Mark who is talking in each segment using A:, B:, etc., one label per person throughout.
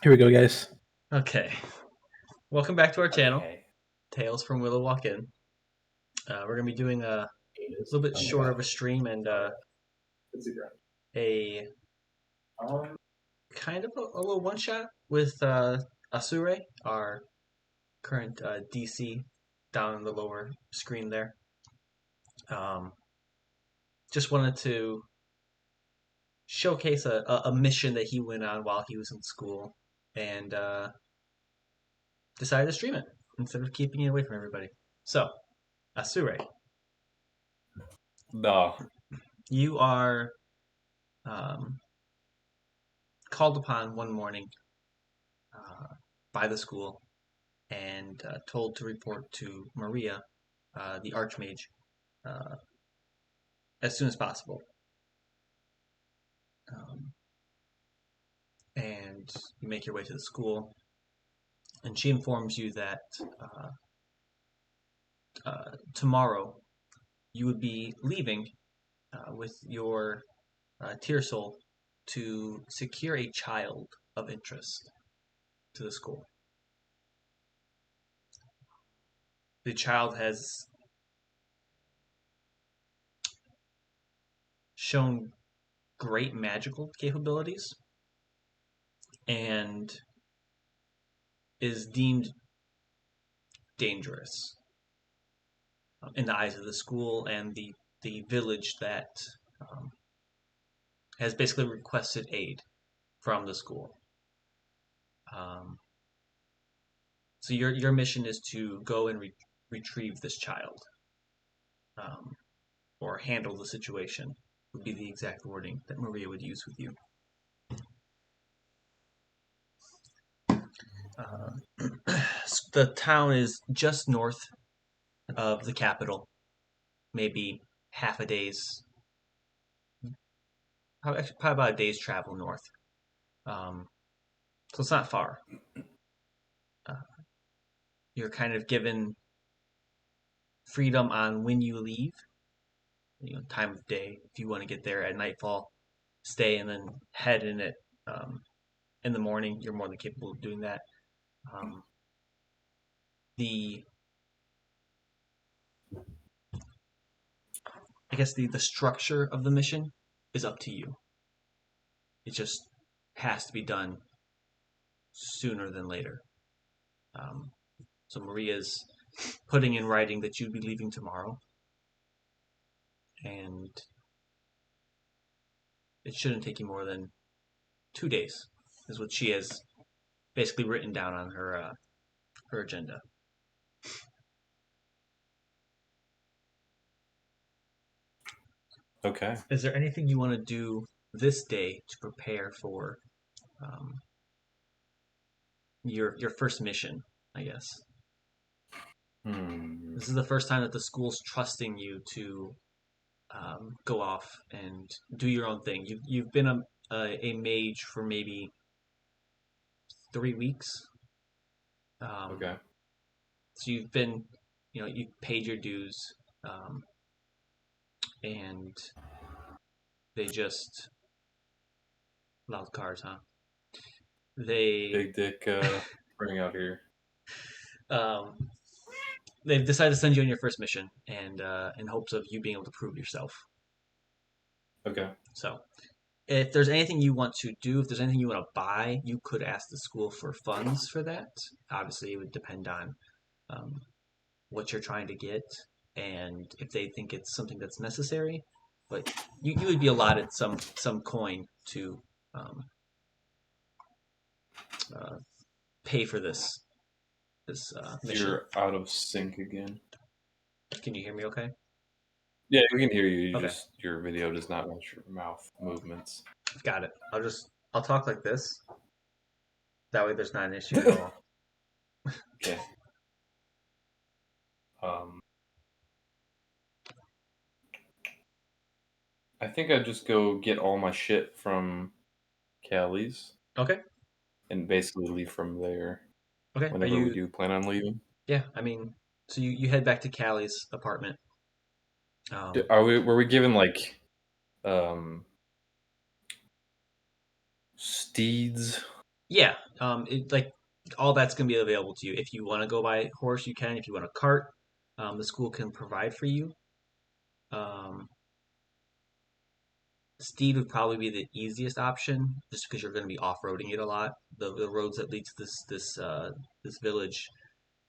A: Here we go, guys.
B: Okay, welcome back to our channel,
C: Okay.
B: Tales from Willow Walk In. We're gonna be doing a little bit shorter of a stream and a kind of a little one shot with Asure, our current DC, down in the lower screen there. Um, just wanted to showcase a mission that he went on while he was in school, and decided to stream it instead of keeping it away from everybody. So, Asure,
C: No.
B: you are um, called upon one morning by the school and told to report to Maria, the Archmage, uh, as soon as possible. Um, and you make your way to the school, and she informs you that tomorrow you would be leaving with your tier soul to secure a child of interest to the school. The child has shown great magical capabilities and is deemed dangerous in the eyes of the school and the village that um, has basically requested aid from the school. Um, so your mission is to go and retrieve this child, um, or handle the situation would be the exact wording that Maria would use with you. The town is just north of the capital, maybe half a day's, probably about a day's travel north. Um, so it's not far. Uh, you're kind of given freedom on when you leave, time of day. If you want to get there at nightfall, stay and then head in it in the morning. You're more than capable of doing that. Um, the I guess the structure of the mission is up to you. It just has to be done sooner than later. Um, so Maria's putting in writing that you'd be leaving tomorrow, and it shouldn't take you more than 2 days, is what she has basically written down on her agenda.
C: Okay.
B: Is there anything you want to do this day to prepare for um, your first mission? I guess
C: Hmm.
B: this is the first time that the school's trusting you to go off and do your own thing. You've been a mage for maybe 3 weeks. Um,
C: Okay.
B: so you've been, you've paid your dues, um, and they just loud cars, huh? They
C: Big dick running out here.
B: um, they've decided to send you on your first mission, and in hopes of you being able to prove yourself.
C: Okay.
B: So, if there's anything you want to do, if there's anything you want to buy, you could ask the school for funds for that. Obviously, it would depend on um, what you're trying to get and if they think it's something that's necessary. But you would be allotted some coin to um, uh, pay for this mission.
C: You're out of sync again.
B: Can you hear me? Okay.
C: Yeah, we can hear you.
B: Okay,
C: Your video does not match your mouth movements.
B: got it. I'll talk like this. That way, there's not an issue at all.
C: Okay. Um, I think I'd just go get all my shit from Callie's
B: Okay.
C: and basically leave from there
B: Okay. Are
C: whenever we
B: you?
C: do plan on leaving.
B: Yeah. I mean, so you head back to Callie's apartment. Um,
C: Were we given um steeds?
B: Yeah, like all that's going to be available to you. If you want to go by horse, you can. If you want a cart, the school can provide for you. Um, Steed would probably be the easiest option, just because you're going to be off roading it a lot. The roads that lead to this village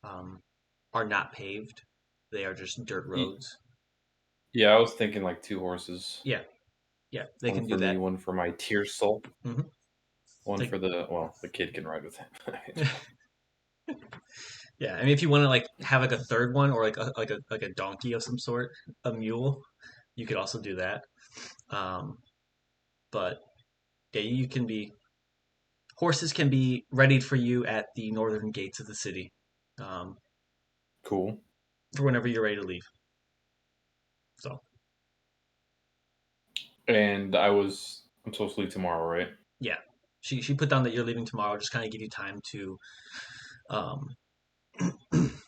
B: um, are not paved; they are just dirt
C: Y-
B: roads.
C: Yeah, I was thinking like two horses.
B: Yeah, yeah, they
C: One
B: can do
C: for me,
B: that.
C: one for my tier soul.
B: hmm
C: One
B: Like,
C: for the kid can ride with him.
B: yeah, I mean, if you want to like have like a third one or like a donkey of some sort, a mule, you could also do that. Um, but yeah, you can be horses can be readied for you at the northern gates of the city um,
C: Cool.
B: for whenever you're ready to leave. So
C: And I'm supposed to leave tomorrow, right?
B: yeah, she put down that you're leaving tomorrow, just kind of give you time to um,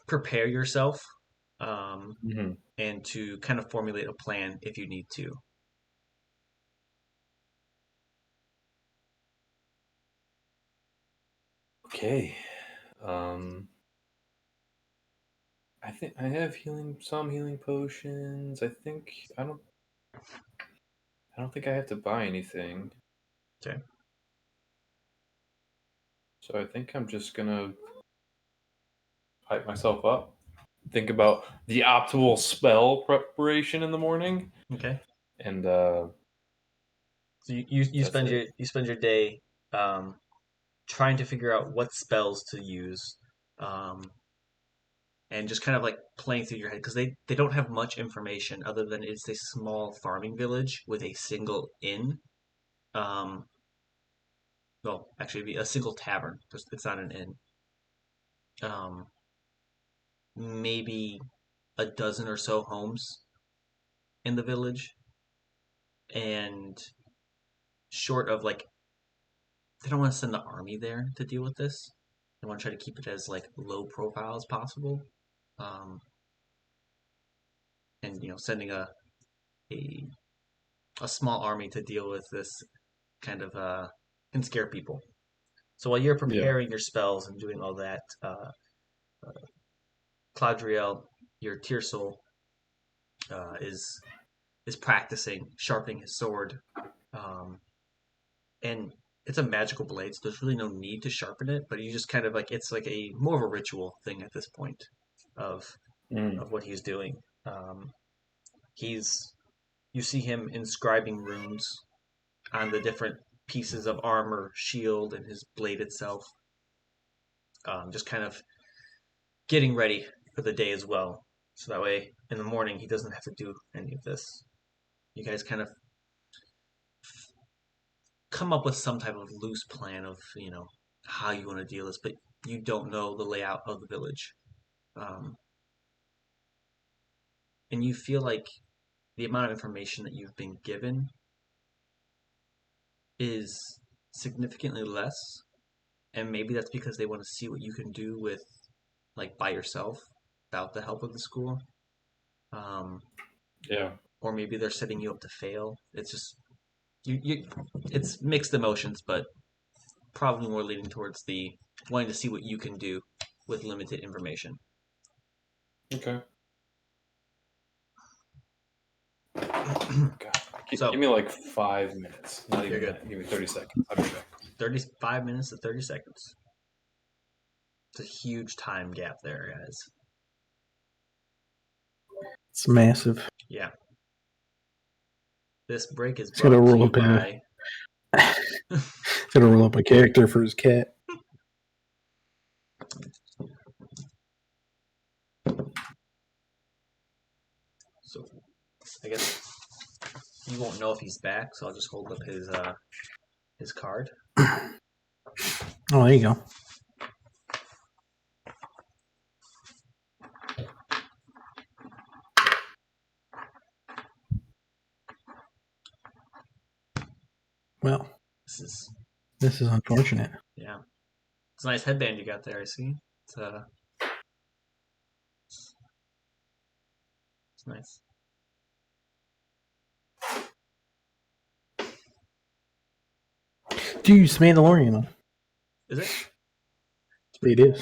B: prepare yourself um,
C: Hmm.
B: and to kind of formulate a plan if you need to.
C: Okay. Um, I think I have some healing potions. I don't think I have to buy anything.
B: Okay.
C: So I think I'm just gonna hype myself up. Think about the optimal spell preparation in the morning,
B: Okay.
C: and
B: So you
C: that's
B: spend
C: it.
B: your day um, trying to figure out what spells to use, um, and just kind of like playing through your head because they don't have much information other than it's a small farming village with a single inn. Um, well, actually, it'd be a single tavern. It's not an inn. Um, maybe a dozen or so homes in the village, and short of like they don't want to send the army there to deal with this. They want to try to keep it as like low profile as possible. Um, and sending a a small army to deal with this kind of can scare people. So while you're
C: Yeah.
B: preparing your spells and doing all that, Claudriel, your tier soul, is practicing sharpening his sword, um, and it's a magical blade, so there's really no need to sharpen it. But you just kind of like it's like a more of a ritual thing at this point of
C: Mm.
B: of what he's doing. He's you see him inscribing runes on the different pieces of armor, shield, and his blade itself. Just kind of getting ready for the day as well. So that way, in the morning, he doesn't have to do any of this. You guys kind of come up with some type of loose plan of how you want to deal this, but you don't know the layout of the village, um, and you feel like the amount of information that you've been given is significantly less, and maybe that's because they want to see what you can do with like by yourself without the help of the school, um,
C: Yeah.
B: or maybe they're setting you up to fail. It's just you it's mixed emotions, but probably more leaning towards the wanting to see what you can do with limited information.
C: Okay. God. Give
B: So
C: me like 5 minutes. Not
B: you're
C: even
B: good.
C: that. Give me 30 seconds. I'll be back.
B: 35 minutes to 30 seconds. It's a huge time gap there, guys.
A: It's massive.
B: Yeah. This break is
A: He's gonna
B: brought to
A: roll
B: you
A: up a
B: by.
A: he's gonna roll up a character for his cat.
B: So I guess you won't know if he's back, so I'll just hold up his card.
A: Oh, there you go. Well,
B: This is
A: this is unfortunate.
B: yeah. It's a nice headband you got there, I see. It's nice.
A: Dude, it's Mandalorian.
B: Is it?
A: It is.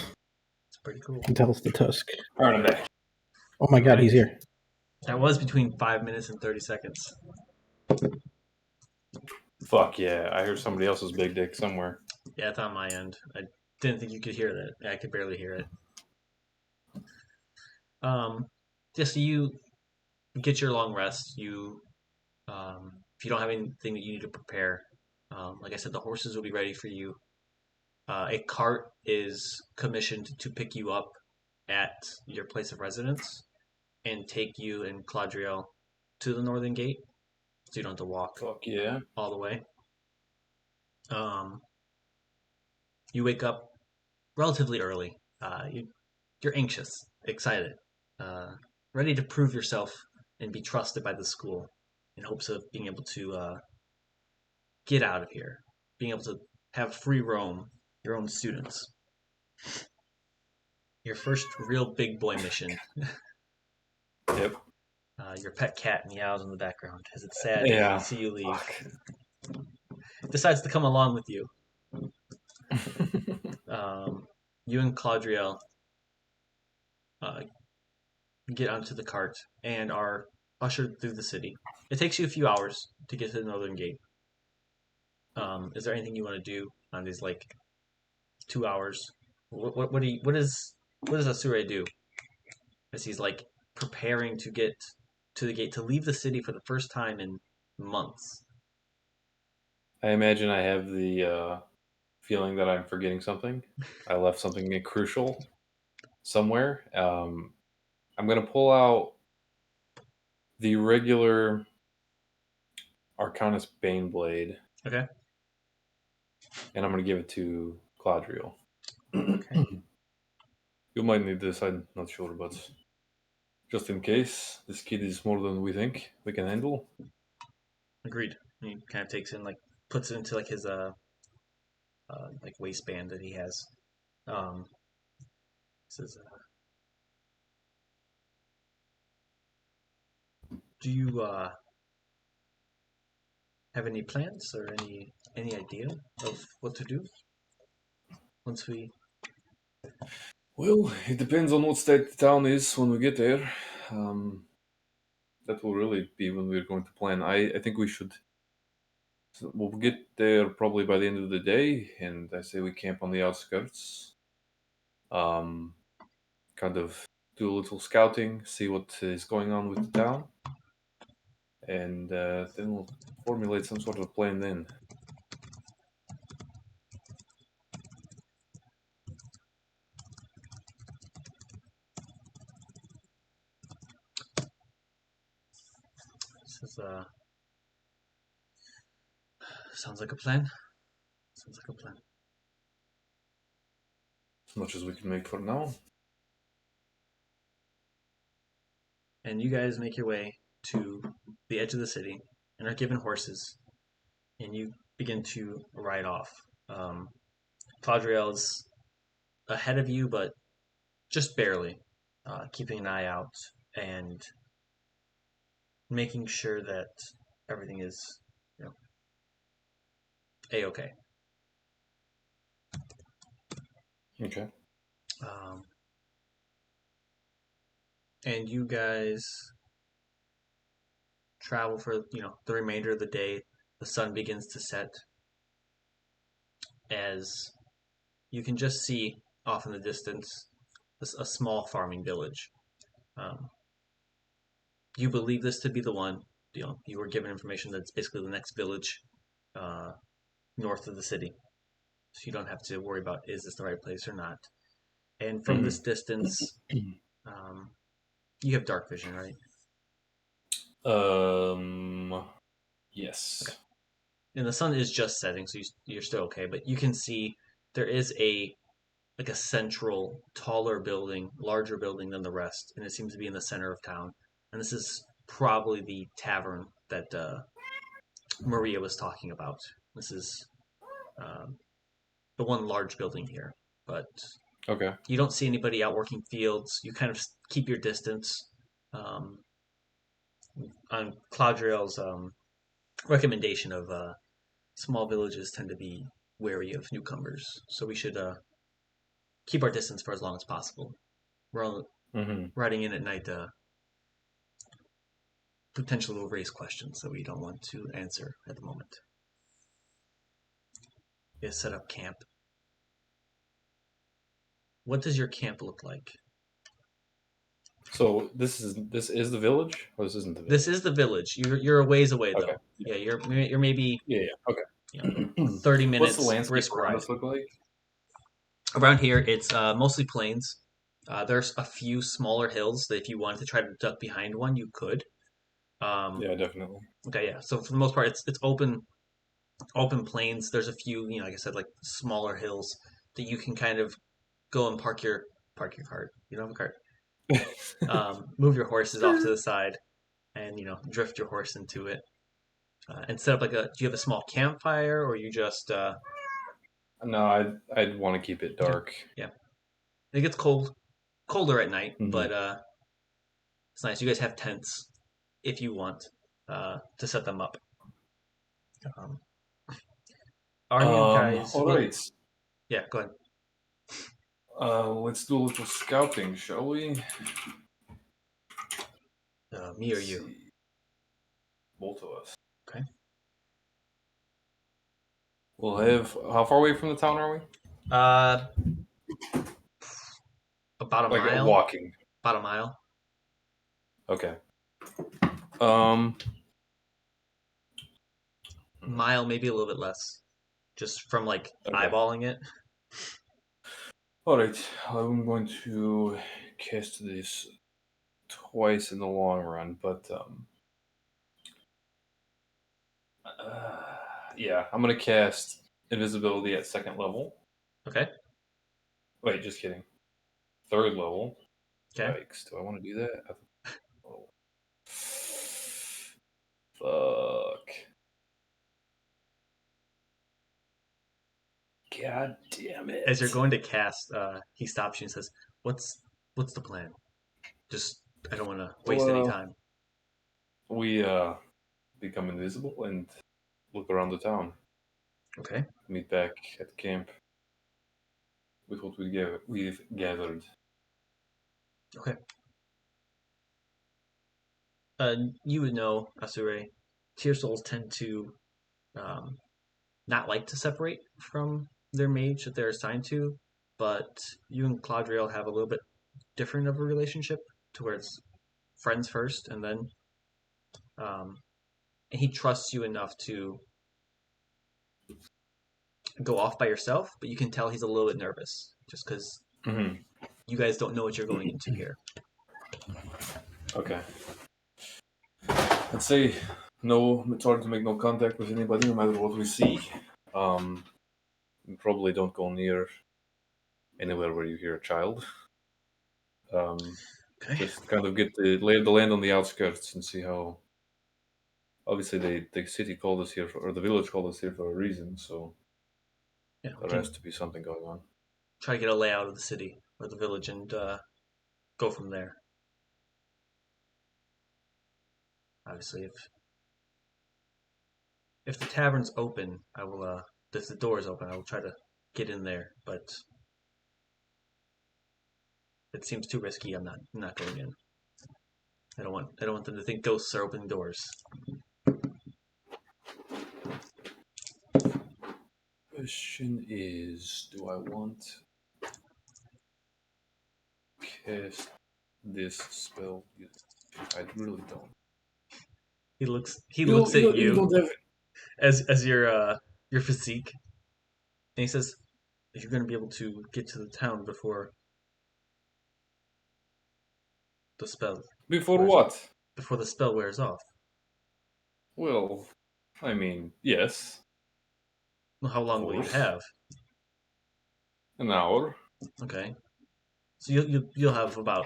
B: It's pretty cool.
A: You can tell it's the tusk.
C: All right, I'm back.
A: Oh my god,
B: Alright.
A: he's here.
B: That was between 5 minutes and 30 seconds.
C: Fuck yeah! I heard somebody else's big dick somewhere.
B: Yeah, it's on my end. I didn't think you could hear that. I could barely hear it. Just so you get your long rest. If you don't have anything that you need to prepare, like I said, the horses will be ready for you. A cart is commissioned to pick you up at your place of residence and take you and Claudriel to the northern gate, so you don't have to walk
C: Fuck yeah!
B: all the way. You wake up relatively early. You're anxious, excited, ready to prove yourself and be trusted by the school in hopes of being able to get out of here, being able to have free roam, your own students. Your first real big boy mission.
C: Yep.
B: Your pet cat meows in the background as it's sad
C: Yeah.
B: to see you leave.
C: Fuck.
B: It decides to come along with you. You and Claudriel get onto the cart and are ushered through the city. It takes you a few hours to get to the northern gate. Is there anything you want to do on these 2 hours? What does Asure do as he's preparing to get to the gate to leave the city for the first time in months?
C: I imagine I have the feeling that I'm forgetting something. I left something crucial somewhere. I'm gonna pull out the regular Arcanus Baneblade,
B: Okay.
C: and I'm gonna give it to Claudriel.
B: Okay.
C: You might need this. I'm not sure, but just in case, this kid is more than we think we can handle.
B: Agreed. He kind of takes it and puts it into his waistband that he has. Says, do you have any plans or any idea of what to do once we?
C: Well, it depends on what state the town is when we get there. That will really be when we're going to plan. I think we should. We'll get there probably by the end of the day, and I say we camp on the outskirts. Kind of do a little scouting, see what is going on with the town, and then we'll formulate some sort of plan then.
B: Says, sounds like a plan. Sounds like a plan.
C: As much as we can make for now.
B: And you guys make your way to the edge of the city and are given horses, and you begin to ride off. Claudriel's ahead of you, but just barely, keeping an eye out and making sure that everything is, a-okay.
C: Okay.
B: And you guys travel for the remainder of the day. The sun begins to set as you can just see off in the distance a small farming village. You believe this to be the one. You were given information that it's basically the next village north of the city, so you don't have to worry about is this the right place or not. And from this distance, you have dark vision, right?
C: Yes.
B: Okay. And the sun is just setting, so you're still okay. But you can see there is a central, taller building, larger building than the rest, and it seems to be in the center of town. And this is probably the tavern that Maria was talking about. This is the one large building here, but
C: Okay.
B: you don't see anybody out working fields. You kind of keep your distance. On Claudriel's recommendation of small villages tend to be wary of newcomers, so we should keep our distance for as long as possible. We're all riding in at night. Potentially will raise questions that we don't want to answer at the moment. Yeah, set up camp. What does your camp look like?
C: So this is the village, or this isn't the village?
B: This is the village. You're a ways away though.
C: Okay.
B: Yeah, you're maybe
C: Okay.
B: 30 minutes.
C: What's the landscape
B: brisk
C: around
B: ride.
C: us look like?
B: Around here, it's mostly plains. There's a few smaller hills that if you wanted to try to duck behind one, you could.
C: Yeah, definitely.
B: Okay, yeah. So for the most part, it's open plains. There's a few, like I said, like smaller hills that you can kind of go and park your cart. You don't have a cart. Move your horses off to the side, and drift your horse into it, and set up like a. Do you have a small campfire, or you just?
C: No, I'd want to keep it dark.
B: Yeah. It gets colder at night, but it's nice. You guys have tents if you want to set them up. Are you guys?
C: All right.
B: Yeah, go ahead.
C: Let's do a little scouting, shall we?
B: Me or
C: Let's
B: you?
C: see. Both of us.
B: Okay.
C: We'll have. How far away from the town are we?
B: About a
C: Like
B: mile.
C: walking.
B: About a mile.
C: Okay.
B: Mile, maybe a little bit less, just from like eyeballing it.
C: All right. I'm going to cast this twice in the long run, but yeah, I'm gonna cast invisibility at 2nd level.
B: Okay.
C: Wait, just kidding. 3rd level.
B: Okay.
C: Yikes! Do I want to do that? Oh. Fuck. God damn it!
B: As you're going to cast, he stops you and says, "What's the plan? Just I don't want to waste any time."
C: We become invisible and look around the town.
B: Okay.
C: Meet back at camp with what we've gathered.
B: Okay. You would know, Asure, Tier Souls tend to not like to separate from their mage that they're assigned to, but you and Claudriel have a little bit different of a relationship to where it's friends first, and then and he trusts you enough to go off by yourself, but you can tell he's a little bit nervous just because you guys don't know what you're going into here.
C: Okay. I'd say no. It's hard to make no contact with anybody, no matter what we see. Probably don't go near anywhere where you hear a child.
B: Okay.
C: Just kind of get the lay of the land on the outskirts and see how. Obviously, the city called us here, or the village called us here for a reason. So
B: Yeah.
C: there has to be something going on.
B: Try to get a layout of the city or the village and go from there. Obviously, if the tavern's open, I will. If the door is open, I will try to get in there. But it seems too risky. I'm not going in. I don't want them to think ghosts are opening doors.
C: Question is, do I want cast this spell? I really don't.
B: He looks at you
C: don't have
B: as your physique, and he says, "You're going to be able to get to the town before the spell.
C: Before what?
B: Before the spell wears off."
C: Well, I mean, yes.
B: Well, how long will you have?
C: An hour.
B: Okay, so you'll have about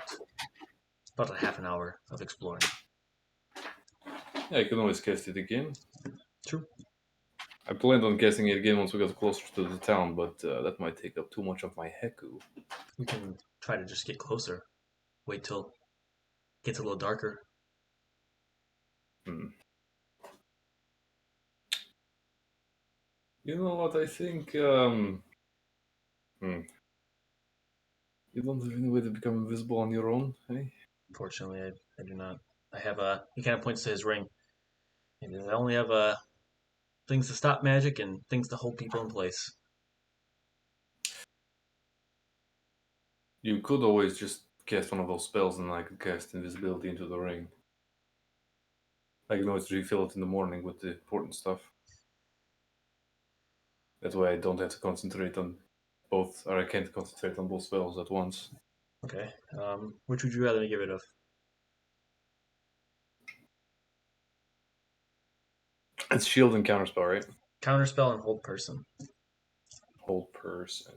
B: a half an hour of exploring.
C: Yeah, I can always cast it again.
B: True.
C: I planned on casting it again once we got closer to the town, but that might take up too much of my heku.
B: We can try to just get closer. Wait till it gets a little darker.
C: You know what? I think you don't have any way to become invisible on your own, eh?
B: Unfortunately, I do not. I have a. He kind of points to his ring. He goes, I only have things to stop magic and things to hold people in place.
C: You could always just cast one of those spells, and I could cast invisibility into the ring. I can always refill it in the morning with the important stuff. That way, I don't have to concentrate on both, or I can't concentrate on both spells at once.
B: Okay. Which would you rather me get rid of?
C: It's shield and counterspell, right?
B: Counterspell and hold person.
C: Hold person.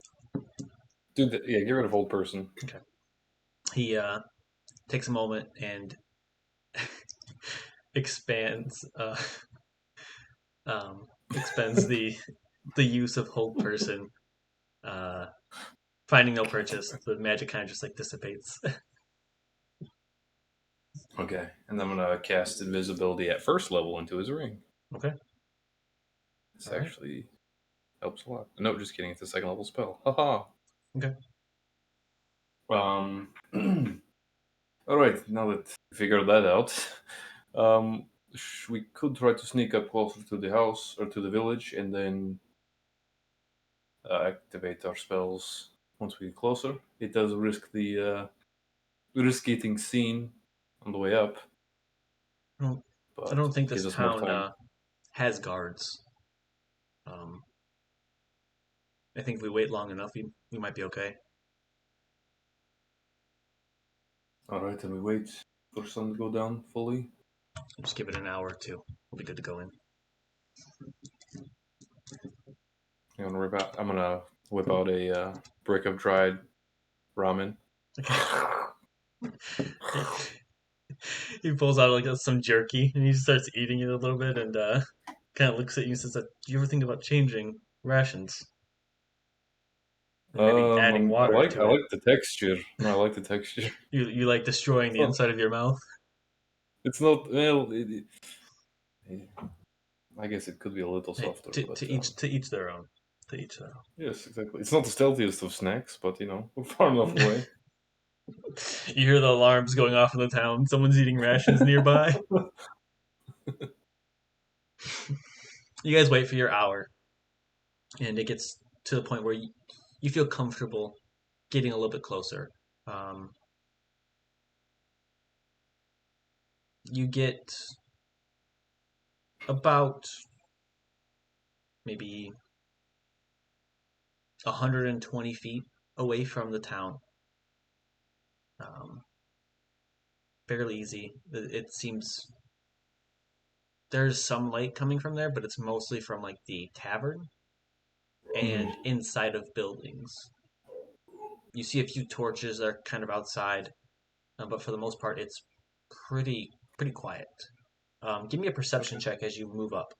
C: Dude, yeah, get rid of hold person.
B: Okay. He takes a moment and expands expends the use of hold person. Uh, Finding no purchase, the magic kind of just like dissipates.
C: Okay, and I'm gonna cast invisibility at first level into his ring.
B: Okay.
C: This
B: All right.
C: actually helps a lot. No, just kidding. It's a second level spell. Haha.
B: Okay.
C: Um. All right. Now that we figured that out, um, we could try to sneak up closer to the house or to the village, and then activate our spells once we get closer. It does risk getting seen on the way up,
B: Well, I
C: but
B: don't think
C: it gives
B: this
C: us more
B: town
C: time.
B: has guards. Um, I think if we wait long enough, we might be okay.
C: All right, and we wait for sun to go down fully.
B: Just give it an hour or two. We'll be good to go in.
C: I'm gonna whip out a brick of dried ramen.
B: He pulls out like some jerky and he starts eating it a little bit and kind of looks at you and says, "Do you ever think about changing rations and maybe adding
C: I
B: water
C: like
B: to it?
C: the texture. No, I like the texture.
B: You like destroying the inside of your mouth?
C: It's not well. I guess it could be a little
B: Hey,
C: softer,
B: to,
C: but
B: to each their own. To each their
C: yes, exactly. It's not the stealthiest of snacks, but we're far enough
B: own.
C: away.
B: You hear the alarms going off in the town. Someone's eating rations nearby. You guys wait for your hour, and it gets to the point where you feel comfortable getting a little bit closer. Um, you get about maybe 120 feet away from the town. Um, Fairly easy. It seems there's some light coming from there, but it's mostly from like the tavern and inside of buildings. You see a few torches that are kind of outside, but for the most part, it's pretty quiet. Give me a perception check as you move up.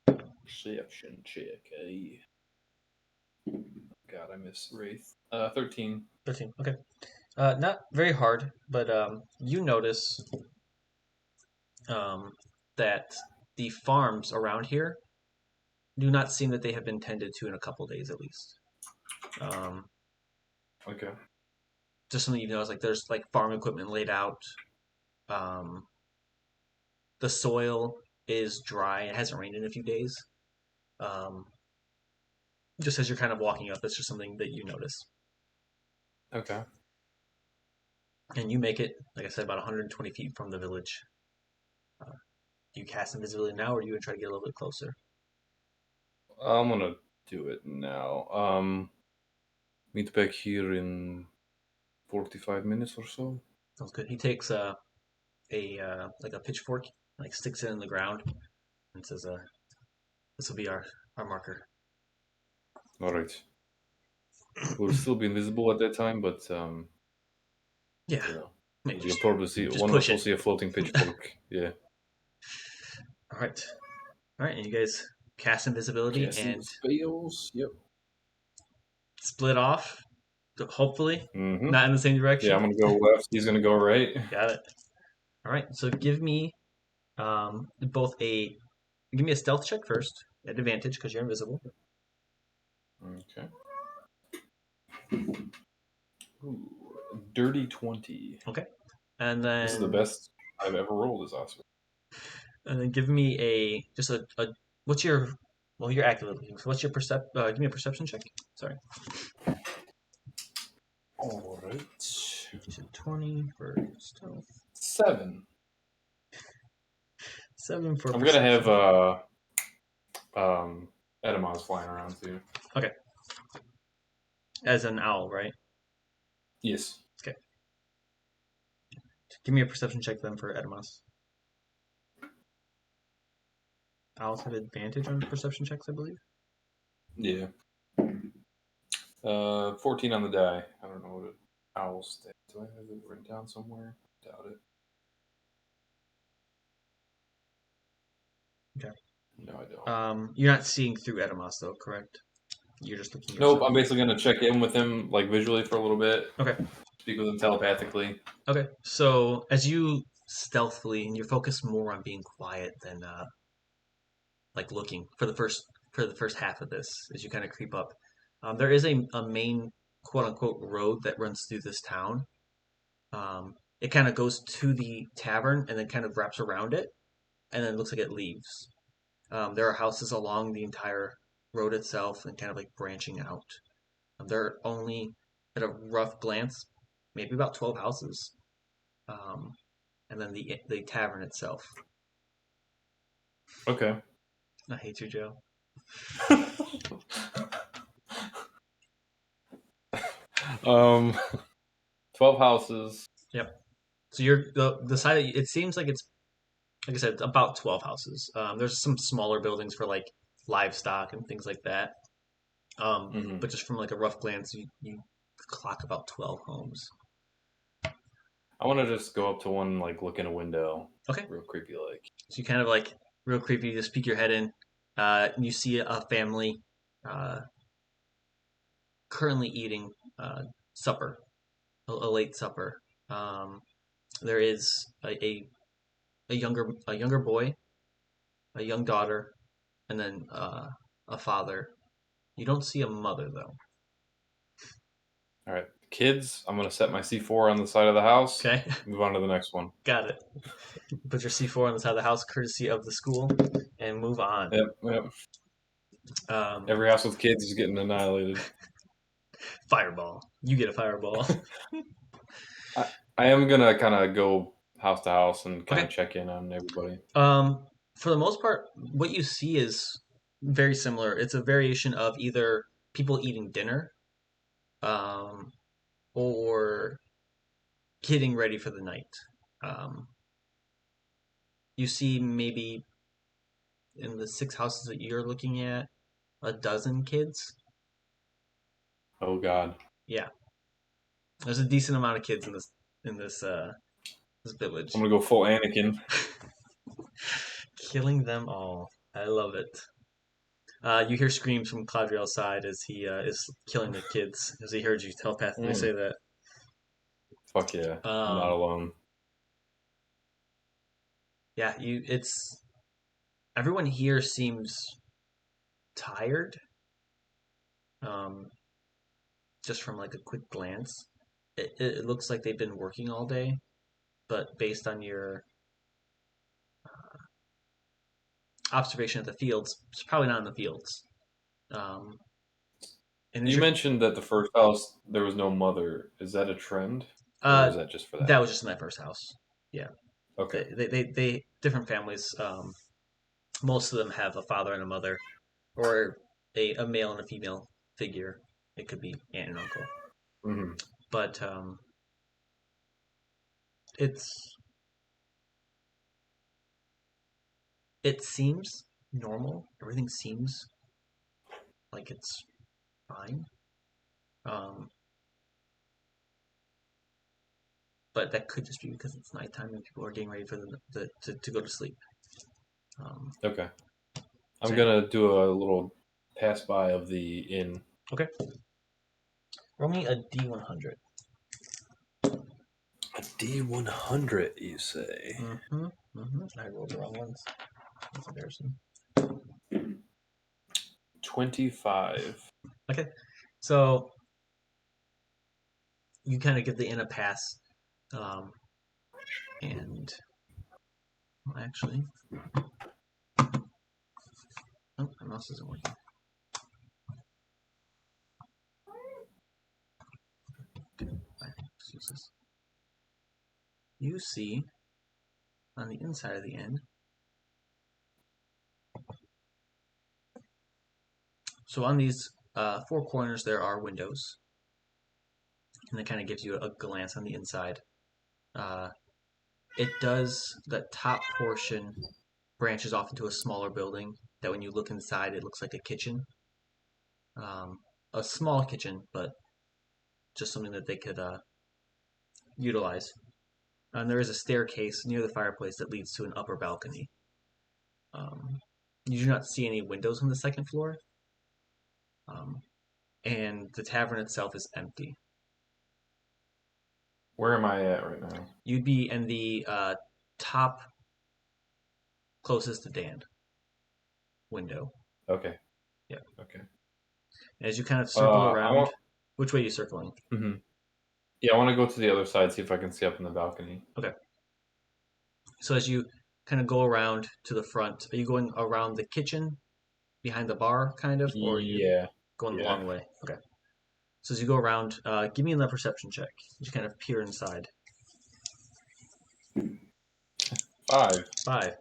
C: Perception check. God, I miss Wraith. 13.
B: 13. Okay. Not very hard, but you notice um, that the farms around here do not seem that they have been tended to in a couple days at least. Um,
C: Okay.
B: just something you notice, like there's like farm equipment laid out. Um, the soil is dry. It hasn't rained in a few days. Um, just as you're kind of walking up, that's just something that you notice.
C: Okay.
B: And you make it, like I said, about 120 feet from the village. Do you cast invisibility now, or are you gonna try to get a little bit closer?
C: I'm gonna do it now. Meet back here in 45 minutes or so.
B: Sounds good. He takes like a pitchfork, like sticks it in the ground, and says, "This will be our marker."
C: All right. We'll still be invisible at that time, but
B: Yeah, maybe
C: you'll probably see
B: just
C: one of
B: push
C: us will
B: it.
C: see a floating pitchfork. Yeah.
B: All right, and you guys cast invisibility
C: Casting the
B: and
C: spells. Yep.
B: split off. Hopefully,
C: Mm-hmm.
B: not in the same
C: Yeah,
B: direction.
C: I'm gonna go left. He's gonna go right.
B: Got it. All right, so give me both give me a stealth check first. at advantage because you're invisible.
C: Okay. Ooh, dirty 20.
B: Okay. And then
C: This is the best I've ever rolled as Asure.
B: And then give me a what's your you're actively looking. So what's your give me a perception check. Sorry.
C: All right.
B: You said 20 for stealth.
C: 7.
B: 7 for
C: I'm
B: perception.
C: gonna have Edamons flying around too.
B: Okay. As an owl, right?
C: Yes.
B: Okay. Give me a perception check then for Edamos. Owls have advantage on perception checks, I believe.
C: Yeah. 14 on the die. I don't know what an owl stat. Do I have it written down somewhere? Doubt it.
B: Okay.
C: No, I don't.
B: You're not seeing through Edamos though, correct? You're just looking
C: Nope.
B: yourself.
C: I'm basically gonna check in with him like visually for a little bit.
B: Okay.
C: Speak with him telepathically.
B: Okay. So as you stealthily and you're focused more on being quiet than like looking for the first half of this as you kind of creep up. There is a main quote unquote road that runs through this town. It kind of goes to the tavern and then kind of wraps around it, and then it looks like it leaves. There are houses along the entire road itself and kind of like branching out. There are only, at a rough glance, maybe about 12 houses, and then the tavern itself.
C: Okay.
B: I hate you, Joe.
C: 12 houses.
B: Yep. So you're the side. It seems like it's, like I said, about 12 houses. There's some smaller buildings for like livestock and things like that. But just from like a rough glance, you clock about 12 homes.
C: I want to just go up to one, like look in a window.
B: Okay.
C: Real creepy, like.
B: So you kind of like real creepy. You just peek your head in. You see a family currently eating supper, a late supper. There is a younger boy, a young daughter, and then a father. You don't see a mother though.
C: All right, kids. I'm gonna set my C4 on the side of the house.
B: Okay.
C: Move on to the next one.
B: Got it. Put your C4 on the side of the house, courtesy of the school, and move on.
C: Yep. Every house with kids is getting annihilated.
B: Fireball. You get a fireball.
C: I am gonna kind of go house to house and kind of
B: Okay.
C: check in on everybody.
B: For the most part, what you see is very similar. It's a variation of either people eating dinner, or getting ready for the night. You see maybe in the 6 houses that you're looking at, a dozen kids.
C: Oh God.
B: Yeah, there's a decent amount of kids in this village.
C: I'm gonna go full Anakin.
B: Killing them all. I love it. You hear screams from Cladriel's side as he is killing the kids, as he heard you telepathically say that.
C: Fuck yeah. I'm not alone.
B: Yeah, it's everyone here seems tired. Just from like a quick glance, it looks like they've been working all day, but based on your observation of the fields, it's probably not in the fields. And
C: You mentioned that the first house there was no mother. Is that a trend, or is that just for that?
B: That was just in that first house. Yeah.
C: Okay.
B: They different families. Most of them have a father and a mother, or a male and a female figure. It could be aunt and uncle.
C: Mm-hmm.
B: But it seems normal. Everything seems like it's fine. But that could just be because it's nighttime and people are getting ready for to go to sleep.
C: Okay. I'm gonna do a little pass by of the inn.
B: Okay. Roll me a D100.
C: A D100, you say?
B: I rolled the wrong ones. That's embarrassing.
C: 25.
B: Okay, so you kind of give the inn a pass, and well, actually, oh, my mouse isn't working. Okay, fine. Let's use this. You see on the inside of the inn. So on these four corners, there are windows, and it kind of gives you a glance on the inside. It does, the top portion branches off into a smaller building that when you look inside, it looks like a kitchen. A small kitchen, but just something that they could utilize. And there is a staircase near the fireplace that leads to an upper balcony. You do not see any windows on the second floor, and the tavern itself is empty.
C: Where am I at right now?
B: You'd be in the top closest to Dan window.
C: Okay.
B: Yeah.
C: Okay.
B: As you kind of circle around,
C: want...
B: which way are you circling?
C: Mm-hmm. Yeah, I want to go to the other side, see if I can see up in the balcony.
B: Okay. So as you kind of go around to the front, are you going around the kitchen, behind the bar, kind of, or are you going the long way? Okay. So as you go around, give me a perception check. You kind of peer inside.
C: 5.
B: 5.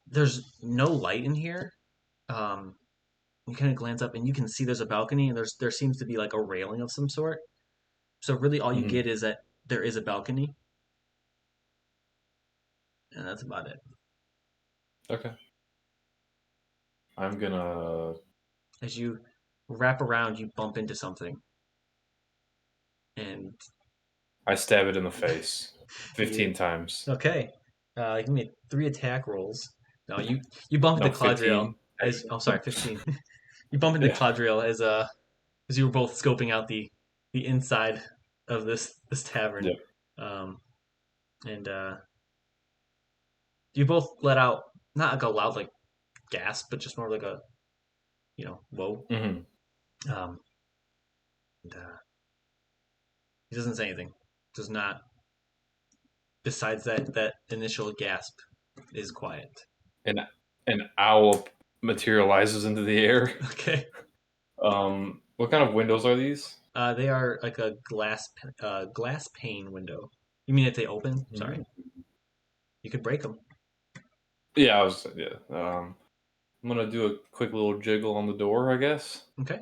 B: There's no light in here. You kind of glance up and you can see there's a balcony and there seems to be like a railing of some sort. So really all you get is that there is a balcony. And that's about it.
C: Okay. I'm gonna...
B: As you wrap around, you bump into something. And
C: I stab it in the face 15 times.
B: Okay. Give me 3 attack rolls. No, you bump into Cladriel
C: 15.
B: as 15. You bump into Cladriel as you were both scoping out the inside of this tavern.
C: Yep.
B: And you both let out not like a loud like gasp, but just more like a whoa.
C: Mm-hmm.
B: And he doesn't say anything. Does not. Besides that initial gasp is quiet.
C: An owl materializes into the air.
B: Okay.
C: What kind of windows are these?
B: They are like a glass pane window. You mean if they open? Sorry. You could break them.
C: Yeah, I'm gonna do a quick little jiggle on the door, I guess.
B: Okay.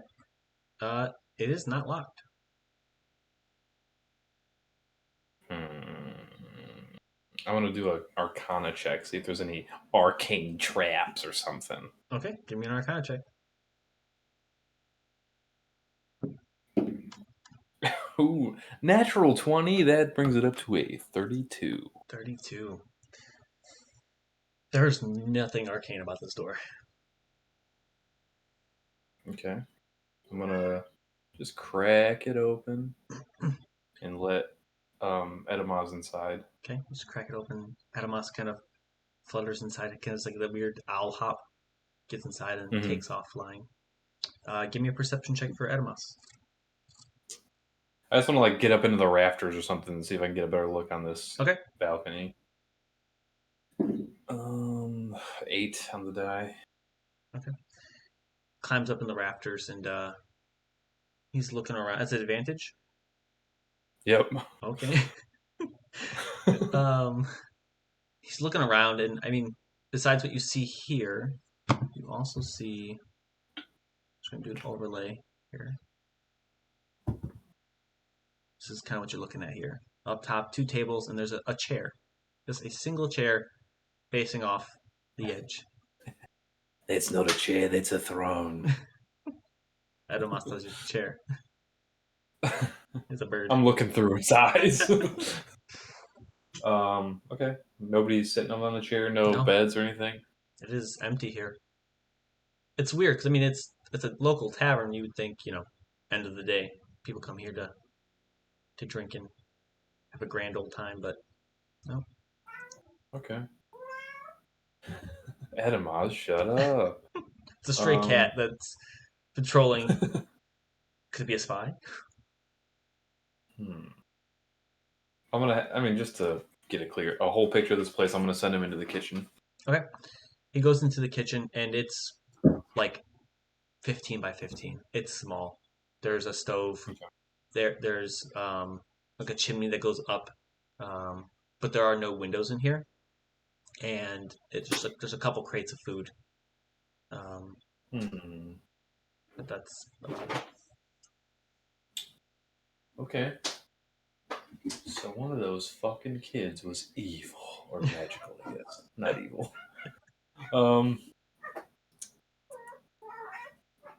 B: It is not locked.
C: I want to do an Arcana check, see if there's any arcane traps or something.
B: Okay, give me an Arcana check.
C: Ooh, natural 20. That brings it up to a 32.
B: 32. There's nothing arcane about this door.
C: Okay. I'm gonna just crack it open and let Edamaz inside.
B: Okay, just crack it open. Adamas kind of flutters inside. It kind of like the weird owl hop. Gets inside and takes off flying. Give me a perception check for Adamas.
C: I just want to get up into the rafters or something and see if I can get a better look on this balcony. 8 on the die.
B: Okay. Climbs up in the rafters and he's looking around. That's an advantage?
C: Yep.
B: Okay. He's looking around and I mean, besides what you see here, you also see I'm just gonna do an overlay here. This is kind of what you're looking at here. Up top, 2 tables, and there's a chair. Just a single chair facing off the edge.
C: It's not a chair, that's a throne.
B: Adamas does your chair. It's a bird.
C: I'm looking through its eyes. Okay. Nobody's sitting on the chair, no beds or anything?
B: It is empty here. It's weird, because I mean, it's a local tavern. You would think, end of the day, people come here to drink and have a grand old time, but no.
C: Okay. Edamaz, shut up.
B: It's a stray cat that's patrolling. Could it be a spy?
C: Just to get a whole picture of this place, I'm gonna send him into the kitchen.
B: Okay. He goes into the kitchen, and it's like 15 by 15. It's small. There's a stove.
C: Okay.
B: There's like a chimney that goes up, but there are no windows in here. And it's just like there's a couple crates of food. But that's about it.
C: Okay. So one of those fucking kids was evil or magical, I guess. Not evil. Oh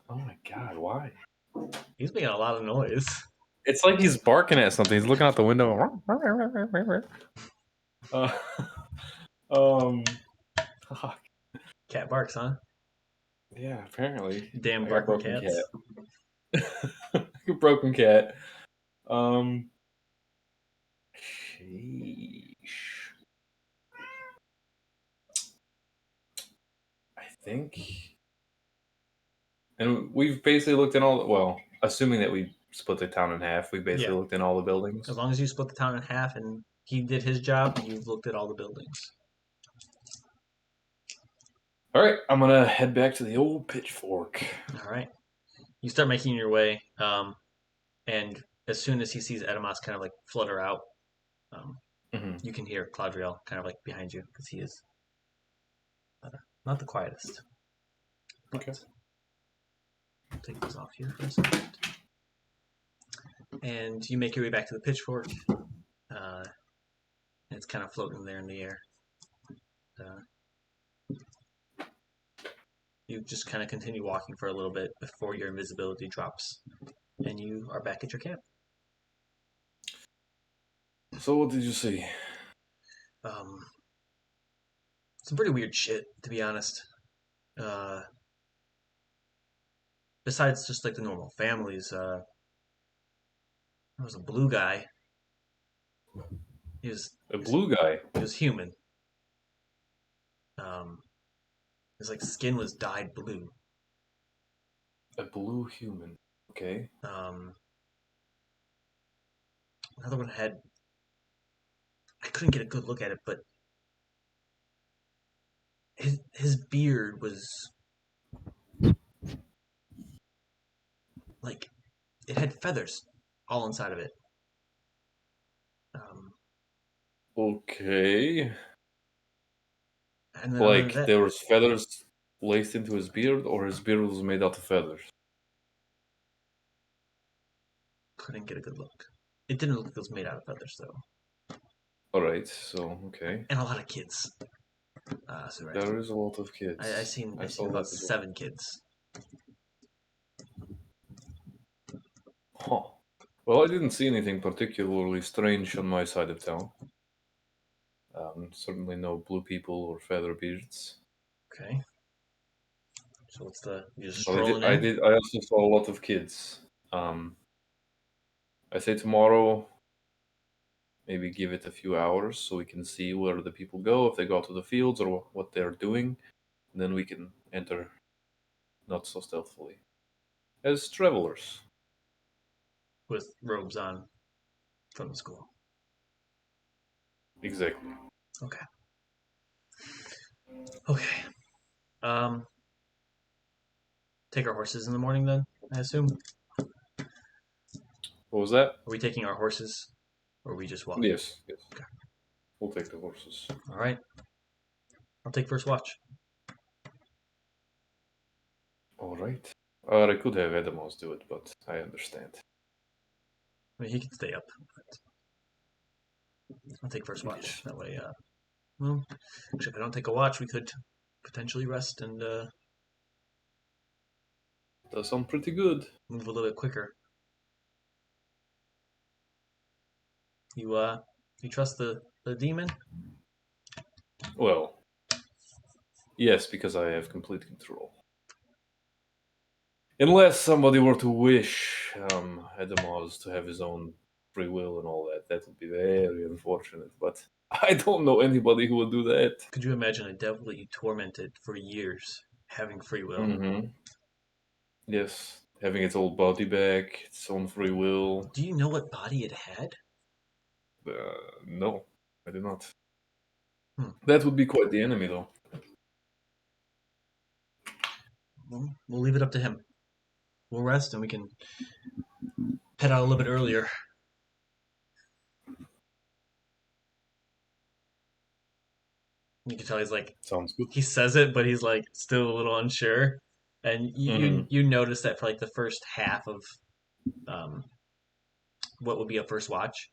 C: my god, why?
B: He's making a lot of noise.
C: It's like he's barking at something. He's looking out the window. Fuck.
B: Cat barks, huh?
C: Yeah, apparently.
B: Damn
C: I got
B: barking
C: broken
B: cats.
C: cat. Broken cat. Sheesh. I think, and we've basically looked in all. Well, assuming that we split the town in half, we basically
B: Yeah.
C: looked in all the buildings.
B: As long as you split the town in half and he did his job, you've looked at all the buildings.
C: All right, I'm gonna head back to the old pitchfork.
B: All right. You start making your way, and as soon as he sees Edemas kind of like flutter out, you can hear Claudriel kind of like behind you because he is not the quietest.
C: Okay.
B: I'll take these off here for a second. And you make your way back to the pitchfork. And it's kind of floating there in the air. You just kind of continue walking for a little bit before your invisibility drops. And you are back at your camp.
C: So what did you see?
B: Some pretty weird shit, to be honest. Besides just like the normal families, there was a blue guy. He was
C: Blue guy.
B: He was human. His like skin was dyed blue.
C: A blue human. Okay.
B: Another one had. I couldn't get a good look at it, but his beard was like it had feathers all inside of it.
C: Okay.
B: And then
C: Like
B: that,
C: there was feathers laced into his beard, or his beard was made out of feathers.
B: couldn't get a good look. It didn't look like it was made out of feathers, though.
C: All right. So okay.
B: And a lot of kids. So
C: There is a lot of kids.
B: I seen
C: saw
B: about
C: that as well.
B: 7 kids.
C: Huh. Well, I didn't see anything particularly strange on my side of town. Certainly no blue people or feather beards.
B: Okay. So what's the you just
C: But
B: strolling in?
C: I also saw a lot of kids. I say tomorrow, maybe give it a few hours so we can see where the people go, if they go to the fields or what they're doing. And then we can enter not so stealthily. As travelers.
B: With robes on from the school.
C: Exactly.
B: Okay. Okay. Take our horses in the morning then, I assume?
C: What was that?
B: Are we taking our horses? Or are we just walking?
C: Yes.
B: Okay.
C: We'll take the horses.
B: Alright. I'll take first watch.
C: Alright. I could have Edemos do it, but I understand.
B: I mean, he can stay up. But I'll take first watch. That way, well, actually, if I don't take a watch, we could potentially rest and
C: Does sound pretty good.
B: move a little bit quicker. You trust the demon?
C: Well, yes, because I have complete control. Unless somebody were to wish Edemos to have his own free will and all that, that would be very unfortunate. But I don't know anybody who would do that.
B: Could you imagine a devil that you tormented for years having free will.
C: Mm-hmm. Yes, having its old body back, its own free will.
B: Do you know what body it had?
C: No, I do not.
B: Hmm.
C: That would be quite the enemy, though.
B: Well, we'll leave it up to him. We'll rest and we can head out a little bit earlier. You can tell he's like,
C: Sounds good.
B: he says it, but he's like still a little unsure. And
C: Mhm.
B: you notice that for like the first half of um, what would be a first watch,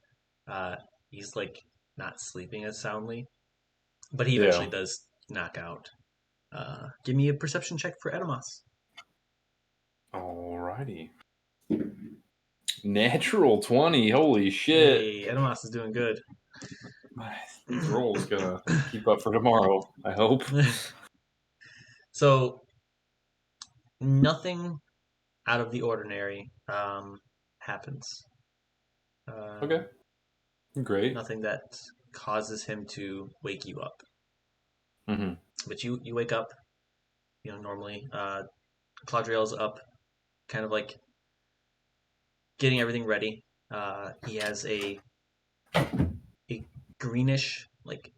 B: uh, he's like not sleeping as soundly, but he eventually
C: Yeah.
B: does knock out. Give me a perception check for Edamos.
C: Alrighty. Natural 20. Holy shit.
B: Hey, Edamos is doing good.
C: These rolls gonna keep up for tomorrow, I hope.
B: So nothing out of the ordinary happens.
C: Okay. Great.
B: Nothing that causes him to wake you up.
C: Mm-hmm.
B: But you wake up, normally. Claudriel's up, kind of like getting everything ready. He has a greenish, like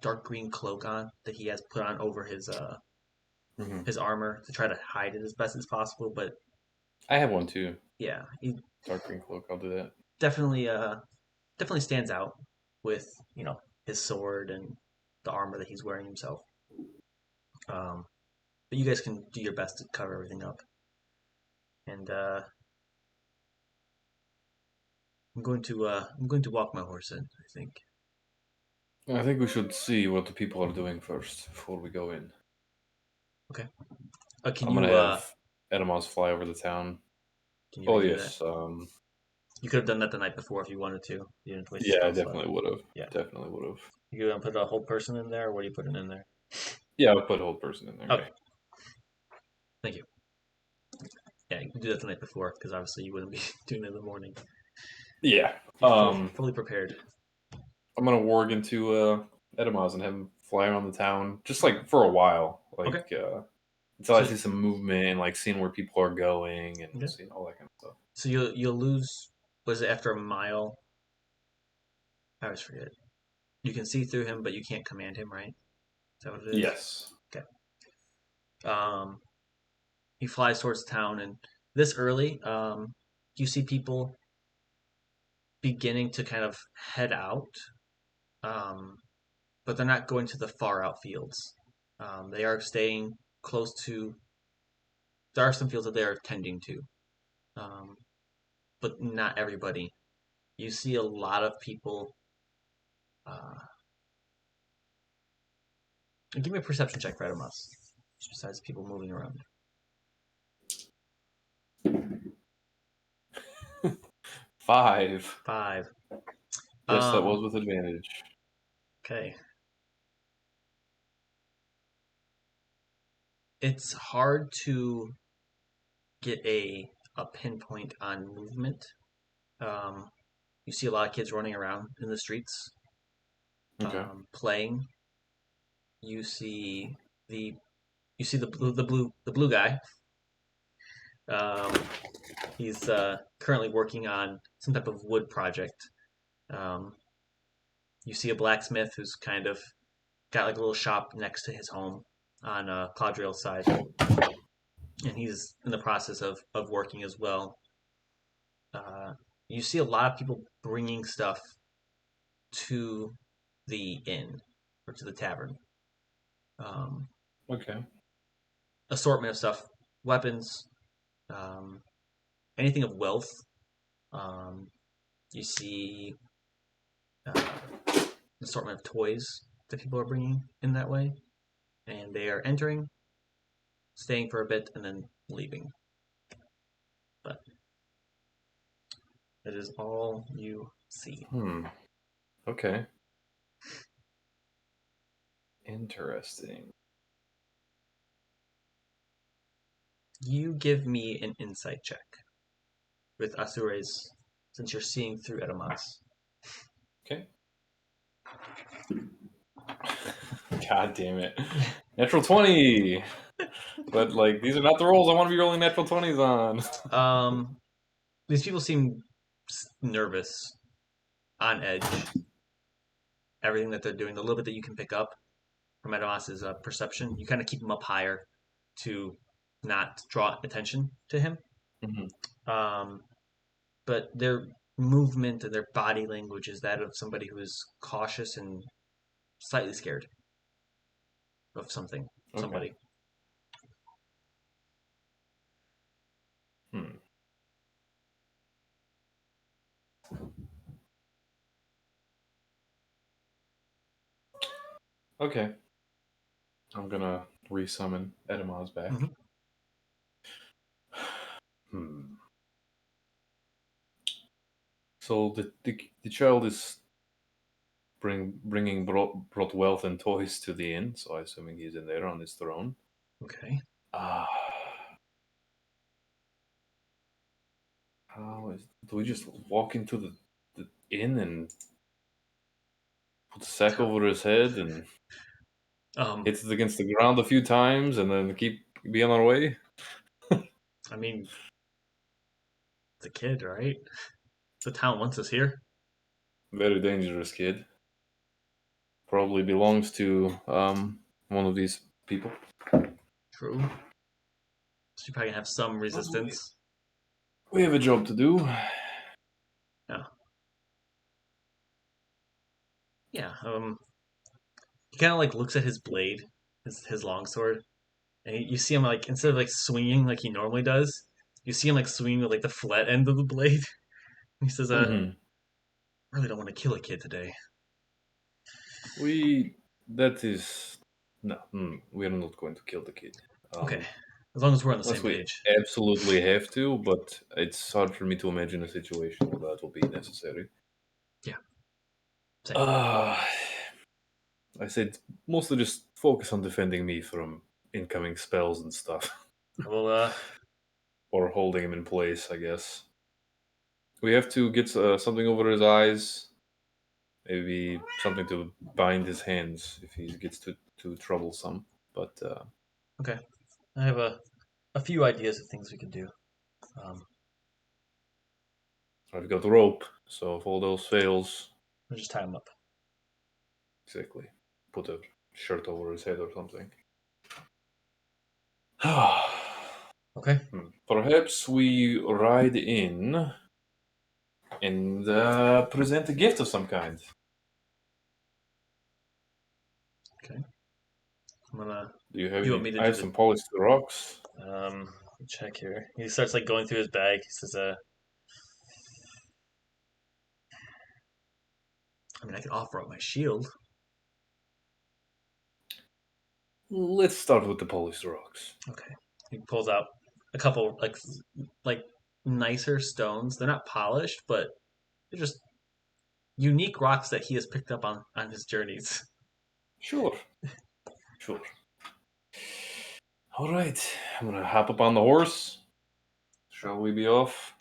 B: dark green cloak on that he has put on over
C: Mm-hmm.
B: his armor to try to hide it as best as possible. But
C: I have one too.
B: yeah, he
C: Dark green cloak. I'll do that.
B: definitely stands out with his sword and the armor that he's wearing himself. But you guys can do your best to cover everything up. And I'm going to walk my horse in, I think.
C: I think we should see what the people are doing first before we go in.
B: Okay. Can
C: I'm gonna
B: you
C: have Edamos fly over the town.
B: can you
C: Oh
B: redo that?
C: yes.
B: You could have done that the night before if you wanted to. You didn't waste
C: Yeah, I
B: spell slot.
C: definitely would have.
B: Yeah.
C: Definitely would have.
B: You gonna put a whole person in there, or what are you putting in there?
C: Yeah, I'll put a whole person in there.
B: Okay. Thank you. Yeah, you can do that the night before because obviously you wouldn't be doing it in the morning.
C: Yeah.
B: Be fully prepared.
C: I'm gonna warg into Edamaz and have him fly around the town just like for a while, like
B: Okay.
C: until I
B: So-
C: see some movement and like seeing where people are going and
B: Okay.
C: seeing all that kind of stuff.
B: So you'll lose. Was it after a mile? I always forget. You can see through him, but you can't command him, right? Is that what it is?
C: Yes.
B: Okay. He flies towards town, and this early, you see people beginning to kind of head out, but they're not going to the far out fields. They are staying close to. There are some fields that they are tending to, but not everybody. You see a lot of people. Give me a perception check for Adamas, besides people moving around.
C: 5.
B: 5.
C: Yes, that was with advantage.
B: Okay. It's hard to get a pinpoint on movement. You see a lot of kids running around in the streets,
C: Okay.
B: playing. You see the the blue guy. He's currently working on some type of wood project. Um, you see a blacksmith who's kind of got like a little shop next to his home on Claudriel's side, and he's in the process of working as well. You see a lot of people bringing stuff to the inn or to the tavern.
C: Okay.
B: Assortment of stuff, weapons, anything of wealth. You see assortment of toys that people are bringing in that way, and they are entering, staying for a bit, and then leaving. But that is all you see.
C: Okay. Interesting.
B: You give me an insight check with Asure's, since you're seeing through Edamas.
C: Okay. God damn it. Natural 20. But like, these are not the rolls I want to be rolling natural 20s on.
B: These people seem nervous, on edge. Everything that they're doing, the little bit that you can pick up from Adamas's perception, you kind of keep him up higher to not draw attention to him.
C: Mhm.
B: But their movement and their body language is that of somebody who is cautious and slightly scared of something, somebody.
C: Okay. Hmm. Okay. I'm gonna resummon Edamaz back.
B: Mhm.
C: Hmm. So the child is brought wealth and toys to the inn. So I assuming he's in there on his throne.
B: Okay.
C: Ah. Do we just walk into the inn and put the sack over his head and
B: Um,
C: hit it against the ground a few times and then be on our way?
B: I mean, it's a kid, right? The town wants us here.
C: Very dangerous kid. Probably belongs to one of these people.
B: True. So you probably gonna have some resistance.
C: We have a job to do.
B: Yeah. Yeah. He kind of like looks at his blade, his longsword, and you see him like instead of like swinging like he normally does, you see him like swinging with like the flat end of the blade. He says,
C: Mhm.
B: really don't want to kill a kid today."
C: That is no. We are not going to kill the kid.
B: Okay, as long as we're on the
C: Unless
B: same
C: we
B: page.
C: absolutely have to, but it's hard for me to imagine a situation where that will be necessary.
B: Yeah. Same.
C: Uh, I said mostly just focus on defending me from incoming spells and stuff,
B: Well,
C: or holding him in place. I guess we have to get something over his eyes. Maybe something to bind his hands if he gets too troublesome. But
B: okay. I have a few ideas of things we could do. Um,
C: I've got rope, so if all those fails,
B: we'll just tie him up.
C: exactly, put a shirt over his head or something.
B: Okay.
C: Perhaps we ride in and present a gift of some kind.
B: Okay. I'm gonna.
C: Do you have
B: You want
C: any?
B: me to
C: I
B: do
C: have
B: the?
C: some polished rocks.
B: Let me check here. He starts like going through his bag. He says, I mean, I can offer up my shield."
C: Let's start with the polished rocks.
B: Okay. He pulls out a couple like nicer stones. They're not polished, but they're just unique rocks that he has picked up on his journeys.
C: Sure, sure. All right, I'm gonna hop up on the horse. Shall we be off?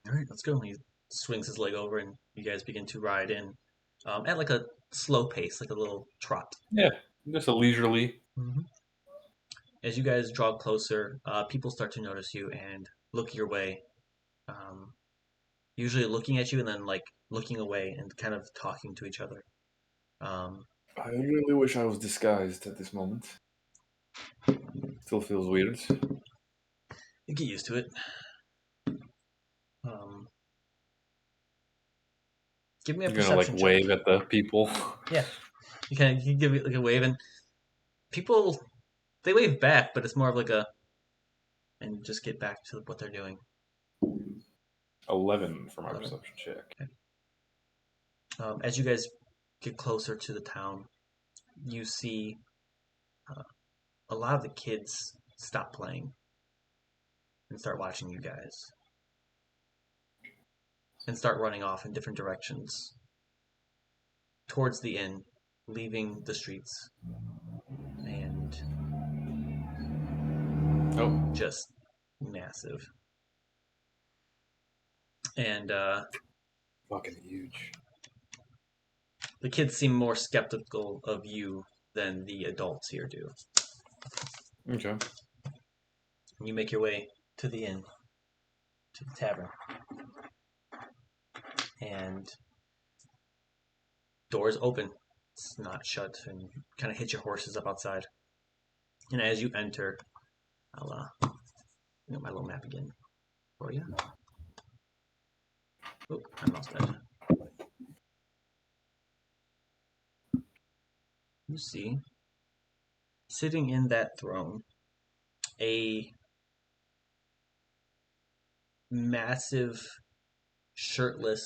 B: All right, let's go. He swings his leg over, and you guys begin to ride in at like a slow pace, like a little trot.
C: Yeah, just a leisurely.
B: Mm-hmm. As you guys draw closer, people start to notice you and look your way. Um, Usually looking at you and then like looking away and kind of talking to each other. Um,
C: I really wish I was disguised at this moment. Still feels weird.
B: you get used to it. Um, Give me a
C: You're gonna like
B: perception check.
C: wave at the people.
B: Yeah, you give it like a wave, and people they wave back, but it's more of like a and just get back to what they're doing.
C: 11 for my
B: 11.
C: perception check.
B: Okay. As you guys get closer to the town, you see uh, a lot of the kids stop playing and start watching you guys and start running off in different directions towards the inn, leaving the streets and
C: Oh,
B: just massive. And
C: fucking huge.
B: the kids seem more skeptical of you than the adults here do.
C: Okay.
B: You make your way to the inn, to the tavern, and doors open. It's not shut, and you kind of hitch your horses up outside. And as you enter, I'll bring up my little map again for you. Oh, my mouse died. You see, sitting in that throne, a massive, shirtless,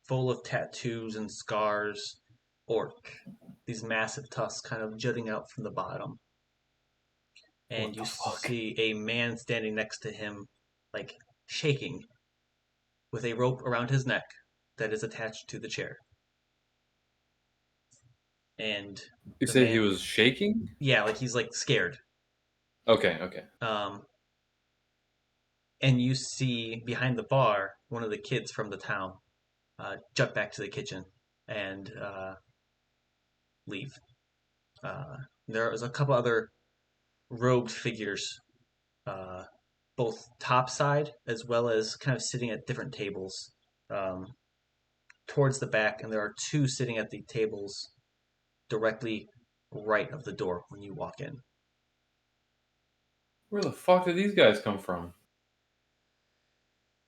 B: full of tattoos and scars orc. These massive tusks kind of jutting out from the bottom. And
C: What
B: you
C: the fuck?
B: see a man standing next to him, like shaking, with a rope around his neck that is attached to the chair. And
C: You
B: the
C: said he
B: man,
C: was shaking?
B: yeah, like he's like scared.
C: Okay.
B: Um, and you see behind the bar one of the kids from the town jump back to the kitchen and leave. Uh, there was a couple other robed figures, uh, both topside as well as kind of sitting at different tables um, towards the back, and there are two sitting at the tables directly right of the door when you walk in.
C: Where the fuck did these guys come from?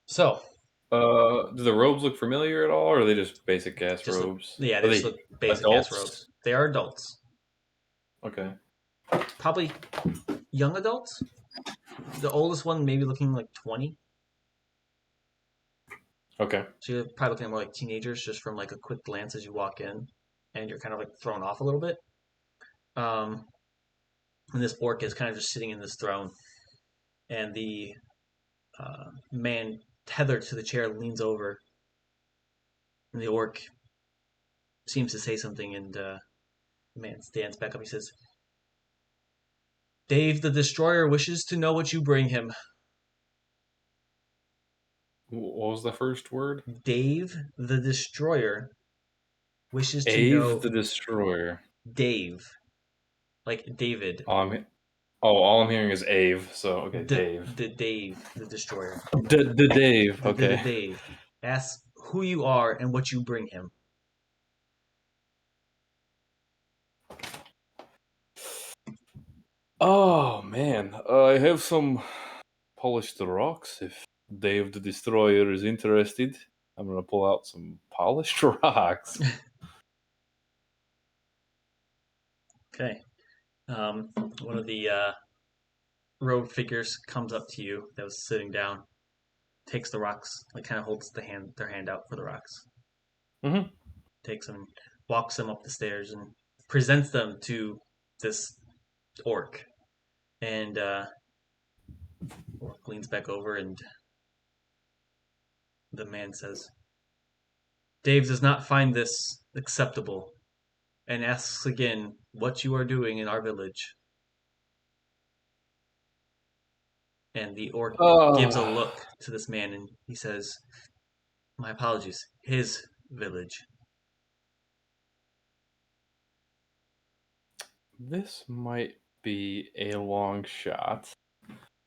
B: So,
C: Do the robes look familiar at all, or are they just basic ass
B: just look,
C: robes?
B: yeah,
C: Are
B: they just
C: they
B: look basic ass
C: adults?
B: robes. They are adults,
C: Okay.
B: probably young adults. The oldest one maybe looking like 20.
C: Okay.
B: So you're probably looking at more like teenagers just from like a quick glance as you walk in, and you're kind of like thrown off a little bit. Um, and this orc is kind of just sitting in this throne, and the man tethered to the chair leans over, and the orc seems to say something, and the man stands back up. He says, "Dave the Destroyer wishes to know what you bring him."
C: What was the first word?
B: Dave the Destroyer wishes to
C: Ave
B: know
C: the Destroyer.
B: Dave, like David,
C: All I'm hearing is Ave, so okay, Dave.
B: the Dave the Destroyer.
C: The Dave,
B: The
C: okay.
B: Dave asks who you are and what you bring him.
C: Oh man, I have some polished rocks. If Dave the Destroyer is interested, I'm gonna pull out some polished rocks.
B: Okay. One of the rogue figures comes up to you that was sitting down, takes the rocks, like kind of holds their hand out for the rocks,
C: Mm-hmm.
B: takes them, walks them up the stairs, and presents them to this orc. And orc leans back over, and the man says, "Dave does not find this acceptable, and asks again what you are doing in our village." And the orc gives a
C: Oh,
B: look to this man, and he says, "My apologies, his village."
C: this might be a long shot,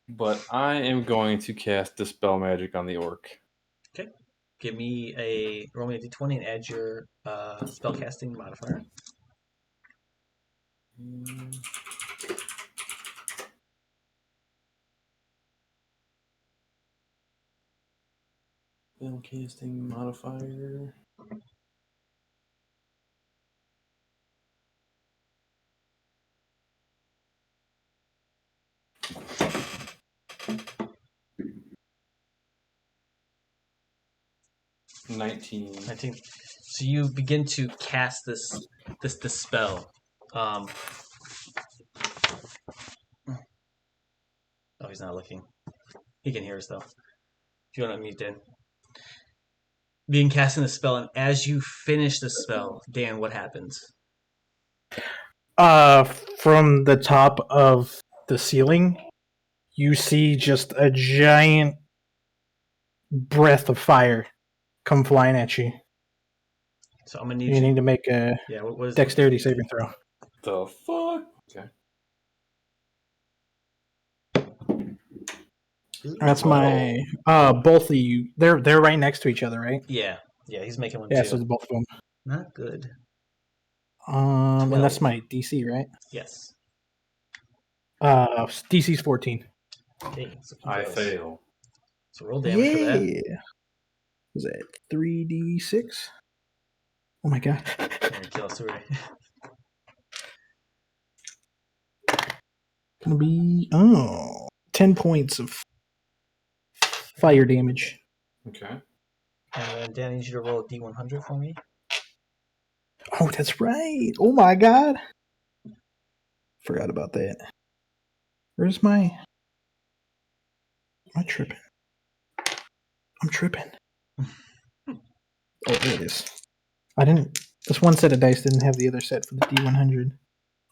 C: but I am going to cast Dispel Magic on the orc.
B: Okay. Give me roll me a d20 and add your spellcasting modifier.
C: Spellcasting modifier. $19.
B: 19. So you begin to cast this spell. Oh, he's not looking. He can hear us though. If you want to mute Dan. Begin casting the spell, and as you finish the spell, Dan, what happens?
A: From the top of the ceiling, you see just a giant breath of fire come flying at you.
B: So I'm gonna need
A: You
B: you.
A: need to make a
B: Yeah. What is
A: dexterity saving throw.
C: The fuck? Okay.
A: That's my both of you. They're right next to each other, right?
B: Yeah, he's making one
A: Yeah,
B: too.
A: so it's both of them.
B: Not good.
A: And that's
B: 12.
A: my DC, right?
B: Yes.
A: DC's 14.
B: Okay, so he
C: I
B: fails.
C: fail.
B: So roll damage for that.
A: Yeah. Was that 3d6? Oh my god.
B: I'm gonna kill Asure.
A: Gonna be 10 points of fire damage.
C: Okay.
B: And then Dan, I need you to roll a D100 for me.
A: Oh, that's right. Oh my god. Forgot about that. Where's my... Am I tripping? I'm tripping. Oh, there it is. I didn't... This one set of dice didn't have the other set for the D100.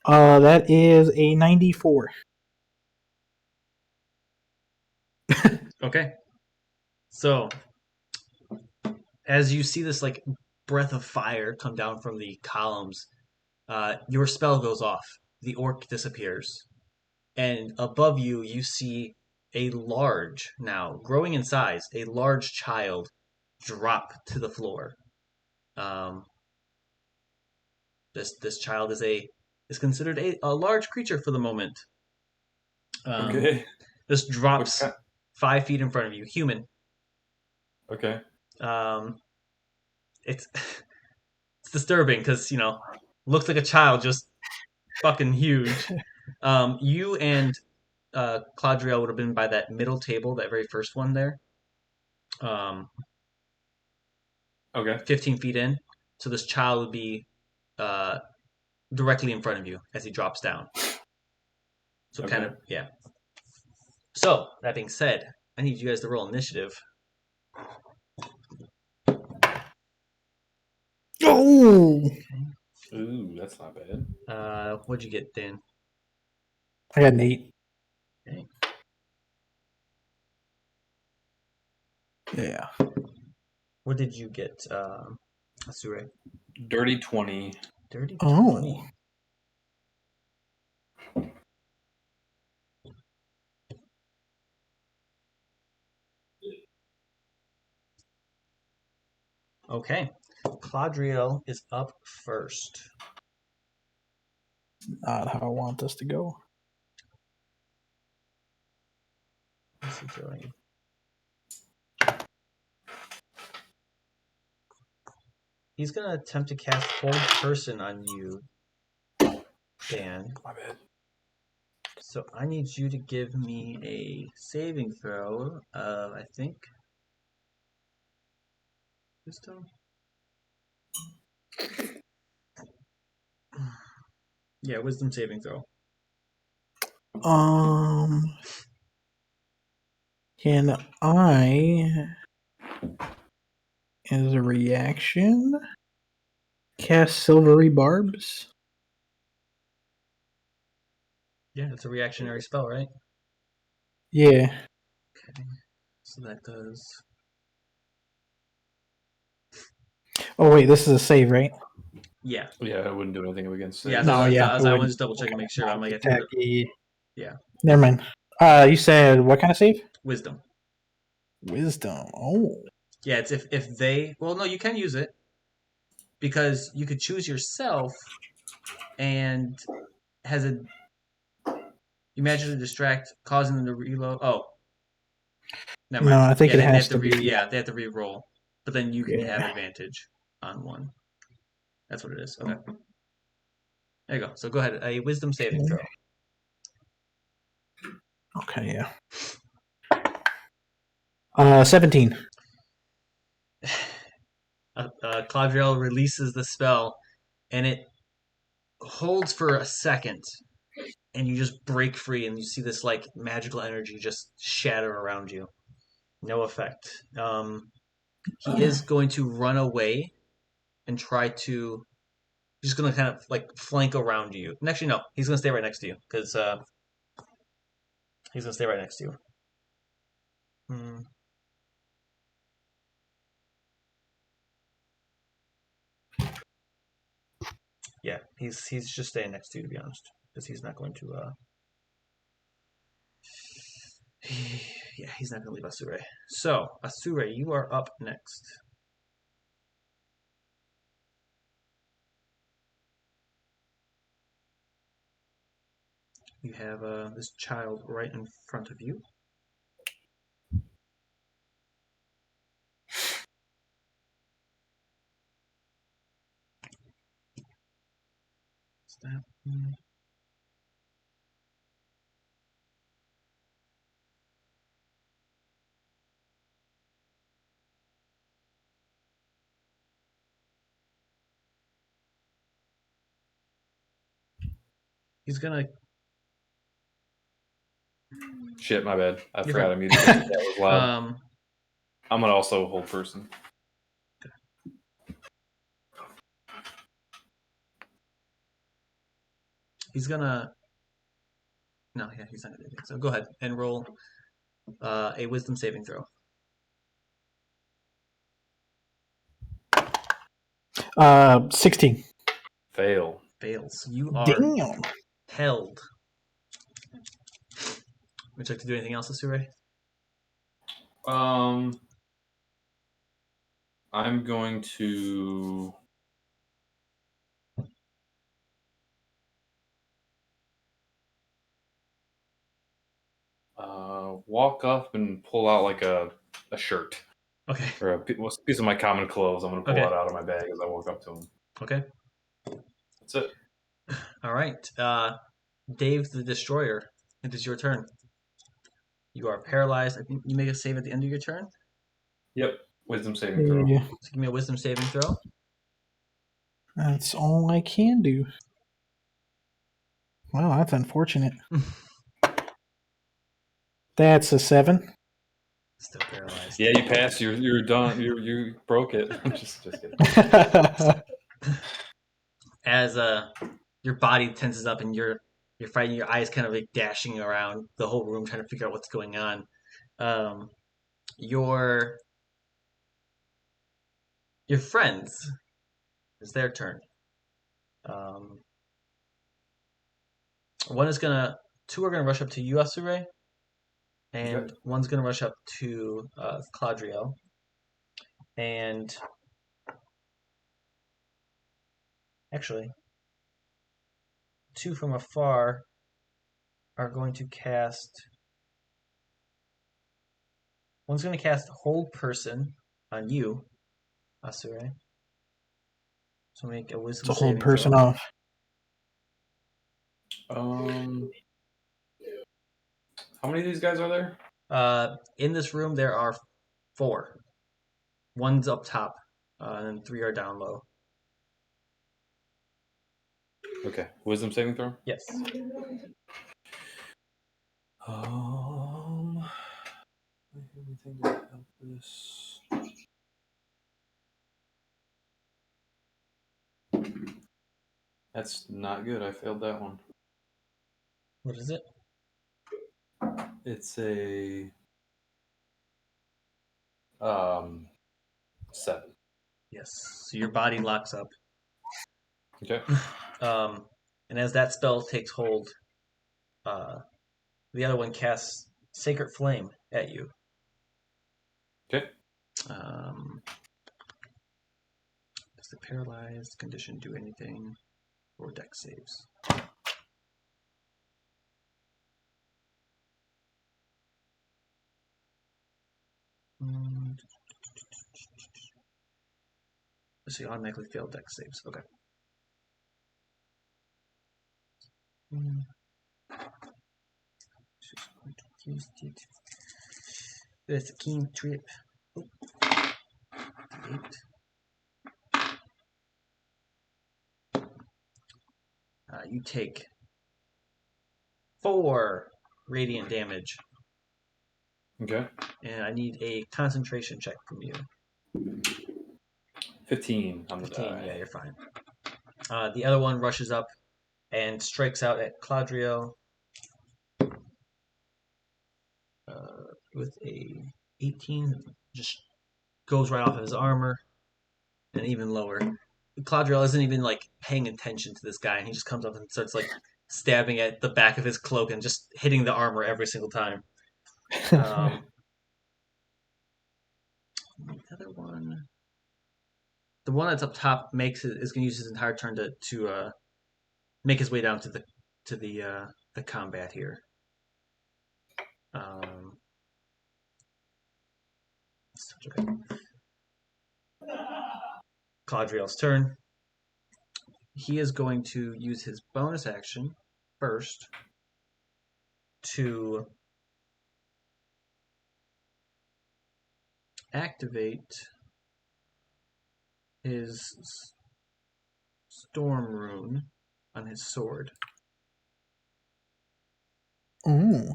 A: That is a 94.
B: Okay. So, as you see this like breath of fire come down from the columns, your spell goes off. The orc disappears, and above you, you see a large, now growing in size, a large child drop to the floor. This child is considered a large creature for the moment.
C: Okay.
B: This drops
C: Okay.
B: 5 feet in front of you, human.
C: Okay.
B: It's it's disturbing because looks like a child, just fucking huge. You and Claudriel would have been by that middle table, that very first one there.
C: Okay.
B: 15 feet in. So this child would be directly in front of you as he drops down. So
C: Okay.
B: kind of, yeah. So, that being said, I need you guys to roll initiative.
A: Oh!
C: Ooh, that's not bad.
B: What'd you get, Dan?
A: I got an 8.
B: Okay.
A: Yeah.
B: What did you get, Asure?
C: Dirty 20.
B: Dirty 20.
A: Oh.
B: Okay. Claudriel is up first.
A: Not how I want this to go.
B: What's he doing? He's going to attempt to cast Hold Person on you, Dan.
C: My bad.
B: So I need you to give me a saving throw of, I think, Wisdom? Yeah, Wisdom saving throw.
A: Can I, as a reaction, cast Silvery Barbs?
B: Yeah, it's a reactionary spell, right?
A: Yeah.
B: Okay. So that does...
A: Oh wait, this is a save, right?
B: Yeah.
C: Yeah, I wouldn't do anything against
B: Yeah,
C: it.
A: No, yeah.
B: I
A: it
B: was
A: wouldn't.
B: just double checking,
A: Okay.
B: make sure. I'm like, I think
A: Attack.
B: yeah.
A: Never mind. You said what kind of save?
B: Wisdom.
A: Wisdom. Oh.
B: Yeah, it's if they... Well, no, you can use it. Because you could choose yourself and has a... You magically distract, causing them to reload. Oh. Never mind.
A: No, I think
B: Yeah,
A: it
B: they
A: has
B: have to
A: to be.
B: yeah, they have to re-roll. But then you can have
A: Yeah.
B: advantage on one. That's what it is. Okay. There you go. So go ahead. A wisdom saving throw.
A: Okay, yeah. 17.
B: Claudriel releases the spell, and it holds for a second, and you just break free, and you see this like magical energy just shatter around you. No effect. He is going to run away and try to. He's just going to kind of like flank around you. And actually, no, he's going to stay right next to you because he's going to stay right next to you. Yeah, he's just staying next to you, to be honest, because he's not going to. Yeah, he's not going to leave Asure. So, Asure, you are up next. You have this child right in front of you. Is that one? He's gonna.
C: Shit, my bad. I
B: You're
C: forgot
B: fine.
C: I muted because that was loud. I'm gonna also hold person.
B: He's gonna. No, yeah, he's not gonna do anything. So go ahead and roll a wisdom saving throw.
A: 16.
C: Fail.
B: Fails. You are
A: Damn.
B: held. Would you like to do anything else, Asure?
C: I'm going to walk up and pull out like a shirt
B: Okay.
C: or a piece of my common clothes. I'm going to pull
B: Okay.
C: it out of my bag as I walk up to him.
B: Okay.
C: That's it.
B: All right. Dave the Destroyer, it is your turn. You are paralyzed. I think you make a save at the end of your turn.
C: Yep. Wisdom saving throw.
A: Yeah,
B: So give me a wisdom saving throw.
A: that's all I can do. Wow, that's unfortunate. That's a 7.
B: Still paralyzed.
C: Yeah, you passed. You're done. You broke it. just kidding.
B: As your body tenses up and you're fighting, your eyes kind of like dashing around the whole room trying to figure out what's going on. Your friends, it's their turn. Two are gonna rush up to you, Asure, and
C: Okay.
B: one's gonna rush up to Claudriel. And actually, two from afar are going to cast. One's going to cast Hold Person on you, Asure. So make a Wisdom
A: To hold
B: saving
A: person
B: throw.
A: off.
C: How many of these guys are there?
B: In this room, there are 4. One's up top, and then 3 are down low.
C: Okay. Wisdom saving throw?
B: Yes.
C: Anything to help this? That's not good. I failed that one.
B: What is it?
C: It's a 7.
B: Yes. So your body locks up.
C: Okay.
B: And as that spell takes hold, the other one casts Sacred Flame at you.
C: Okay.
B: Does the paralyzed condition do anything or dex saves? So you automatically fail dex saves. Okay. Just going to use it. That's a keen trip. Oh. 8. You take 4 radiant damage.
C: Okay.
B: And I need a concentration check from you.
C: 15 on the
B: 15,
C: die.
B: yeah, you're fine. The other one rushes up and strikes out at Claudriel with a 18. Just goes right off of his armor and even lower. Claudriel isn't even like paying attention to this guy, and he just comes up and starts like stabbing at the back of his cloak and just hitting the armor every single time. The other one, the one that's up top, is going to use his entire turn to make his way down to the combat here. Okay. Caudriel's turn. He is going to use his bonus action first to activate his storm rune on his sword.
A: Ooh.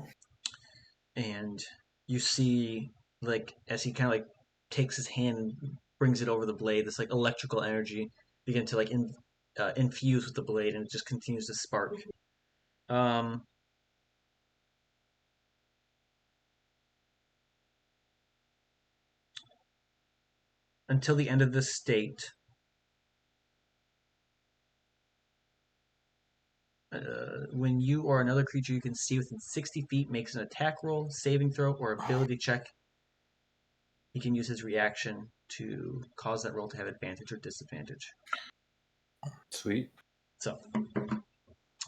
B: And you see, like, as he kind of like takes his hand and brings it over the blade, this like electrical energy begin to like infuse with the blade, and it just continues to spark. Until the end of this state, when you or another creature you can see within 60 feet makes an attack roll, saving throw, or ability check, he can use his reaction to cause that roll to have advantage or disadvantage.
C: Sweet.
B: So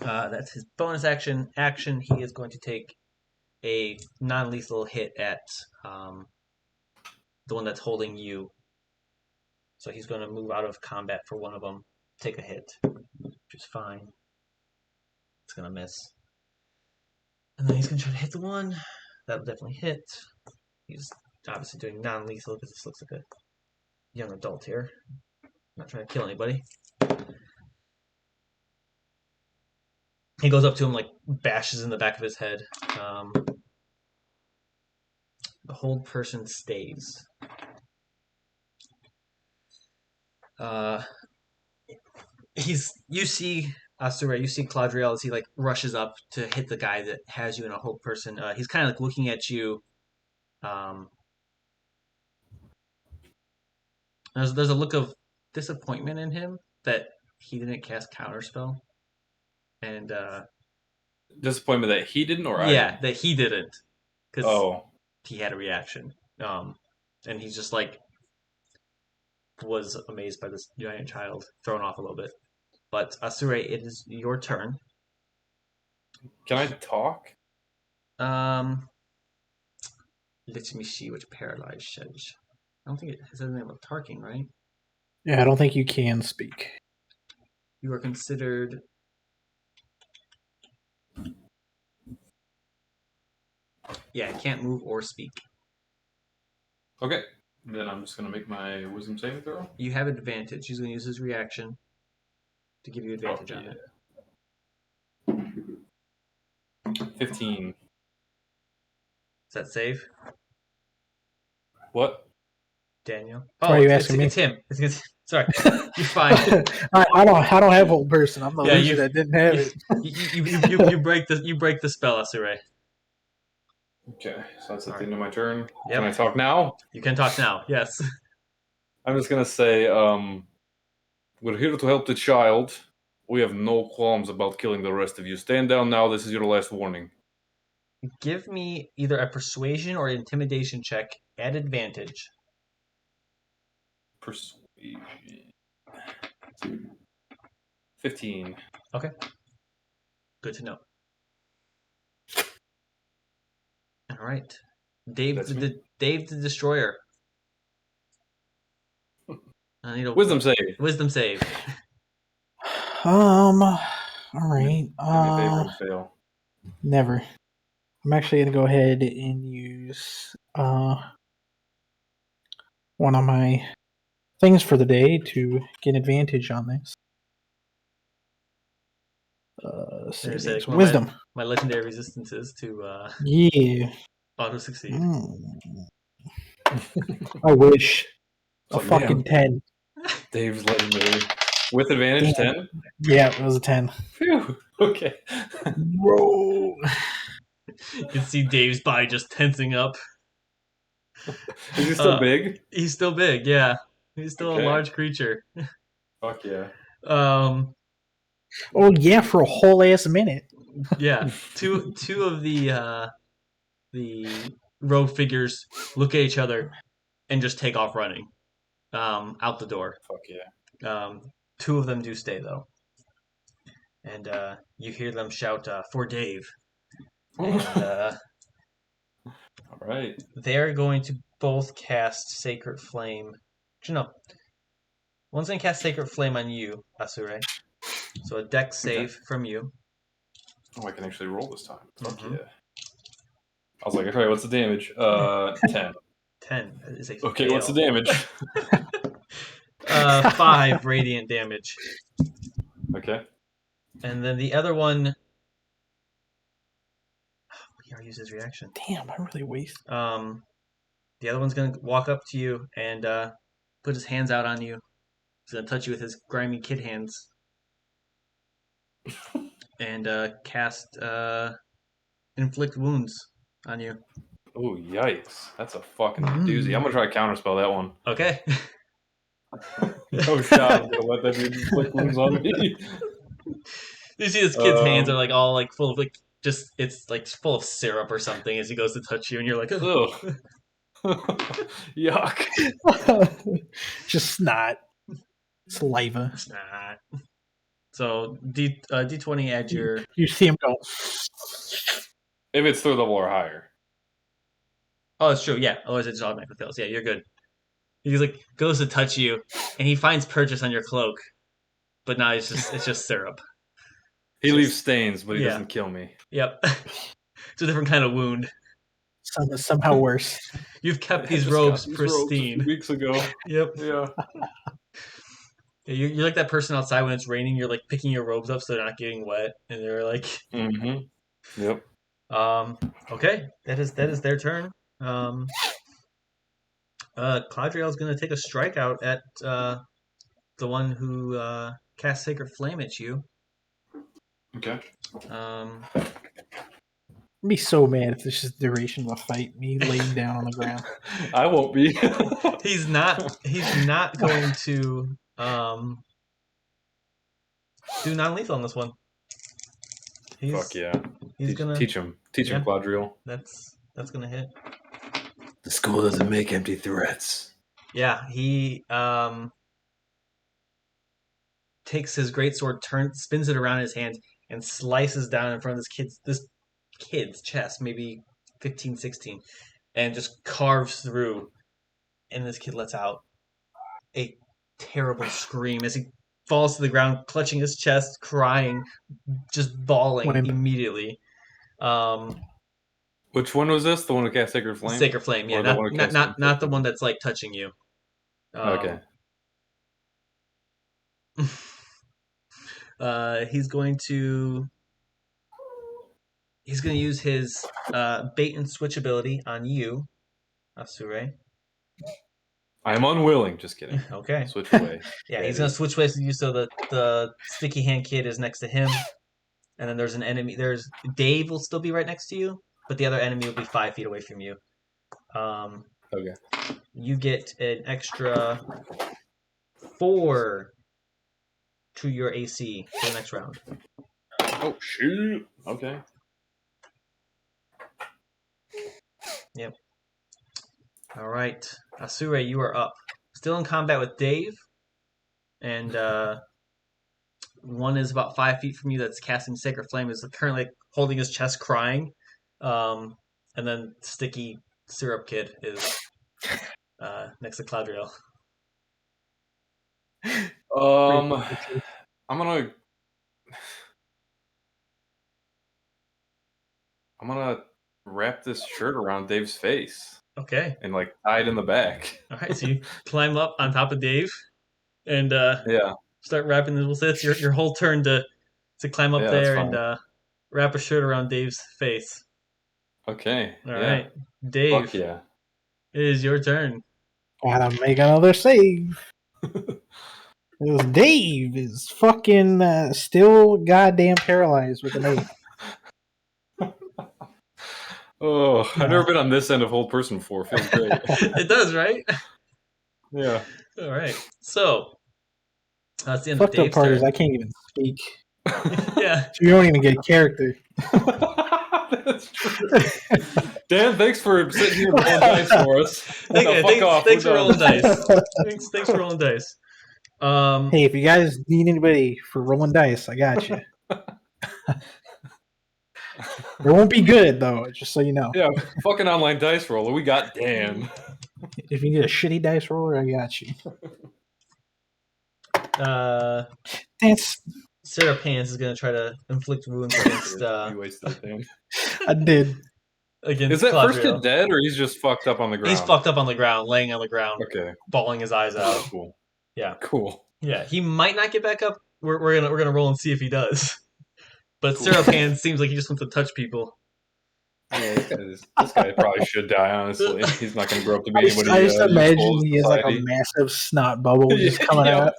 B: that's his bonus action. He is going to take a non-lethal hit at the one that's holding you. So he's going to move out of combat for one of them, take a hit, which is fine. It's going to miss. And then he's going to try to hit the one. That'll definitely hit. He's obviously doing non-lethal because this looks like a young adult here. Not trying to kill anybody. He goes up to him, like, bashes in the back of his head. The hold person stays. You see Asure, you see Claudriel as he like rushes up to hit the guy that has you in a hold person. He's kind of like looking at you. There's a look of disappointment in him that he didn't cast counterspell, and
C: Disappointment that he didn't, or I
B: yeah,
C: didn't?
B: that he didn't, because
C: Oh,
B: he had a reaction. And he's just like was amazed by this giant child, thrown off a little bit. But Asure, it is your turn.
C: can I talk?
B: Let me see what paralyzed says. I don't think it says anything about Tarking, right?
A: Yeah, I don't think you can speak.
B: You are considered. Yeah, can't move or speak.
C: Okay. Then I'm just gonna make my wisdom saving throw.
B: You have advantage. He's going to use his reaction to give you advantage on it.
C: 15.
B: Is that save,
C: What?
B: Daniel?
A: Why are you asking me?
B: It's him. Sorry, you're fine.
A: I don't have old person. I'm the loser that didn't have it.
B: You break the spell, Asure.
C: Okay, so that's at the end of my turn.
B: Yep.
C: Can I talk now?
B: You can talk now. Yes.
C: I'm just gonna say, we're here to help the child. We have no qualms about killing the rest of you. Stand down now. This is your last warning.
B: Give me either a persuasion or intimidation check at advantage.
C: Persuasion. 15.
B: Okay. Good to know. All right. Dave the Destroyer. I need a
C: Wisdom save.
B: Wisdom save.
A: All right.
C: Do me a favor and fail.
A: Never. I'm actually gonna go ahead and use one of my things for the day to get advantage on this. Wisdom.
B: My legendary resistances to
A: Yeah.
B: auto succeed.
A: I wish.
C: So,
A: A fucking 10.
C: Dave's legendary. With advantage,
A: Damn.
C: 10?
A: Yeah, it was a 10.
C: Phew. Okay.
A: Bro.
B: You can see Dave's body just tensing up.
C: Is he still big?
B: He's still big, yeah. He's still a large creature.
C: Fuck yeah.
A: Oh yeah, for a whole ass minute.
B: Yeah. Two of the the rogue figures look at each other and just take off running out the door.
C: Fuck yeah.
B: Two of them do stay though, and you hear them shout for Dave, and
C: All right.
B: they're going to both cast Sacred Flame. No, one's going to cast Sacred Flame on you, Asure. So a dex save from you.
C: Oh, I can actually roll this time. Fuck
B: Mhm.
C: yeah. I was like, all right, what's the damage? 10.
B: 10 is a
C: Okay,
B: fail.
C: what's the damage?
B: 5 radiant damage.
C: Okay.
B: And then the other one. He already used his reaction.
A: Damn, I really wasted.
B: The other one's gonna walk up to you and put his hands out on you. He's gonna touch you with his grimy kid hands. And cast inflict wounds on you.
C: Oh, yikes. That's a fucking doozy. I'm going to try to counterspell that one.
B: Okay.
C: No shot. I'm going to let that dude inflict wounds on me.
B: You see this kid's hands are like all like full of like just it's like full of syrup or something as he goes to touch you and you're like, oh.
C: Yuck.
A: Just snot. Saliva.
B: Snot. So D20 add your.
A: You see him go.
C: If it's third level or higher.
B: Oh, it's true. Yeah. Otherwise, it just automatically fails. Yeah, you're good. He like goes to touch you, and he finds purchase on your cloak, but now it's just syrup.
C: He leaves stains, but he doesn't kill me.
B: Yep. It's a different kind of wound.
A: Somehow worse.
B: You've kept these robes pristine.
C: Robes a few weeks ago.
B: Yep.
C: Yeah.
B: You're like that person outside when it's raining. You're like picking your robes up so they're not getting wet, and they're like.
C: Mm-hmm. Yep.
B: Okay, that is their turn. Cladriel's gonna take a strike out at the one who cast Sacred Flame at you.
C: Okay.
A: I'd be so mad if this is the duration of a fight. Me laying down on the ground.
C: I won't be.
B: He's not going to do non-lethal on this one.
C: Fuck yeah.
B: He's gonna
C: teach him Quadrille.
B: That's gonna hit.
C: The school doesn't make empty threats.
B: Yeah, he takes his greatsword, spins it around his hand, and slices down in front of this kid's chest, maybe 15, 16, and just carves through. And this kid lets out a terrible scream as he falls to the ground, clutching his chest, crying, just bawling immediately.
C: Which one was this? The one who cast Sacred Flame?
B: Sacred Flame, yeah. Not the one that's like touching you.
C: Okay.
B: He's going to use his bait and switch ability on you, Asure.
C: I am unwilling. Just kidding.
B: Okay.
C: Switch away.
B: Yeah, he's gonna switch ways with you so that the sticky hand kid is next to him, and then there's an enemy. There's Dave will still be right next to you, but the other enemy will be 5 feet away from you.
C: Okay.
B: You get an extra 4 to your AC for the next round.
C: Oh shoot! Okay.
B: Yep. All right, Asure, you are up. Still in combat with Dave, and one is about 5 feet from you. That's casting Sacred Flame. Is currently holding his chest, crying, and then Sticky Syrup Kid is next to Cladriel.
C: I'm gonna wrap this shirt around Dave's face.
B: Okay.
C: And like tie it in the back.
B: All right, so you climb up on top of Dave, and start wrapping this. We'll say it's your whole turn to climb up there and wrap a shirt around Dave's face.
C: Okay.
B: All right, Dave.
C: Fuck yeah.
B: It is your turn.
A: Gotta make another save. Because Dave is fucking still goddamn paralyzed with an 8.
C: Oh, I've never been on this end of whole person before. Feels great.
B: It does, right?
C: Yeah.
B: All right. So that's the end
A: Fucked
B: of Dave's
A: up part
B: turn.
A: is I can't even speak.
B: Yeah.
A: So you don't even get a character.
C: That's true. Dan, thanks for sitting here rolling dice for us. Now, fuck off.
B: Thanks
C: We're
B: for rolling
C: done.
B: dice. Thanks for rolling dice.
A: Hey, if you guys need anybody for rolling dice, I got you. It won't be good though, just so you know.
C: Yeah, fucking online dice roller. We got Dan.
A: If you need a shitty dice roller, I got you. That's
B: Sarah Pants is gonna try to inflict wounds against
C: You wasted it, Dan.
A: I did.
B: against
C: Is that first
B: Claudriel.
C: kid dead, or he's just fucked up on the ground?
B: He's fucked up on the ground, laying on the ground,
C: Okay,
B: bawling his eyes out.
C: cool.
B: Yeah,
C: Cool.
B: yeah. He might not get back up. We're gonna roll and see if he does. But
C: Cool.
B: Sarah Pants seems like he just wants to touch people.
C: Yeah, this guy probably should die. Honestly, he's not going to grow up to be anybody.
A: I just imagine
C: useful
A: he
C: in
A: has like a
C: society.
A: massive snot bubble just coming
C: Yep.
A: out.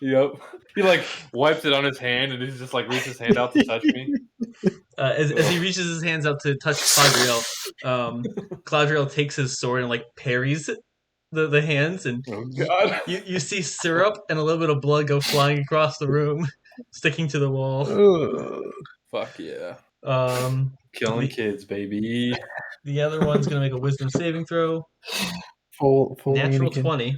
C: Yep. He like wipes it on his hand and he's just like reaches his hand out to touch me.
B: As he reaches his hands out to touch Claudriel, Claudriel takes his sword and like parries the hands, and
C: Oh God!
B: you see syrup and a little bit of blood go flying across the room, sticking to the wall.
A: Ugh.
C: Fuck yeah!
B: The-
C: Killing kids, baby.
B: The other one's gonna make a wisdom saving throw.
A: Full
B: Natural
A: Anakin.
B: 20.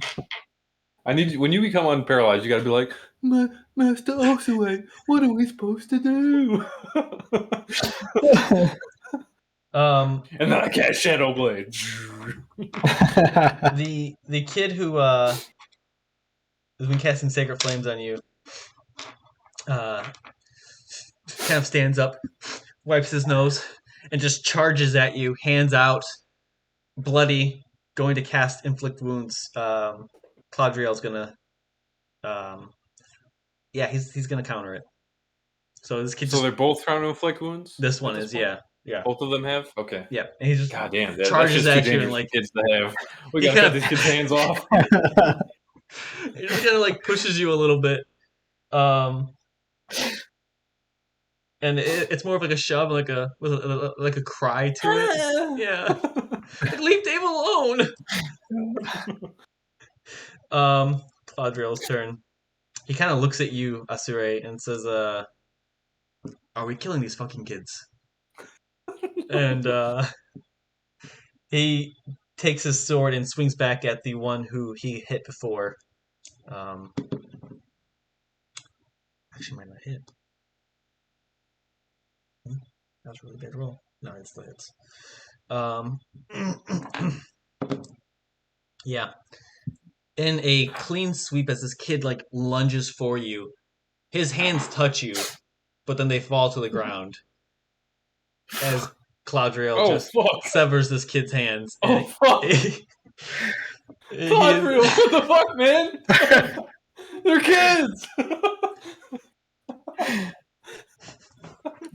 C: I need you, when you become unparalyzed, you got to be like, Master Osaway, what are we supposed to do?
B: Um,
C: And then I cast Shadow Blade.
B: the kid who has been casting Sacred Flames on you, kind of stands up, wipes his nose, and just charges at you, hands out, bloody, going to cast Inflict Wounds. Claudriel's gonna, he's gonna counter it. So this kid
C: So
B: just,
C: they're both trying to inflict wounds?
B: this one
C: at
B: is,
C: point?
B: yeah.
C: Both of them have? Okay.
B: Yeah, and he just
C: God damn,
B: charges
C: that's just
B: at
C: too
B: you
C: dangerous
B: and like
C: for kids to have. We
B: he
C: gotta cut
B: kinda-
C: these kids' hands off.
B: he just kind of like pushes you a little bit, and it's more of like a shove, like a cry to it. Yeah, like, leave Dave alone. Claudriel's turn. He kind of looks at you, Asure, and says, "Are we killing these fucking kids?" And he takes his sword and swings back at the one who he hit before. Actually, might not hit. That was a really bad roll. No, it still hits. Yeah. In a clean sweep, as this kid like lunges for you, his hands touch you, but then they fall to the ground. As Claudriel just severs this kid's hands.
C: Oh fuck! Claudriel, what the fuck, man? They're kids.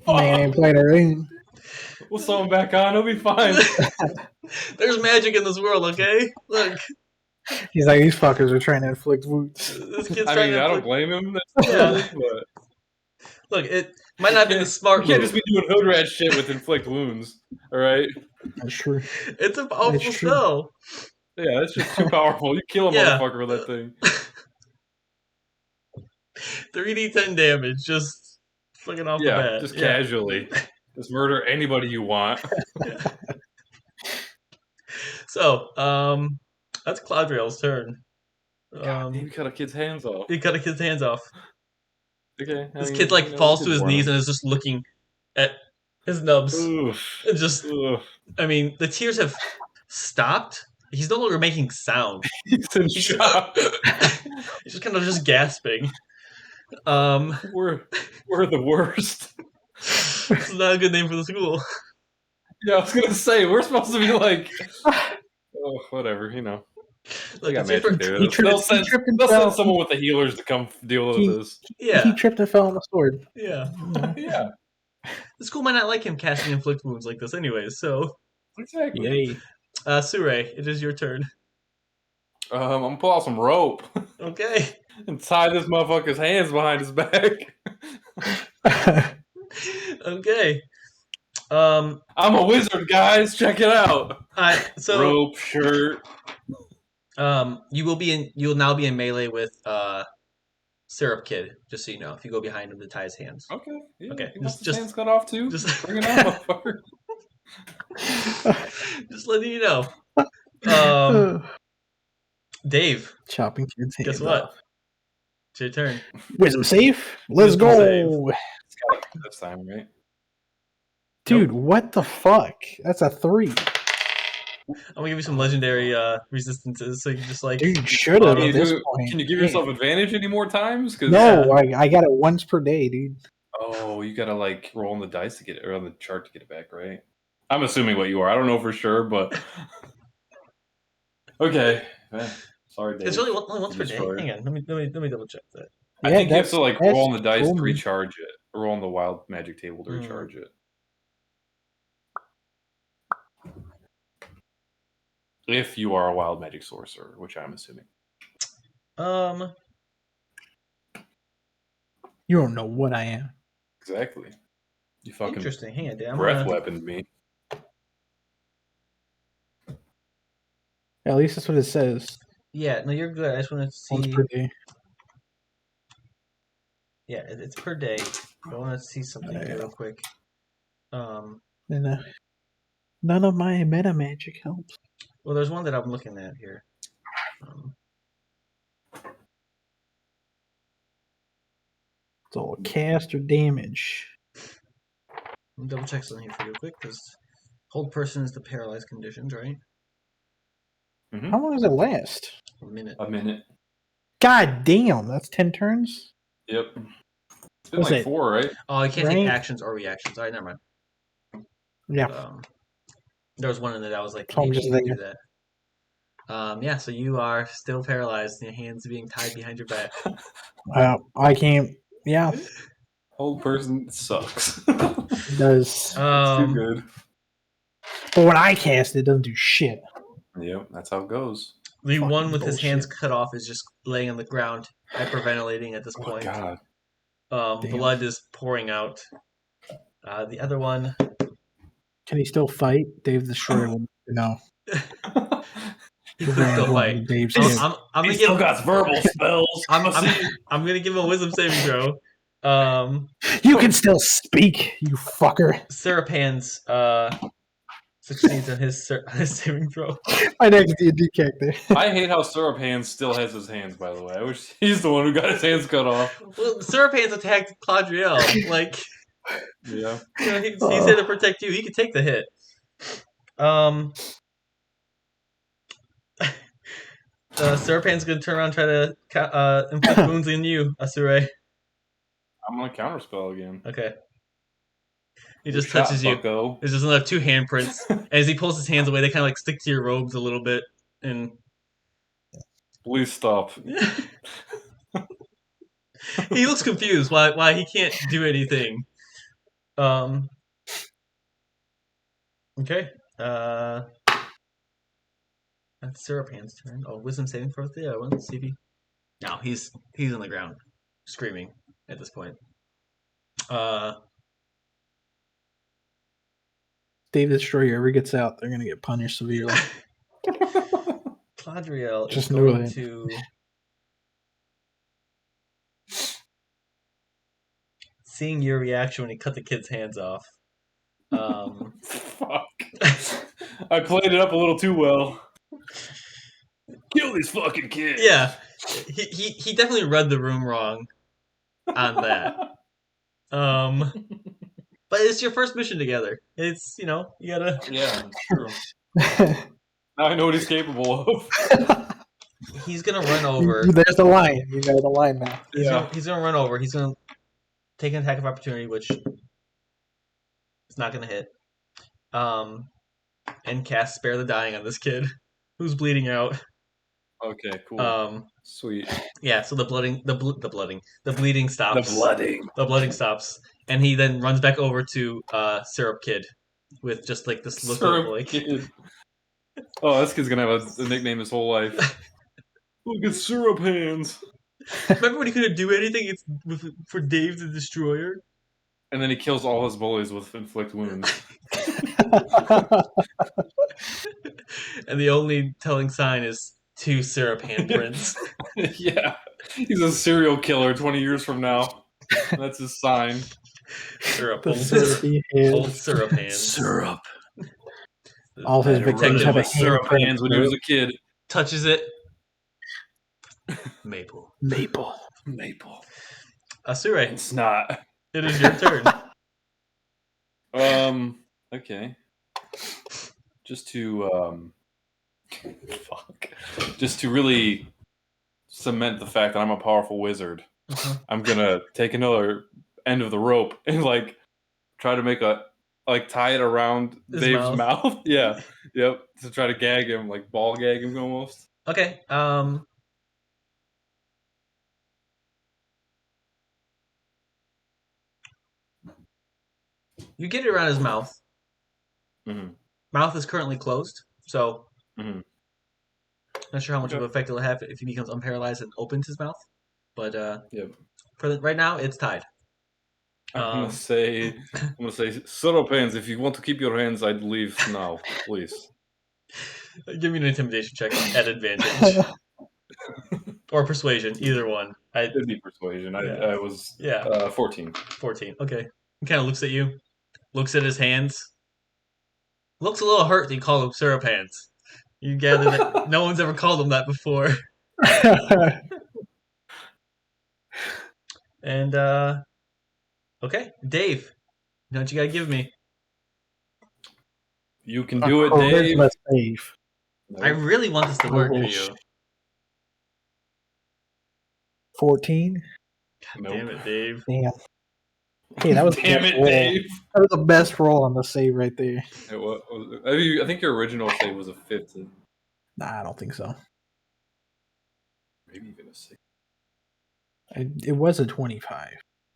A: Man ain't playing around.
C: We'll sew him back on. He'll be fine.
B: There's magic in this world, okay? Look,
A: He's like, these fuckers are trying to inflict wounds.
B: this kid's
C: I
B: trying
C: mean,
B: to
C: I don't
B: inflict-
C: blame him.
B: Yeah.
C: But
B: Look, it might not be the smart
C: you can't
B: move.
C: just be doing hood rat shit with inflict wounds. All right.
A: That's true.
B: It's a powerful
A: It's true.
B: spell.
C: Yeah, that's just too powerful. You kill a
B: Yeah.
C: motherfucker with that thing.
B: 3d10 damage, just fucking off the
C: Yeah,
B: bat.
C: just
B: Yeah.
C: casually. Just murder anybody you want.
B: So, that's Claudriel's turn.
C: God, you cut a kid's hands off.
B: He cut a kid's hands off.
C: Okay.
B: This kid like falls to his knees and is just looking at his nubs.
C: Oof.
B: And just,
C: Oof.
B: I mean, the tears have stopped. He's no longer making sound.
C: He's in
B: He's
C: shock.
B: He's just kind of just gasping.
C: We're the worst.
B: It's not a good name for the school.
C: Yeah, I was gonna say we're supposed to be like, oh, whatever, you know. They
B: Like,
C: got
B: it's
C: magic
B: different-
C: there.
A: He tripped-
C: They'll
A: he
C: send
A: tripped himself.
C: someone with the healers to come deal with this.
B: Yeah,
A: He tripped and fell on the sword.
B: yeah.
C: Yeah,
B: The school might not like him casting inflict wounds like this, anyways. So,
C: exactly.
A: Yay.
B: Sure, it is your turn.
C: I'm gonna pull out some rope
B: Okay.
C: and tie this motherfucker's hands behind his back.
B: Okay.
C: I'm a wizard, guys. Check it out.
B: So
C: Rope, shirt.
B: you will now be in melee with Syrup Kid. Just so you know, if you go behind him to tie his hands.
C: Okay. Yeah,
B: Okay,
C: he wants his
B: just-
C: hands cut off too.
B: just-
C: Bring it on, motherfucker.
B: Just letting you know. Dave,
A: Chopping kids' hands
B: guess what?
A: off.
B: It's your turn.
A: Wisdom save. Let's
B: Wisdom
A: go,
B: save.
C: It's gotta be this time, right?
A: dude. What the fuck? That's a 3.
B: I'm gonna give you some legendary resistances, so you can just like.
A: Dude, should have
B: Auto-
C: Can
A: at
C: you,
A: this
C: do,
A: point.
C: can you give
A: Damn.
C: yourself advantage any more times? 'Cause-
A: No,
B: Yeah.
A: I got it once per day, dude.
C: Oh, you gotta like roll on the dice to get it, or on the chart to get it back, right? I'm assuming what you are. I don't know for sure, but okay. Sorry, Dave.
B: It's really only once
C: You
B: per day.
C: destroyed.
B: Hang on, let me double check that.
C: I
A: Yeah,
C: think you have to like roll on the dice
A: told
C: to
A: me.
C: recharge it, or roll on the wild magic table to
B: Hmm.
C: recharge it. If you are a wild magic sorcerer, which I'm assuming.
A: You don't know what I am.
C: Exactly. You fucking
B: Interesting. Hang on, Dan.
C: breath weaponed me.
A: At least that's what it says.
B: Yeah, no, you're good. I just want to
A: Once
B: see.
A: per day.
B: Yeah, it's per day. I want to see something here real quick.
A: And none of my meta magic helps.
B: Well, there's one that I'm looking at here.
A: It's all cast or damage.
B: Let me double check something here for you real quick, because hold person is the paralyzed conditions, right?
C: Mm-hmm.
A: How long does it last?
B: A minute.
C: A minute.
A: God damn, that's 10 turns?
C: Yep. It's been
A: What's
C: like
A: it?
C: 4, right?
B: Oh, you can't
A: Right.
B: take actions or reactions. All right, never mind.
A: Yeah.
B: There was one in there that I was like,
A: So I'm
B: maybe
A: just
B: you can do
A: thinking.
B: that. Yeah, so you are still paralyzed, and your hands being tied behind your back.
A: I can't. Yeah,
C: Whole person sucks.
A: it does.
C: It's too good.
A: But when I cast it, it doesn't do shit.
C: Yep, that's how it goes.
B: The
A: Fucking
B: one with his hands
A: bullshit.
B: cut off is just laying on the ground, hyperventilating at this
C: Oh
B: point.
C: God.
A: Damn.
B: Blood is pouring out. The other one,
A: Can he still fight? Dave the Destroyer will no.
B: he could still fight.
A: Dave's
B: I'm gonna
C: He
B: give.
C: still got verbal spells.
B: I'm gonna give him a wisdom saving throw.
A: You can still speak, you fucker.
B: Serapan's succeeds on his saving throw.
A: My next D&D character.
C: I hate how Syrup Hands still has his hands, by the way. I wish he's the one who got his hands cut off.
B: Well, Serapan's attacked Claudriel. Like,
C: Yeah.
B: you know, he's here to protect you. He can take the hit. Serapan's gonna turn around and try to inflict wounds on you, Asure.
C: I'm gonna counterspell again.
B: Okay. He
C: Good
B: just
C: shot,
B: touches you.
C: bucko.
B: There's just another 2 handprints. As he pulls his hands away, they kind of like stick to your robes a little bit. And
C: Please stop.
B: he looks confused why he can't do anything. Okay. That's Serapan's turn. Oh, wisdom saving throw the other one. See if he. No, he's on the ground, screaming at this point.
A: Dave the Destroyer ever gets out, they're gonna get punished severely.
B: Claudriel
A: Just
B: is
A: know
B: going
A: that.
B: to. Seeing your reaction when he cut the kid's hands off.
C: Fuck. I played it up a little too well. Kill these fucking kids.
B: Yeah, he definitely read the room wrong on that. But it's your first mission together. It's, you gotta.
C: Yeah, it's true. Now I know what he's capable of.
B: He's gonna run over.
A: There's the line. You know the line now.
B: He's gonna run over. He's gonna take an attack of opportunity, which is not gonna hit. And cast Spare the Dying on this kid who's bleeding out.
C: Okay, cool. Sweet.
B: Yeah, so the bleeding stops.
C: The
B: blooding stops, and he then runs back over to Syrup Kid with just like this look of like.
C: Kid. Oh, this kid's gonna have a nickname his whole life. Look at Syrup Hands.
B: Remember when he couldn't do anything? It's for Dave the Destroyer.
C: And then he kills all his bullies with inflict wounds.
B: And the only telling sign is 2 syrup handprints.
C: Yeah, he's a serial killer 20 years from now. That's his sign.
B: Syrup.
A: The
B: Old,
A: syrupy
B: old
A: hands.
B: syrup hands.
C: Syrup.
A: All his
B: Detective
A: victims have a
C: with syrup
A: handprint.
C: hands when he was a kid.
B: touches it. Maple.
A: Maple.
C: Maple.
B: Asure,
C: It's not.
B: it is your turn.
C: Okay. Just to just to really cement the fact that I'm a powerful wizard, I'm gonna take another end of the rope and like try to make tie it around
B: His
C: Dave's
B: mouth.
C: mouth. Yeah. Yep. To try to gag him, like ball gag him almost.
B: Okay. You get it around his mouth.
C: Mm-hmm.
B: Mouth is currently closed, so
C: Mm-hmm.
B: not sure how much of
C: Okay.
B: an effect it'll have if he becomes unparalyzed and opens his mouth. But
C: Yep.
B: right now, it's tied.
C: I'm gonna say, syrup hands. If you want to keep your hands, I'd leave now, please.
B: Give me an intimidation check at advantage. Or persuasion, either one.
C: It'd be persuasion.
B: Yeah.
C: I was 14.
B: 14. Okay. He kind of looks at you, looks at his hands, looks a little hurt that you call them syrup hands. You gather that no one's ever called them that before. And, okay. Dave, you know what you gotta give me?
C: You can do it, Dave.
A: Charisma save.
C: Nope.
B: I really want this to work for you.
A: 14.
C: Nope.
B: Damn it, Dave.
A: Damn. Hey, that was
C: Damn
A: the best
C: it,
A: roll.
C: Dave.
A: That was the best roll on the save right there.
C: I think your original save was a 15.
A: Nah, I don't think so.
C: Maybe even a 6.
A: It was a 25,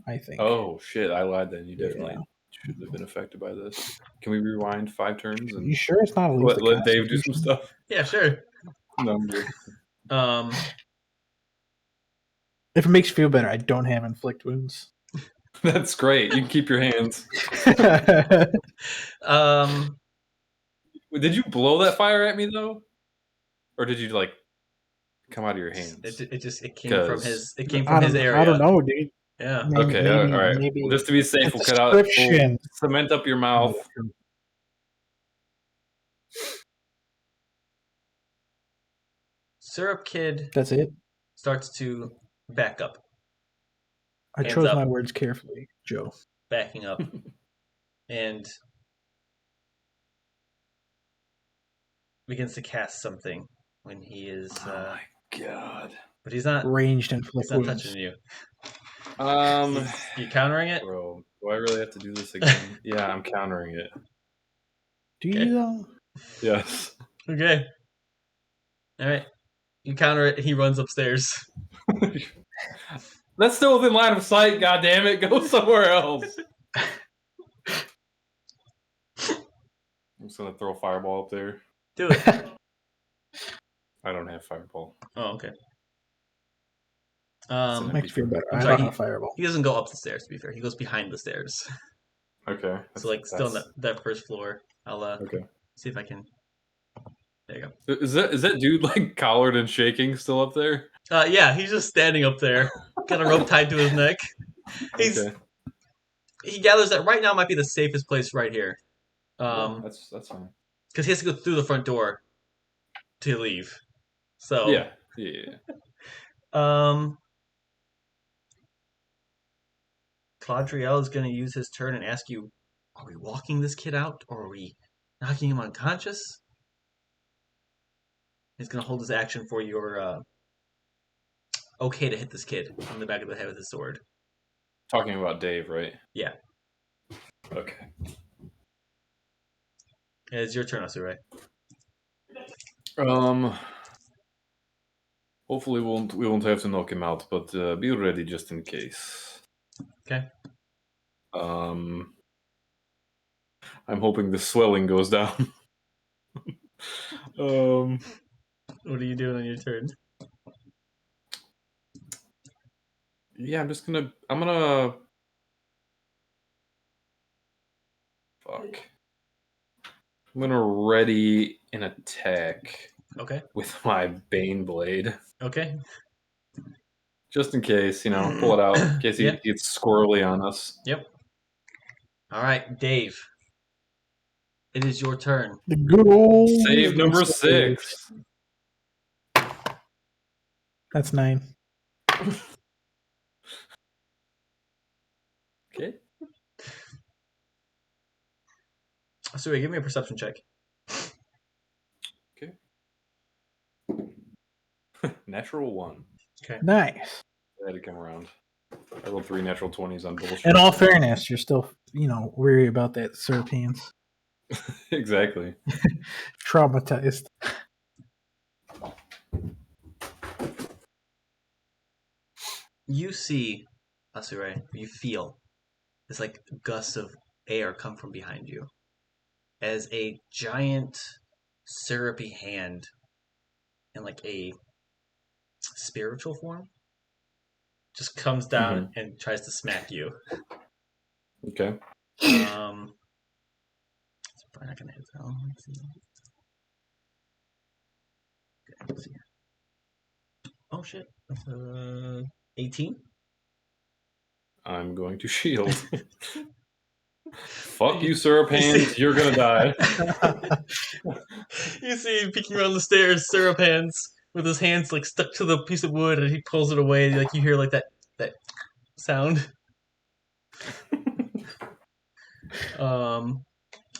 A: I think.
C: Oh shit! I lied. Then you definitely should have been affected by this. Can we rewind 5 turns and
A: You sure it's not at least
C: let Dave do some stuff?
B: Yeah, sure.
C: No, I'm good.
A: If it makes you feel better, I don't have inflict wounds.
C: That's great. You can keep your hands. Did you blow that fire at me though, or did you like come out of your hands?
B: It came from his area.
A: I don't know, dude.
B: Yeah.
C: Okay. All right.
A: Maybe
C: Well, just to be safe, we'll cut out. We'll cement up your mouth.
B: Syrup Kid.
A: That's it.
B: Starts to back up.
A: I chose my words carefully, Joe.
B: Backing up. And begins to cast something when he is.
C: Oh my god!
B: But he's not
A: ranged inflict wounds.
B: He's not touching you. You countering it,
C: bro? Do I really have to do this again? Yeah, I'm countering it.
A: Do you though?
C: Yes.
B: Okay. All right. You counter it. He runs upstairs.
C: That's still within line of sight. God damn it! Go somewhere else. I'm just gonna throw a fireball up there.
B: Do it.
C: I don't have fireball.
B: Oh, okay.
A: Makes me feel better.
B: I'm
A: I
B: sorry,
A: don't have fireball.
B: He doesn't go up the stairs. To be fair, he goes behind the stairs.
C: Okay.
B: So still on that first floor. I'll
C: okay.
B: See if I can. There you
C: go. Is that dude like collared and shaking still up there?
B: Yeah, he's just standing up there, got a rope tied to his neck. He gathers that right now might be the safest place right here.
C: That's fine.
B: Because he has to go through the front door to leave. So
C: yeah.
B: Claudriel is going to use his turn and ask you, are we walking this kid out or are we knocking him unconscious? He's going to hold his action for your okay to hit this kid on the back of the head with his sword.
C: Talking about Dave, right?
B: Yeah.
C: Okay.
B: It's your turn, Asure.
C: Hopefully we won't have to knock him out, but be ready just in case.
B: Okay.
C: I'm hoping the swelling goes down.
B: What are you doing on your turn?
C: Yeah, I'm gonna ready an attack.
B: Okay.
C: with my Bane blade.
B: Okay.
C: Just in case, pull it out. In case he
B: Yep.
C: gets squirrely on us.
B: Yep. All right, Dave. It is your turn.
A: The good old
C: Save number
A: save.
C: 6.
A: That's 9.
C: Okay.
B: So give me a perception check.
C: Okay. Natural 1.
B: Okay.
A: Nice.
C: I had to come around. I rolled 3 natural 20s on bullshit.
A: In all fairness, you're still, worried about that Serpents.
C: Exactly.
A: Traumatized.
B: You see, Asure, you feel this like gust of air come from behind you as a giant syrupy hand in like a spiritual form just comes down and tries to smack you.
C: Okay.
B: It's probably not gonna hit though. Let's see. Okay, let's see. Oh shit. That's 18.
C: I'm going to shield. Fuck you, syrup hands. You're gonna die.
B: You see him peeking around the stairs, syrup hands, with his hands like stuck to the piece of wood, and he pulls it away. Like you hear like that sound.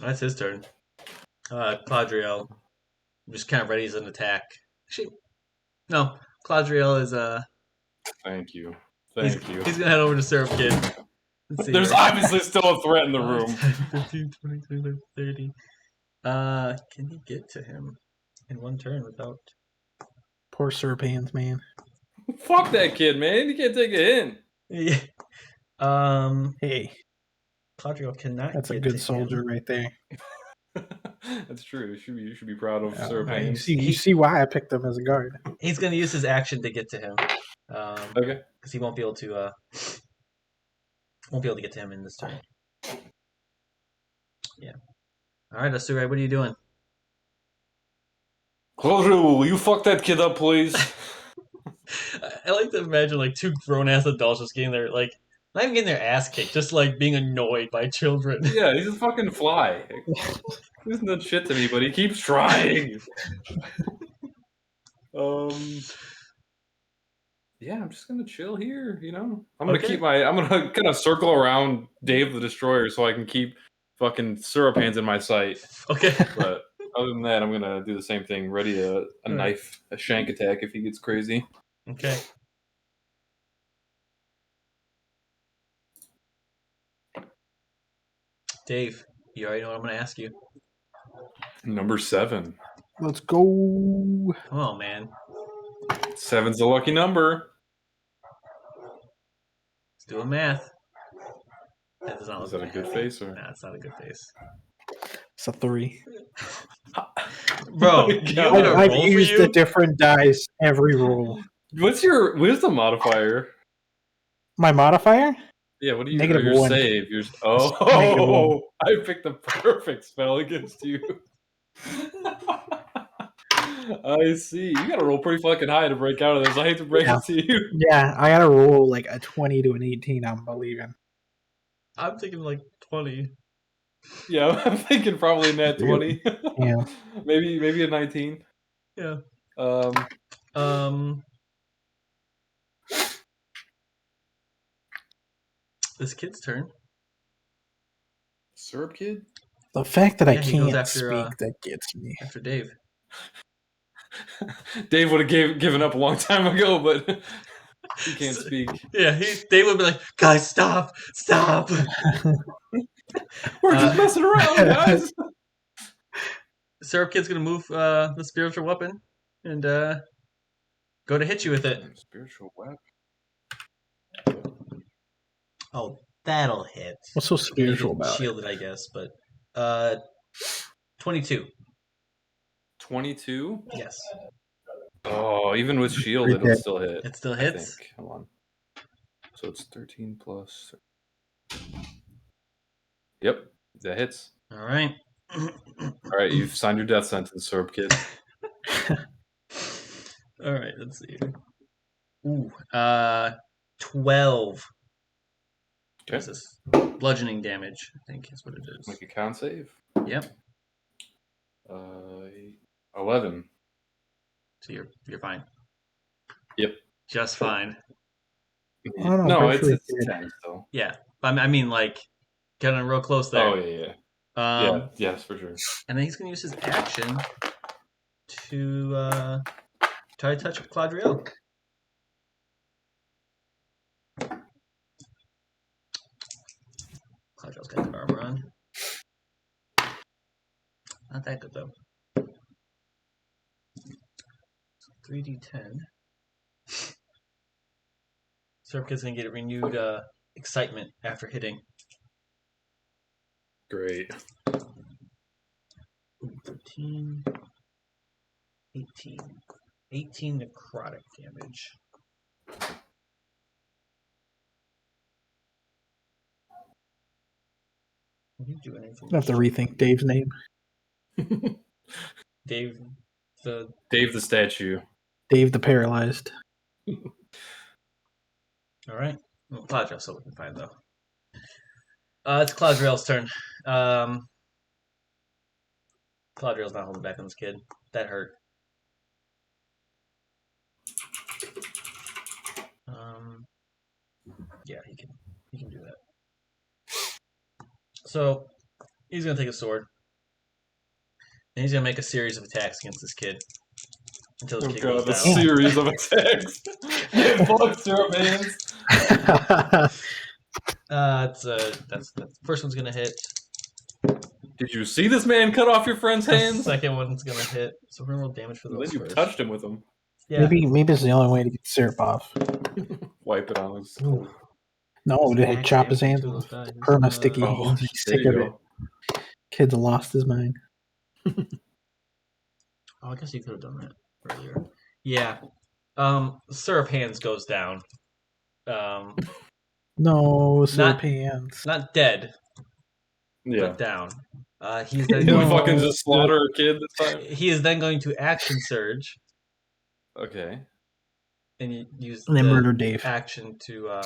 B: That's his turn. Cladriel just kind of readies an attack. Actually, no. Cladriel is
C: Thank you.
B: He's gonna head over to Syrup Kid. Let's see
C: There's
B: here.
C: obviously still a threat in the
B: 5,
C: room.
B: 10, 15, 20, 25, 30. Can he get to him in one turn without?
A: Poor Serpents, man.
C: Fuck that kid, man. You can't take a hint.
B: Yeah.
A: Hey,
B: Cladriel cannot.
A: that's a
B: get
A: good
B: to
A: soldier
B: him.
A: right there.
C: That's true. You should be proud of syrup
A: You
C: hands.
A: see why I picked him as a guard.
B: He's gonna use his action to get to him.
C: Okay.
B: Because he won't be able to get to him in this turn. Yeah. All right, Asure, what are you doing?
C: Closure, will you fuck that kid up, please?
B: I like to imagine like two grown ass adults just getting their like not even getting their ass kicked, just like being annoyed by children.
C: Yeah, he's a fucking fly. He doesn't do shit to me, but he keeps trying. Yeah, I'm just gonna chill here. I'm gonna
B: Okay.
C: I'm gonna kind of circle around Dave the Destroyer so I can keep fucking syrup hands in my sight.
B: Okay.
C: But other than that, I'm gonna do the same thing. Ready a knife, a shank attack if he gets crazy.
B: Okay. Dave, you already know what I'm gonna ask you.
C: Number 7.
A: Let's go.
B: Come on, man.
C: 7's a lucky number.
B: Let's do a math. That does not
C: Is
B: look
C: that a good
B: bad.
C: face or?
B: Nah, it's not a good face.
A: It's a 3.
B: Bro, you want me to
A: I've
B: roll for
A: used
B: you?
A: the different dice every roll.
C: What's your wisdom modifier?
A: My modifier?
C: Yeah, what do you?
A: Negative
C: Your
A: 1.
C: save.
A: Negative 1.
C: Oh, I picked the perfect spell against you. I see. You gotta roll pretty fucking high to break out of this. I hate to break it to you.
A: Yeah, I gotta roll like a 20 to an 18, I'm believing.
B: I'm thinking like 20.
C: Yeah, I'm thinking probably net 20.
A: Yeah.
C: maybe a 19.
B: Yeah.
C: Um,
B: This kid's turn.
C: Syrup Kid?
A: The fact that I
B: he goes
A: can't
B: after,
A: speak, that gets me.
B: After Dave.
C: Dave would have given up a long time ago, but he can't speak.
B: Yeah, Dave would be like, guys, stop!
C: We're just messing around, guys.
B: Syrup Kid's gonna move the spiritual weapon and go to hit you with it.
C: Spiritual weapon.
B: Oh, that'll hit.
A: What's so spiritual about
B: shielded, I guess, but 22.
C: 22?
B: Yes.
C: Oh, even with shield, it'll still hit.
B: It still
C: I
B: hits?
C: think. Hold on. So it's 13 plus. Yep, that hits.
B: All right.
C: All right, you've signed your death sentence, Syrup Kid.
B: All right, let's see. Ooh, 12.
C: Okay.
B: What's this? Bludgeoning damage, I think is what it is.
C: Make a con save.
B: Yep.
C: 11.
B: So you're fine.
C: Yep.
B: Just fine.
A: Oh, no,
C: No,
A: virtually
C: it's
A: dead.
C: 10 still.
B: Yeah. I mean, like, getting real close there.
C: Oh, yeah. Yes, for sure.
B: And then he's going to use his action to try to touch Cladriel. Cladriel's got the armor on. Not that good, though. 3d10. Serpkid's going to get renewed excitement after hitting.
C: Great.
B: 13, 18. 18 necrotic damage. Can you do anything?
A: I have to rethink Dave's name.
B: Dave the
C: statue.
A: Dave the Paralyzed.
B: Alright. Well, Cloudrill's still looking fine though. It's Cloudrill's turn. Cloudrill's not holding back on this kid. That hurt. Yeah, he can do that. So he's gonna take a sword. And he's gonna make a series of attacks against this kid. Until this kid goes
C: a
B: down.
C: series of attacks. Get fucked, Syrup Hands.
B: That's first one's gonna hit.
C: Did you see this man cut off your friend's
B: The
C: hands?
B: second one's gonna hit. So we're gonna roll damage for
C: And
B: those
C: then you
B: first.
C: touched him with them.
B: Yeah.
A: Maybe it's the only way to get the syrup off.
C: Wipe it on his.
A: Ooh. No, they
B: Max
A: chop his
B: damage
A: hands
B: to those
A: off.
B: dice.
A: Perma sticky
C: Oh,
A: hands. He's
C: there
A: sick
C: you
A: of
C: go.
A: it. Kid's lost his mind.
B: Oh, I guess you could have done that earlier. Yeah. Syrup Hands goes down.
A: No, syrup
B: Not-
A: hands.
B: Not dead,
C: Yeah.
B: but down. He's then
C: Did we
A: No.
C: fucking just slaughter a kid this time?
B: he is then going to action surge
C: Okay.
B: and use
A: And then
B: the
A: murder Dave.
B: action to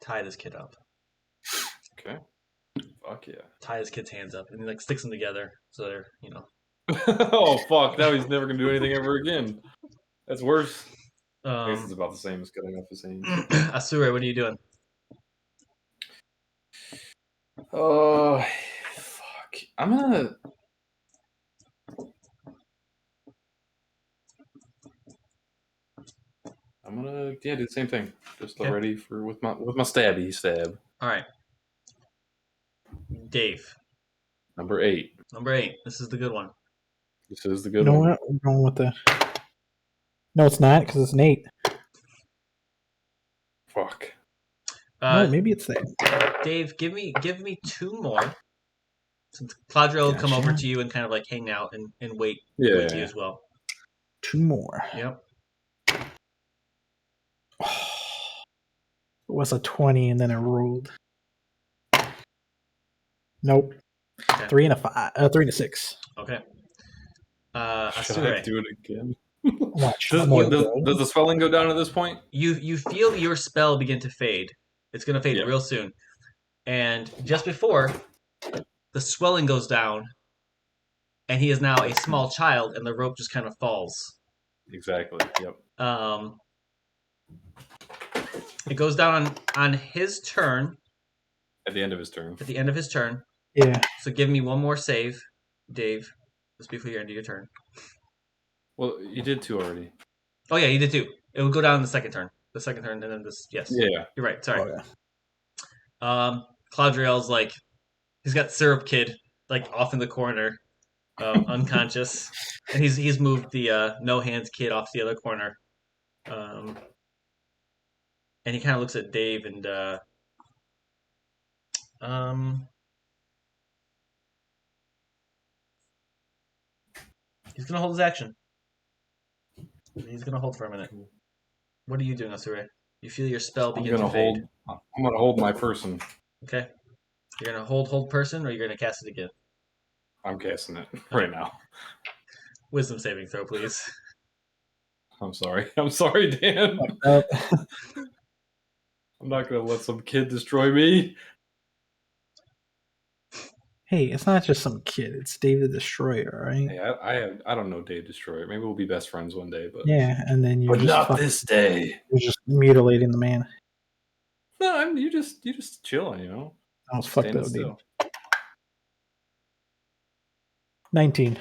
B: tie this kid up.
C: Okay. Fuck yeah.
B: Tie this kid's hands up and like sticks them together so they're
C: Oh fuck! Now he's never gonna do anything ever again. That's worse. I guess it's
B: Um,
C: about the same as cutting off his hands.
B: Asure, what are you doing?
C: Oh, fuck! I'm gonna do the same thing. Just
B: Okay.
C: ready for with my stabby stab.
B: All right, Dave.
C: Number 8.
B: Number 8. This is the good one.
C: This is the
A: You
C: good
A: know
C: one.
A: what? We're going with the. No, it's not because it's an 8.
C: Fuck.
A: No, maybe it's that.
B: Dave, give me 2 more. Since Cladrill will come over
A: Gotcha.
B: to you and kind of like hang out and wait
C: Yeah.
B: with you as well.
A: 2 more.
B: Yep.
A: It was a 20 and then it rolled. Nope.
B: Okay.
A: 3 and a 5. 3 and a 6.
B: Okay.
C: Should
B: Asure,
C: I do it again?
A: Watch.
C: Does,
A: more
C: does,
A: roll.
C: does the swelling go down at this point?
B: you feel your spell begin to fade. It's going to fade
C: Yeah.
B: real soon. And just before, the swelling goes down, and he is now a small child, and the rope just kind of falls.
C: Exactly. Yep.
B: It goes down on his turn,
C: At the end of his turn.
B: at the end of his turn.
A: Yeah.
B: So give me one more save, Dave, just before you end your turn.
C: Well, you did 2 already.
B: Oh yeah, you did too. It would go down in the second turn. The second turn, and then this. Yes.
C: Yeah.
B: You're right. Sorry.
A: Oh, yeah.
B: Cladriel's like, he's got Syrup Kid like off in the corner, unconscious, and he's moved the No Hands Kid off the other corner, and he kind of looks at Dave and he's gonna hold his action. He's gonna hold for a minute. What are you doing, Asure? You feel your spell begin to fade.
C: I'm gonna hold my person.
B: Okay. You're gonna hold person, or you're gonna cast it again.
C: I'm casting it right now.
B: Wisdom saving throw, please.
C: I'm sorry. I'm sorry, Dan.
A: Up.
C: I'm not gonna let some kid destroy me.
A: Hey, it's not just some kid. It's Dave the Destroyer, right?
C: Hey, I don't know Dave Destroyer. Maybe we'll be best friends one day, but
A: Yeah, and then you're
C: but
A: just
C: not this day.
A: you're just mutilating the man.
C: No, you just chilling, you know.
A: I was fucked
C: Standing
A: up, dude.
C: still.
A: 19.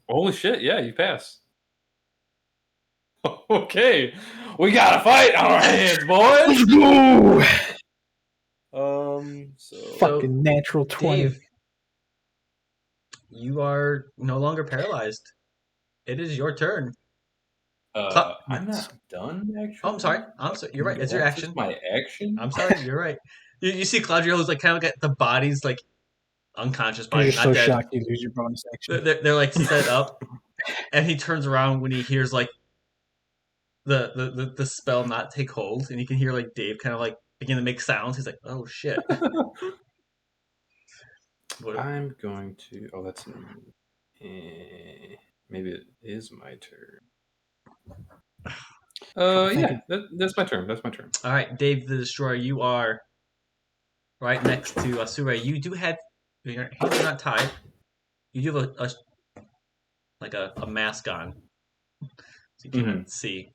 C: Holy shit! Yeah, you pass. Okay, we got a fight on our hands, boys.
A: go!
C: So
A: Fucking natural 20.
B: Dave, you are no longer paralyzed. It is your turn.
C: I'm not done actually.
B: Oh, I'm sorry. You're right. It's your
C: That's
B: action.
C: just my action.
B: I'm sorry. You're right. You see Claudio is like kind of got the bodies like unconscious
A: You're
B: bodies,
A: just
B: not
A: so
B: dead.
A: shocked you lose your bonus action.
B: They're like set up, and he turns around when he hears like the spell not take hold, and you can hear like Dave kind of like begin to make sounds. He's like, "Oh shit!"
C: I'm going to. Oh, that's maybe it is my turn. Yeah, that's my turn. That's my turn.
B: All right, Dave the Destroyer, you are right next to Asure. You do have your hands are not tied. You do have a mask on, so you can't see.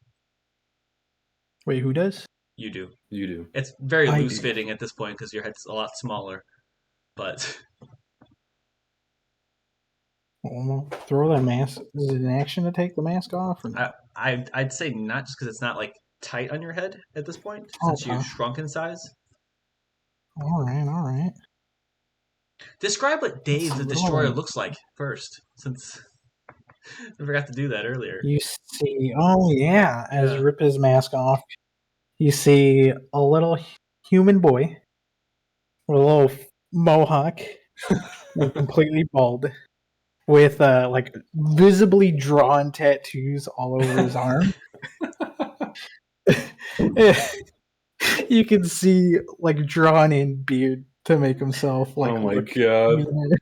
A: Wait, who does?
B: You do.
C: You do.
B: It's very
A: I
B: loose
A: do.
B: fitting at this point because your head's a lot smaller. But
A: Well, throw that mask. Is it an action to take the mask off? Or not?
B: I'd say not just because it's not like tight on your head at this point since
A: Okay.
B: you've shrunk in size.
A: All right.
B: Describe what Dave the
A: Let's
B: Destroyer
A: roll.
B: looks like first, since I forgot to do that earlier.
A: You see, oh yeah, as
B: Yeah.
A: you rip his mask off, you see a little human boy with a little mohawk and completely bald, with like visibly drawn tattoos all over his arm. You can see like drawn in beard to make himself like
C: Oh my
A: look
C: god.
A: meaner.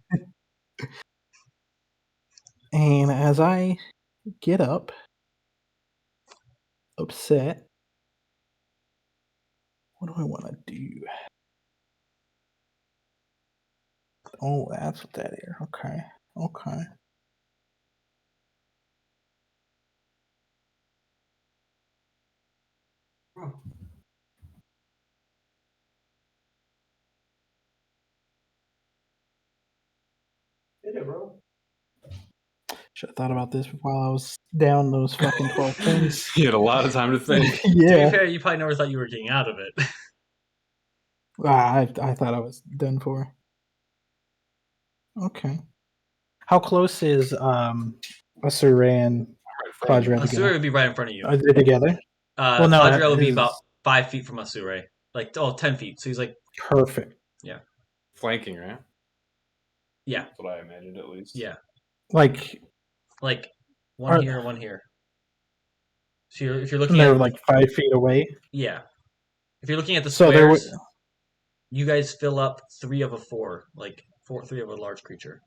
A: And as I get up, upset, what do I want to do? Oh, that's what that is. Okay.
B: Did it, bro?
A: Should have thought about this while I was down those fucking 12 things.
C: You had a lot of time to think.
B: To be
A: Yeah.
B: fair, you probably never thought you were getting out of it.
A: I thought I was done for. Okay. How close is Asure and Quadra
B: Asura
A: together?
B: would be right in front of you.
A: Are they together?
B: Well, no, Quadriel would be
A: his-
B: about 5 feet from Asura. Like, 10 feet. So he's like,
A: Perfect.
C: Flanking, right?
B: yeah,
C: That's what I imagined, at least.
B: yeah.
A: Like
B: One here, one here. So if you're looking
A: they're
B: at,
A: like 5 feet away.
B: yeah. If you're looking at the
A: So there
B: squares, you guys fill up 3 of a 4. Like, 3 of a large creature.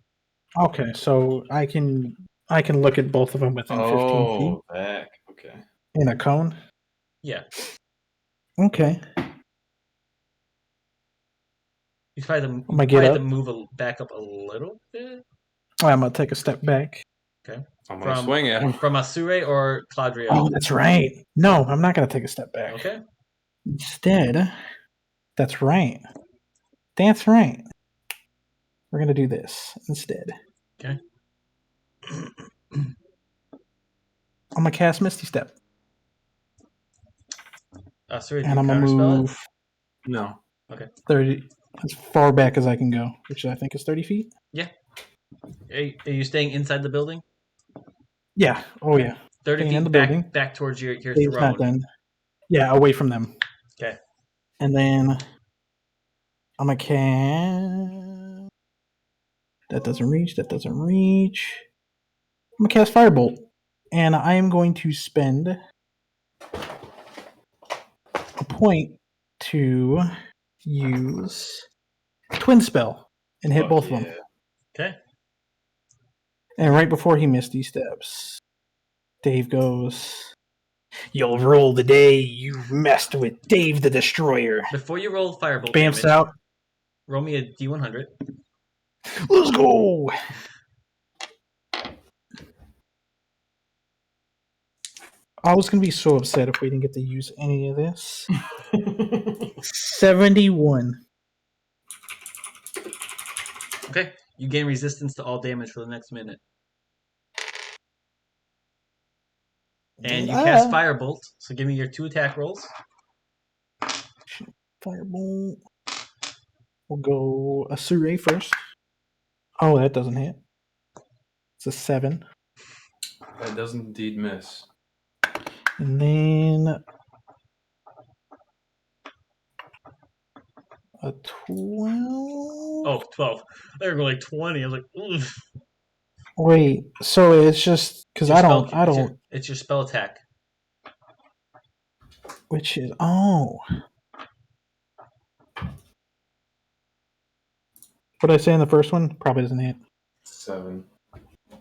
A: Okay, so I can look at both of them within 15 feet
C: back. Okay.
A: in a cone.
B: Yeah.
A: Okay.
B: You probably
A: I'm
B: have
A: gonna get
B: to
A: up.
B: move back up a little bit.
A: I'm gonna take a step back.
B: Okay.
C: I'm gonna swing at him.
B: From Asure or Claudrio?
A: Oh, that's right. No, I'm not gonna take a step back.
B: Okay.
A: Instead, that's right. That's right. We're gonna do this instead.
B: Okay.
A: I'm gonna cast Misty Step,
B: Asure, do
A: and
B: you
A: I'm gonna
B: counterspell it?
A: move
C: No.
A: 30 as far back as I can go, which I think is 30 feet.
B: Yeah. Are you staying inside the building?
A: Yeah. Oh yeah.
B: 30
A: Staying in
B: feet
A: the building.
B: back towards your
A: Dave's not
B: throne.
A: done. Yeah, away from them.
B: Okay.
A: And then I'm gonna cast. That doesn't reach. I'm gonna cast Firebolt, and I am going to spend a point to use Twin Spell and hit both of them.
B: Okay.
A: And right before he misty steps, Dave goes, "You'll roll the day you messed with Dave the Destroyer."
B: Before you roll firebolt
A: Bamps
B: damage,
A: out.
B: roll me a D100.
A: Let's go. I was gonna be so upset if we didn't get to use any of this. 71.
B: Okay, you gain resistance to all damage for the next minute. And you cast Firebolt, so give me your 2 attack rolls.
A: Firebolt. We'll go Asure first. Oh, that doesn't hit. It's a 7.
C: That does indeed miss.
A: And then a 12.
B: Oh, 12. They were going like 20. I was like, oof.
A: Wait, so it's just because I don't.
B: It's your spell attack.
A: Which is What did I say in the first one? Probably doesn't hit.
C: 7.
A: So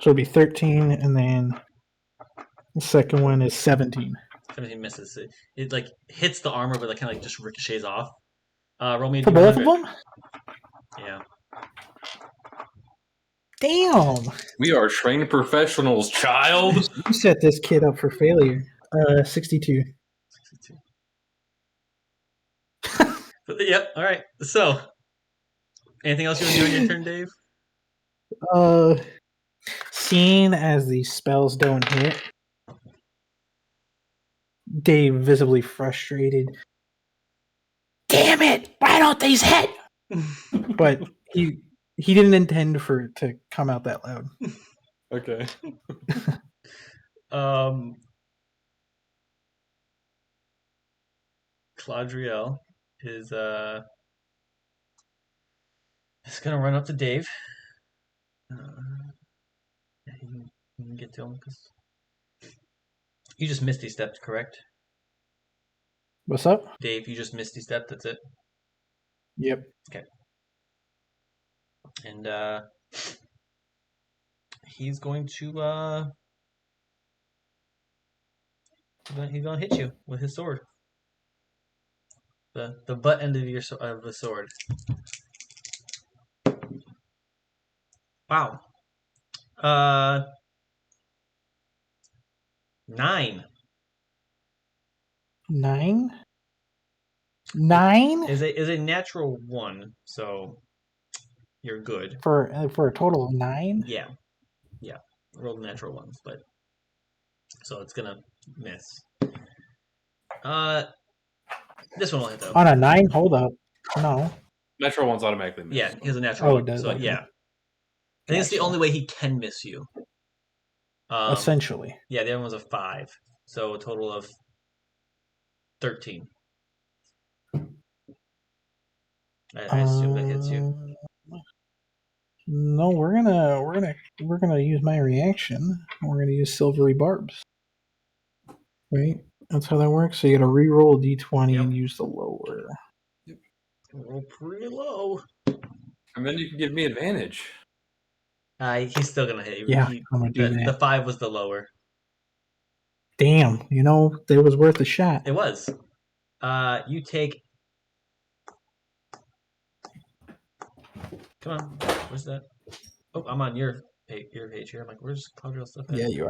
A: it'll be 13, and then the second one is 17.
B: 17 misses. It like hits the armor, but it kind of like just ricochets off. Roll me a
A: For
B: D100.
A: both of them?
B: Yeah.
A: Damn.
C: We are trained professionals, child.
A: You set this kid up for failure. 62.
B: 62. Yep. All right. So, anything else you want to do in your turn, Dave?
A: Seeing as these spells don't hit, Dave visibly frustrated. Damn it! Why don't these hit? But he didn't intend for it to come out that loud.
C: Okay.
B: Claudriel is gonna run up to Dave. Yeah, you can get to him because you just Misty stepped, correct?
A: What's up?
B: Dave, you just Misty stepped, that's it?
A: Yep.
B: Okay. And he's going to he's gonna hit you with his sword. The butt end of the sword. Wow. 9.
A: 9? 9?
B: Is a natural 1, so you're good.
A: For a total of 9?
B: Yeah. Rolled natural ones, but so it's gonna miss. This one will hit though.
A: On a 9? Hold up. No.
C: Natural ones automatically miss.
B: Yeah, he has a natural one.
A: It does.
B: So
A: Okay.
B: yeah. I think it's the only way he can miss you.
A: Essentially.
B: Yeah, the other one's a 5. So a total of 13. I assume that hits you.
A: No, we're gonna use my reaction. We're gonna use silvery barbs. Right? That's how that works. So you gotta re-roll a d20 and use the lower.
C: Yep.
B: Roll pretty low.
C: And then you can give me advantage.
B: He's still gonna hit you.
A: Yeah, I'm gonna do that.
B: The 5 was the lower.
A: Damn, it was worth a shot.
B: It was. You take. Come on, where's that? Oh, I'm on your page here. I'm like, where's Claudriel's stuff at?
A: Yeah, you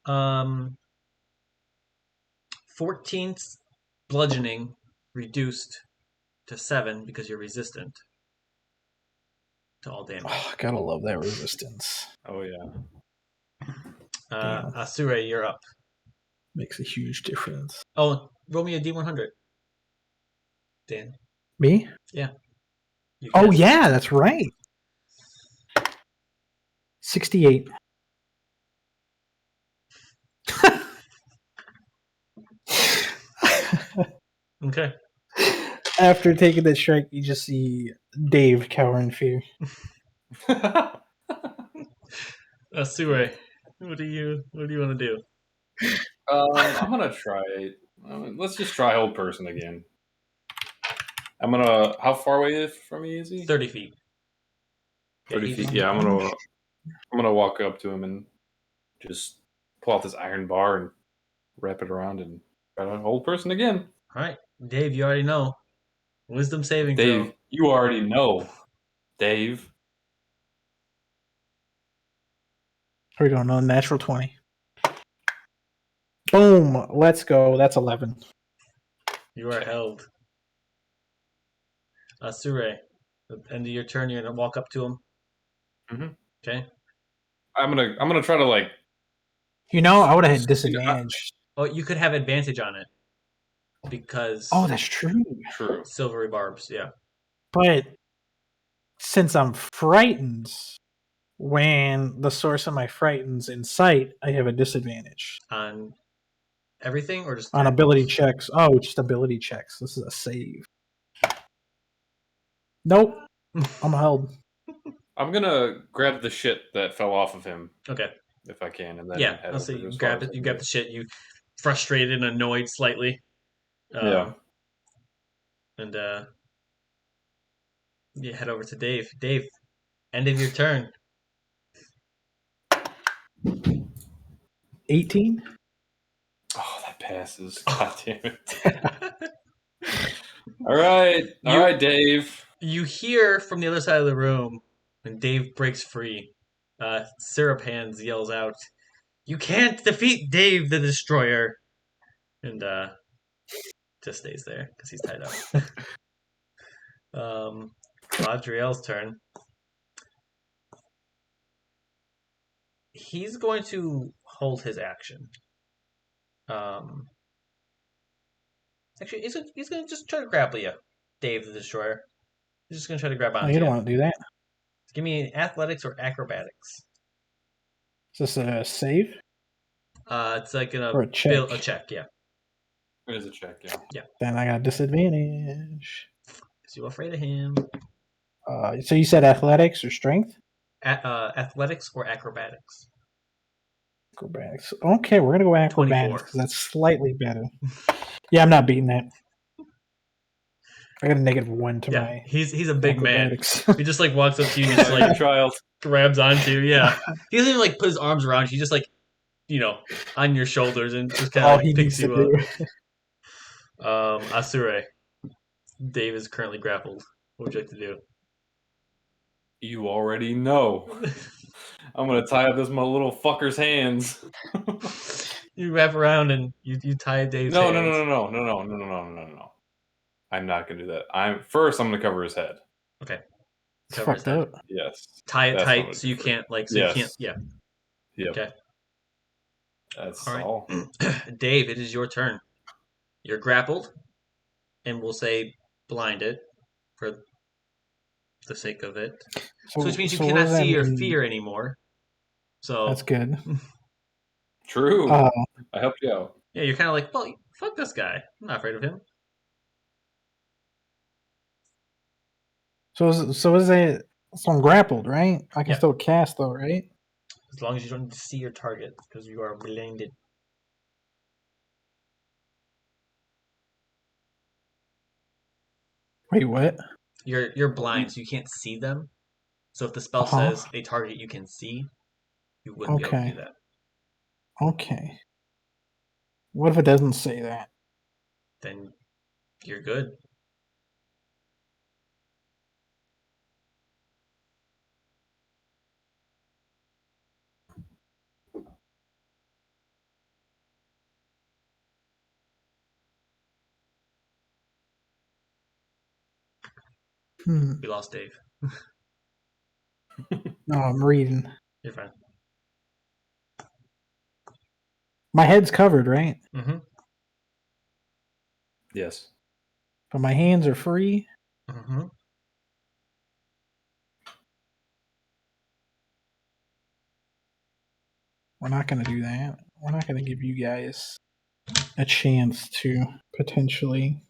A: are.
B: 14 bludgeoning reduced to 7 because you're resistant to all damage.
A: Oh, gotta love that resistance.
C: Oh yeah.
B: Asure, you're up.
A: Makes a huge difference.
B: Oh, roll me a D100. Dan.
A: Me?
B: Yeah.
A: Oh yeah, that's right. 68.
B: Okay.
A: After taking that strike, you just see Dave cower in fear.
B: Asure, what do you want to do?
C: I'm gonna try it. Let's just try hold person again. I'm gonna. How far away from me is he?
B: 30 feet.
C: 30
B: Yeah,
C: feet. Yeah, I'm gonna I'm gonna walk up to him and just pull out this iron bar and wrap it around and try to hold person again.
B: All right, Dave, you already know. Wisdom saving
C: Dave,
B: throw.
C: you already know. Dave.
A: Here we go. No natural 20. Boom. Let's go. That's 11.
B: You are held. Asure, at the end of your turn, you're gonna walk up to him.
C: Mhm.
B: Okay.
C: I'm gonna try to like.
A: You know, I would have had disadvantage.
B: Oh, you could have advantage on it because
A: Oh, that's true.
C: True.
B: silvery barbs. Yeah.
A: But since I'm frightened, when the source of my frightened's in sight, I have a disadvantage
B: On everything or just
A: on
B: attack
A: ability
B: rolls?
A: checks. Oh, just ability checks. This is a save. Nope. I'm held.
C: I'm gonna grab the shit that fell off of him
B: Okay.
C: if I can, and then
B: Yeah.
C: head
B: I'll say
C: over
B: you
C: as far
B: grab
C: as
B: it.
C: I
B: You
C: can
B: grab the
C: get.
B: shit. You frustrated and annoyed slightly.
C: Yeah.
B: And you head over to Dave. Dave, end of your turn.
A: 18?
C: Oh, that passes. God damn it. All right, Dave.
B: You hear from the other side of the room, and Dave breaks free. Syrup Hands yells out, "You can't defeat Dave the Destroyer!" And just stays there because he's tied up. Ladriel's turn. He's going to hold his action. Um, actually, he's going to just try to grapple you, Dave the Destroyer. He's just going to try to grab
A: Oh, you
B: onto
A: don't
B: you.
A: want to do that.
B: Give me athletics or acrobatics.
A: Is this a save
B: It's like
A: or a check?
B: build a check, yeah.
C: It is a check, yeah.
A: Then I got disadvantage.
B: Because you're afraid of him.
A: So you said athletics or strength?
B: Athletics or acrobatics.
A: Acrobatics. Okay, we're gonna go acrobatics
B: 24.
A: because that's slightly better. Yeah, I'm not beating that. I got a -1 to
B: Yeah,
A: my
B: he's a big man.
A: acrobatics.
B: He just like walks up to you and just
C: Like
B: like
C: child.
B: grabs onto you. Yeah, he doesn't even like put his arms around you. He just like on your shoulders and just kind of
A: All
B: like
A: he
B: picks
A: needs to
B: you up.
A: do.
B: Asure, Dave is currently grappled. What would you like to do?
C: You already know. I'm gonna tie up this my little fucker's hands.
B: You wrap around and you tie Dave's
C: No, no,
B: hands.
C: no, no, no, no, no, no, no, no, no. I'm not gonna do that. I'm gonna cover his head.
B: Okay,
A: It's
B: cover his
A: fucked
B: head.
A: up.
B: Tie
C: Yes.
B: it
C: That's what I'm
B: tight
C: gonna
B: so
C: do
B: you
C: first.
B: can't
C: Yes.
B: Yeah.
C: Yep.
B: Okay.
C: That's
B: All
C: all.
B: right, Dave, it is your turn. You're grappled, and we'll say blinded for the sake of it. So which means you
A: So what
B: cannot
A: does that
B: see your
A: mean?
B: fear anymore.
A: That's
B: So
A: good.
C: True.
A: Uh,
C: I helped you out.
B: yeah, you're kind of like, well, fuck this guy. I'm not afraid of him.
A: so is it? So I'm grappled, right? I can
B: Yeah.
A: still cast though, right?
B: As long as you don't need to see your target because you are blinded.
A: Wait, what?
B: You're
C: Well,
B: blind, so you can't see them. So if the spell
A: Uh-huh.
B: says a target you can see, you wouldn't be able to do
A: Okay.
B: that.
A: Okay. What if it doesn't say that?
B: Then you're good.
A: Hmm.
B: We lost Dave.
A: No, I'm reading.
B: You're fine.
A: My head's covered, right?
B: Mm-hmm.
C: yes.
A: But my hands are free.
B: Mm-hmm.
A: We're not going to do that. We're not going to give you guys a chance to potentially.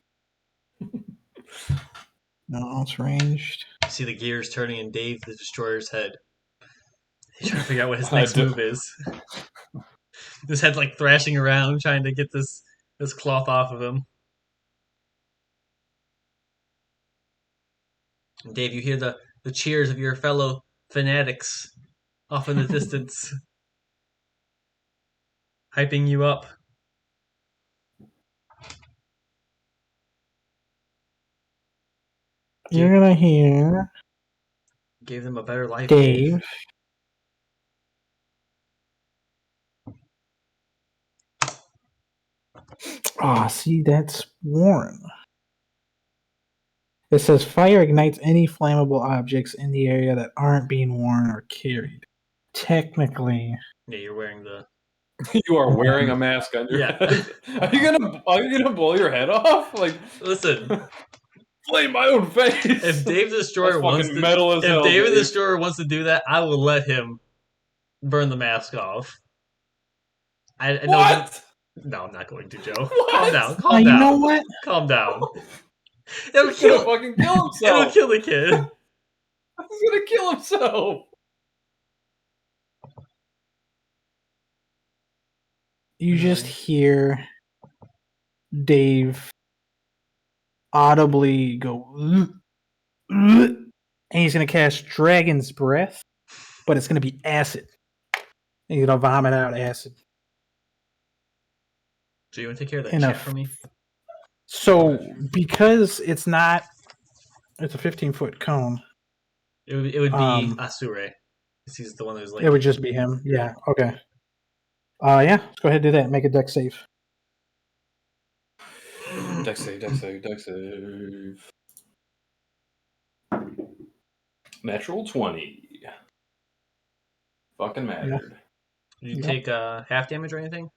A: No, it's ranged.
B: See the gears turning in Dave the Destroyer's head. He's trying to figure out what his
C: I
B: next
C: do-
B: move is. His head like thrashing around, trying to get this cloth off of him. And Dave, you hear the cheers of your fellow fanatics off in the distance, hyping you up.
A: You're gonna hear
B: Gave them a better life,
A: Dave. Ah, see, that's Warren. It says fire ignites any flammable objects in the area that aren't being worn or carried. Technically,
B: Yeah, you're wearing the.
C: You are wearing a mask on your
B: Yeah.
C: head. Are you gonna blow your head off? Like,
B: Listen,
C: flame my own face.
B: if Dave the Destroyer
C: That's
B: wants
C: fucking
B: to,
C: metal as
B: if
C: hell,
B: David the
C: Dave.
B: Destroyer wants to do that, I will let him burn the mask off. I know.
C: What?
B: No, I'm not going to, Joe.
C: What?
B: Calm down. Calm
A: you
B: down.
A: know what?
B: Calm down. It'll
C: He's gonna
B: kill.
C: fucking kill
B: It'll
C: himself.
B: kill the kid.
C: He's gonna kill himself.
A: You just hear Dave audibly go, and he's gonna cast Dragon's Breath, but it's gonna be acid. And he's gonna vomit out acid.
B: So you want to take care of that
A: Enough.
B: chat for me?
A: So because it's a 15-foot cone.
B: It would be Asure. He's the one who's like.
A: It would just be him. Yeah. Okay. Yeah. Let's go ahead and do that. Make a deck save.
C: Deck save. Natural 20. Fucking mattered.
B: Did you take half damage or anything?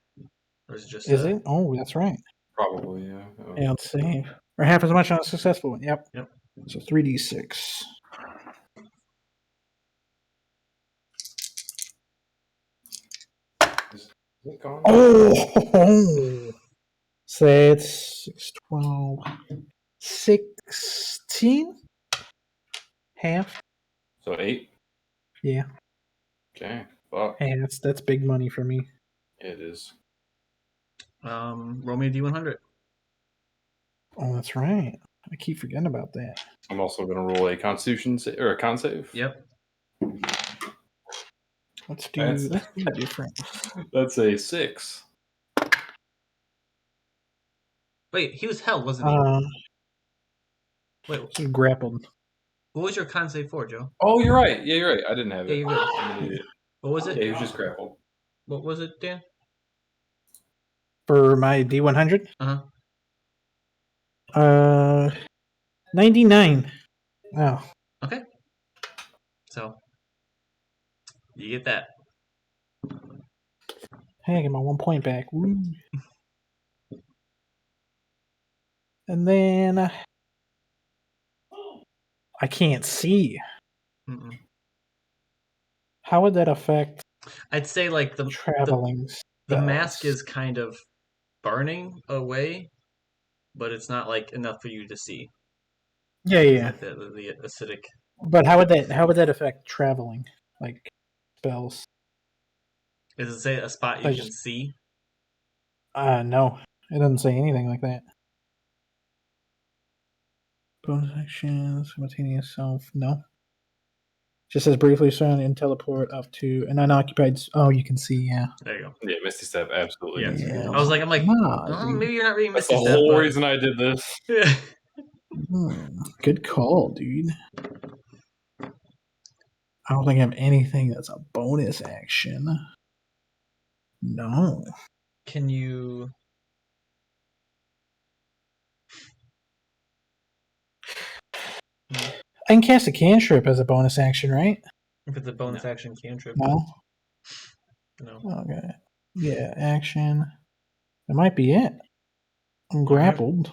B: Or is it just.
A: Is it? Oh, that's right.
C: Probably, yeah.
A: Yeah, let's save. Or half as much on a successful one. Yep.
B: Yep.
A: So 3d6.
C: Is it gone?
A: Oh! So it's 6, 12, 16? Half?
C: So 8?
A: Yeah.
C: Okay. Fuck.
A: Hey, that's big money for me.
C: It is.
B: Roll me a D100.
A: Oh, that's right. I keep forgetting about that.
C: I'm also gonna roll a Constitution or a Con save.
B: Yep.
A: Let's do different.
C: That's a 6.
B: Wait, he was held, wasn't he? Wait,
A: He's grappled.
B: what was your con save for, Joe?
C: Oh, you're right. Yeah, you're right. I didn't have
B: Yeah,
C: it.
B: you're good.
C: I'm an idiot.
B: What was it?
C: Yeah, he was just grappled.
B: What was it, Dan?
A: For my D100?
B: Uh-huh.
A: 99. Oh.
B: Okay. So, you get that.
A: Hey, I get my 1 point back. Woo. And then I can't see.
B: Mm-mm.
A: How would that affect
B: I'd say like the
A: traveling
B: the mask
A: spells?
B: is kind of burning away, but it's not like enough for you to see.
A: Yeah, yeah.
B: Like the acidic.
A: But how would that affect traveling? Like spells?
B: Does it say a spot you can see?
A: No. It doesn't say anything like that. Bonus action, simultaneous self. No. Just says briefly surround and teleport up to an unoccupied. Oh, you can see. Yeah.
B: There you go.
C: Yeah, Misty Step, absolutely.
B: Yeah. I'm like, maybe you're not reading
C: That's
B: Misty
C: the
B: Step.
C: whole reason I did this.
B: Yeah.
A: Good call, dude. I don't think I have anything that's a bonus action. No.
B: Can you?
A: I can cast a cantrip as a bonus action, right?
B: If it's a bonus action cantrip.
A: No.
B: No.
A: Okay. Yeah, action. That might be it. I'm grappled.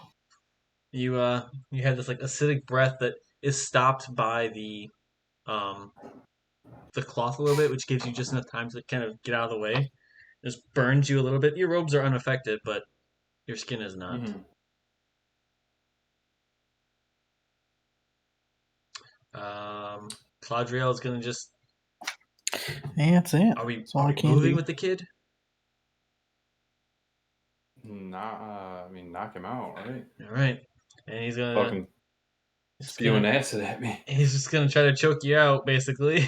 B: You have this like acidic breath that is stopped by the cloth a little bit, which gives you just enough time to kind of get out of the way. Just burns you a little bit. Your robes are unaffected, but your skin is not.
C: Mm-hmm.
B: Claudriel is gonna just.
A: Yeah, that's it.
B: Are we
A: That's
B: moving with the kid?
C: Nah, I mean, knock him out, right?
B: All right, and he's gonna
C: Fucking spewing acid at me.
B: He's just gonna try to choke you out, basically.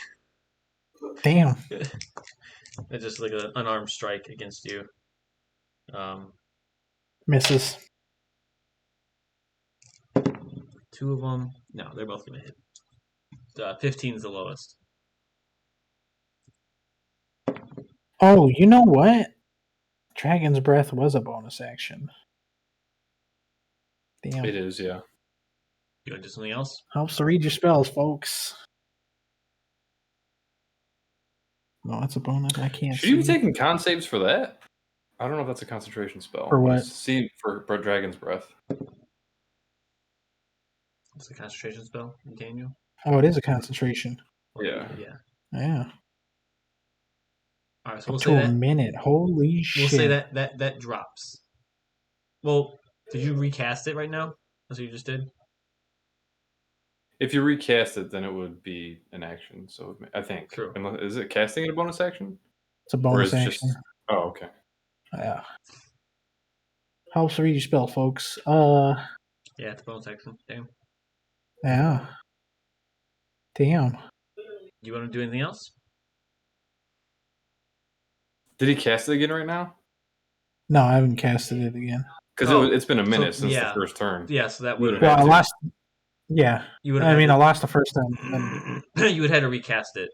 A: Damn.
B: It's just like an unarmed strike against you.
A: Misses.
B: 2 of them. No, they're both gonna hit. 15 is the lowest.
A: Oh, you know what? Dragon's Breath was a bonus action. Damn.
C: It is, yeah.
B: You want to do something else?
A: Helps to read your spells, folks. No, that's a bonus. I can't
C: Should you be
A: see.
C: taking con saves for that? I don't know if that's a concentration spell.
A: For what?
C: See for Dragon's Breath.
B: It's a concentration spell, Daniel.
A: Oh, it is a concentration.
C: Yeah.
A: Yeah.
B: All right, so
A: Up
B: we'll
A: to
B: say
A: a
B: that.
A: minute. Holy shit.
B: We'll say that drops. Well, did you recast it right now? That's what you just did?
C: If you recast it, then it would be an action. So I think.
B: True.
C: Is it casting it a bonus action?
A: It's a
C: Or
A: bonus
C: is it
A: action.
C: just? Oh, okay.
A: Yeah. Helps to read your spell, folks.
B: Yeah, it's a bonus action. Damn.
A: Yeah. Damn.
B: You want to do anything else?
C: Did he cast it again right now?
A: No, I haven't casted it again.
C: Because it's been a minute since the first turn.
B: Yeah, so that
C: You
B: would
C: would've
B: have.
A: Well, I
C: to.
A: lost. Yeah.
B: You would
A: I
B: have.
A: mean, I lost the first time. Then,
B: You would have had to recast it.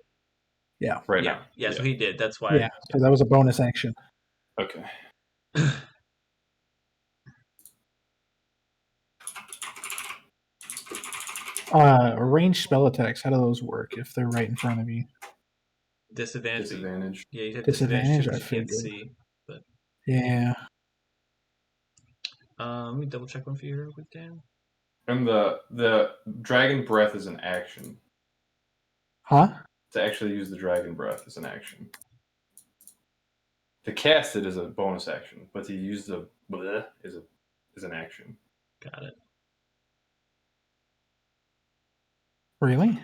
A: yeah.
C: Right
B: Yeah,
C: now.
B: yeah. So he did. That's why.
A: Yeah. So that was a bonus action.
C: Okay.
A: Ranged spell attacks. How do those work if they're right in front of you?
B: Disadvantage.
C: Disadvantage.
B: Yeah, you had
A: Disadvantage,
B: disadvantage
A: I
B: because you can't
A: figured.
B: see. But
A: Yeah.
B: let me double check one for you real quick, Dan.
C: And the Dragon Breath is an action.
A: Huh?
C: To actually use the Dragon Breath is an action. To cast it is a bonus action, but to use the bleh is an action.
B: Got it.
A: Really?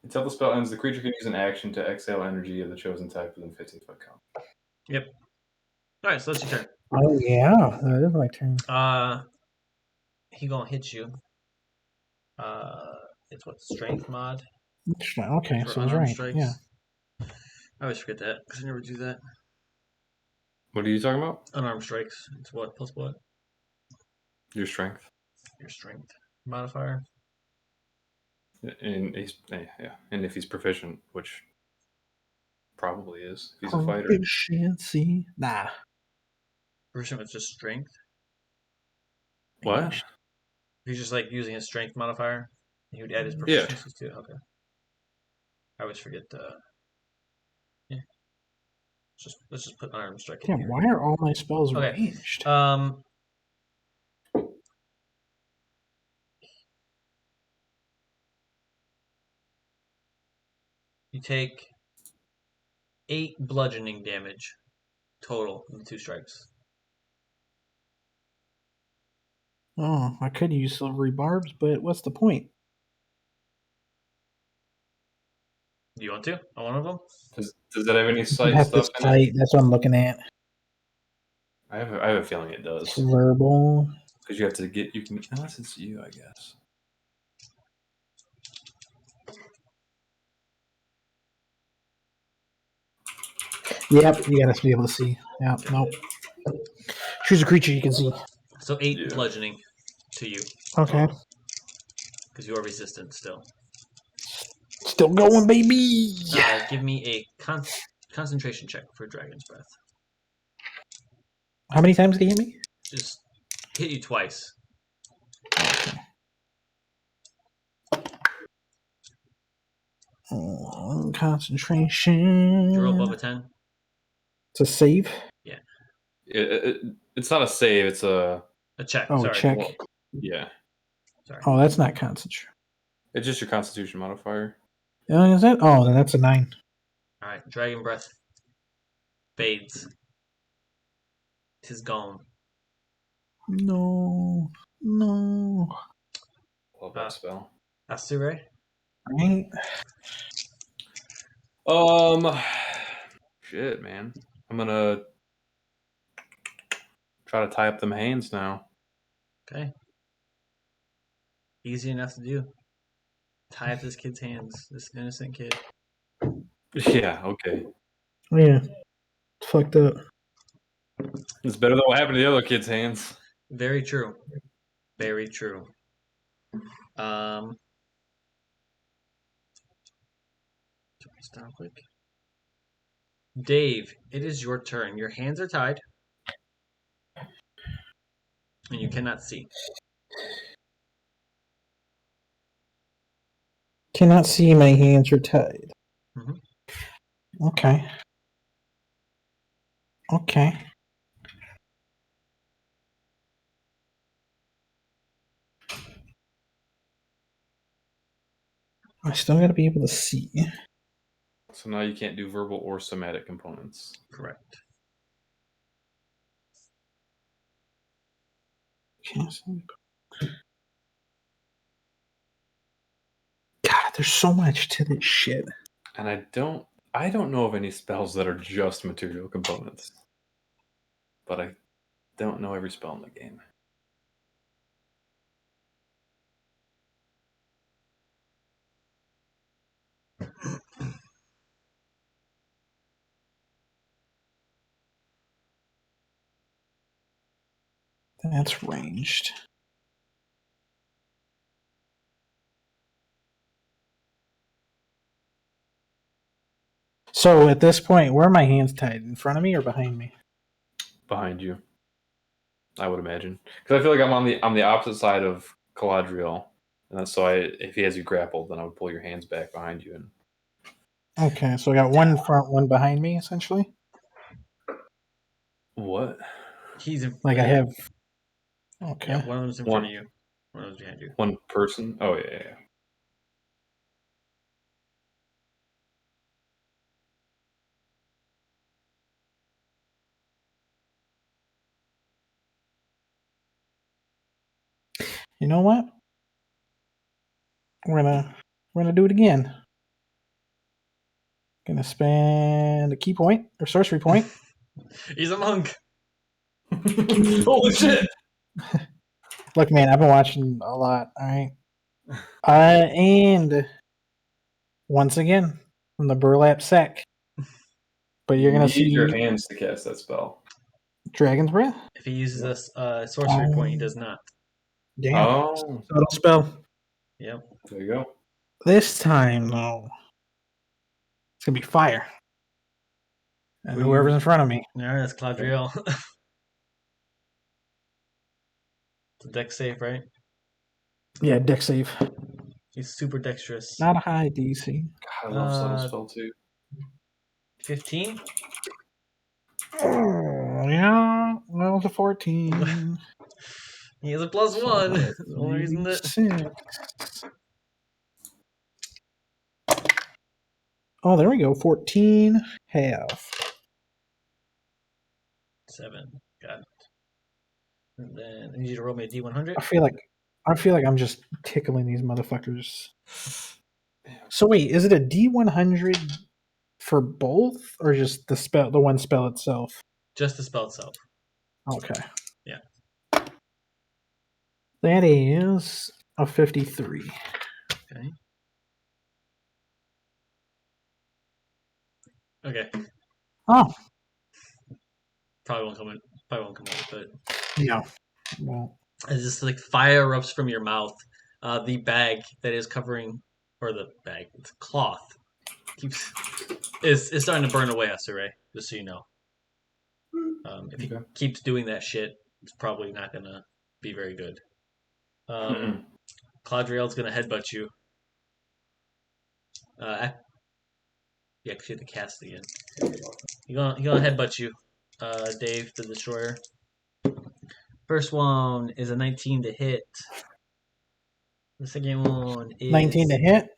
C: Until the spell ends, the creature can use an action to exhale energy of the chosen type within 15-foot count.
B: Yep. All right, so that's your turn.
A: Oh yeah, that is my turn.
B: He gonna hit you. It's what strength mod
A: Okay,
B: for
A: so I was
B: unarmed
A: right.
B: strikes.
A: Yeah.
B: I always forget that because I never do that.
C: What are you talking about?
B: Unarmed strikes. It's what plus what?
C: Your strength.
B: Your strength modifier.
C: And and if he's proficient, which probably is, if he's a fighter.
A: Proficiency. Nah.
B: Proficient with just strength.
C: What?
B: He's just like using his strength modifier. He would add his proficiencies to it. Okay. I always forget the. Yeah. Let's just put unarmed strike in
A: Damn,
B: here.
A: why are all my spells
B: Okay.
A: ranged?
B: You take 8 bludgeoning damage total in 2 strikes.
A: Oh, I could use silvery barbs, but what's the point?
B: Do you want to? On one of them?
C: Does that have any
A: You
C: sight
A: have
C: stuff
A: to
C: in it?
A: sight. That's what I'm looking at.
C: I have a feeling it does.
A: Verbal.
C: Because you have to get unless it's you, I guess.
A: Yep, you gotta be able to see. Yeah, nope. Choose a creature you can see.
B: So 8 bludgeoning to you.
A: Okay.
B: Because you are resistant still.
A: Still going, baby.
B: Give me a concentration check for Dragon's Breath.
A: How many times did he hit me?
B: Just hit you twice.
A: Concentration.
B: You roll above a 10?
A: It's a save?
B: Yeah.
C: It's not a save, it's a
B: check.
A: Oh,
B: sorry.
A: check.
C: Yeah.
B: Sorry.
A: Oh, that's not concentration.
C: It's just your constitution modifier.
A: Is that? Oh, then that's a 9.
B: Alright, Dragon Breath fades. 'Tis gone.
A: No.
C: Love that spell.
B: Asure?
A: Right?
C: Shit, man. I'm gonna try to tie up them hands now.
B: Okay. Easy enough to do. Tie up this kid's hands. This innocent kid.
C: Yeah, okay.
A: Yeah. Fucked up.
C: It's better than what happened to the other kid's hands.
B: Very true. Very true. Stop quick. Dave, it is your turn. Your hands are tied, and you cannot see.
A: Cannot see, my hands are tied.
B: Mhm.
A: Okay. Okay. I still gotta be able to see.
C: So now you can't do verbal or somatic components.
B: Correct.
A: Can't see. God, there's so much to this shit.
C: And I don't know of any spells that are just material components. But I don't know every spell in the game.
A: That's ranged. So at this point, where are my hands tied? In front of me or behind me?
C: Behind you, I would imagine, because I feel like I'm the opposite side of Caladriel, and so if he has you grappled, then I would pull your hands back behind you. And
A: Okay, so I got one in front, one behind me, essentially.
C: what?
B: He's in,
A: Like I have. Okay.
B: Yeah, one of them's in front of you. One of them's behind you.
C: One person? Oh yeah.
A: You know what? We're gonna do it again. Gonna spend a key point or sorcery point.
B: He's a monk.
C: Holy shit!
A: Look, man, I've been watching a lot. All right. And once again from the burlap sack. But you're gonna
C: need
A: see
C: your hands to cast that spell.
A: Dragon's Breath.
B: If he uses a sorcery point, he does not.
A: Damn.
C: Oh,
A: Subtle spell.
B: Yep.
C: there you go.
A: This time, though, it's gonna be fire. And whoever's in front of me.
B: All right, that's Caladriel. It's a dex save, right?
A: Yeah, deck save.
B: He's super dexterous.
A: Not a high DC.
C: God, I love subtle spell too.
B: 15?
A: Oh, yeah. Well, it's a 14.
B: He has a plus
A: So
B: one.
A: that's
B: The only reason that
A: 6. Oh, there we go. 14 half.
B: 7. Got it. And then I need you to roll me a D100.
A: I feel like I'm just tickling these motherfuckers. So wait, is it a D100 for both, or just the one spell itself?
B: Just the spell itself.
A: Okay.
B: Yeah.
A: That is a 53.
B: Okay. Okay.
A: Oh.
B: Probably won't come up with it.
A: Yeah. Well,
B: As this like fire erupts from your mouth, the bag that is covering, or the bag, it's cloth, is starting to burn away, Asure, just so you know. If he keeps doing that shit, it's probably not gonna be very good. Caladriel's gonna headbutt you. Yeah, because you have to cast again. He's gonna headbutt you, Dave, the Destroyer. First one is a 19 to hit. The second one is
A: 19 to hit.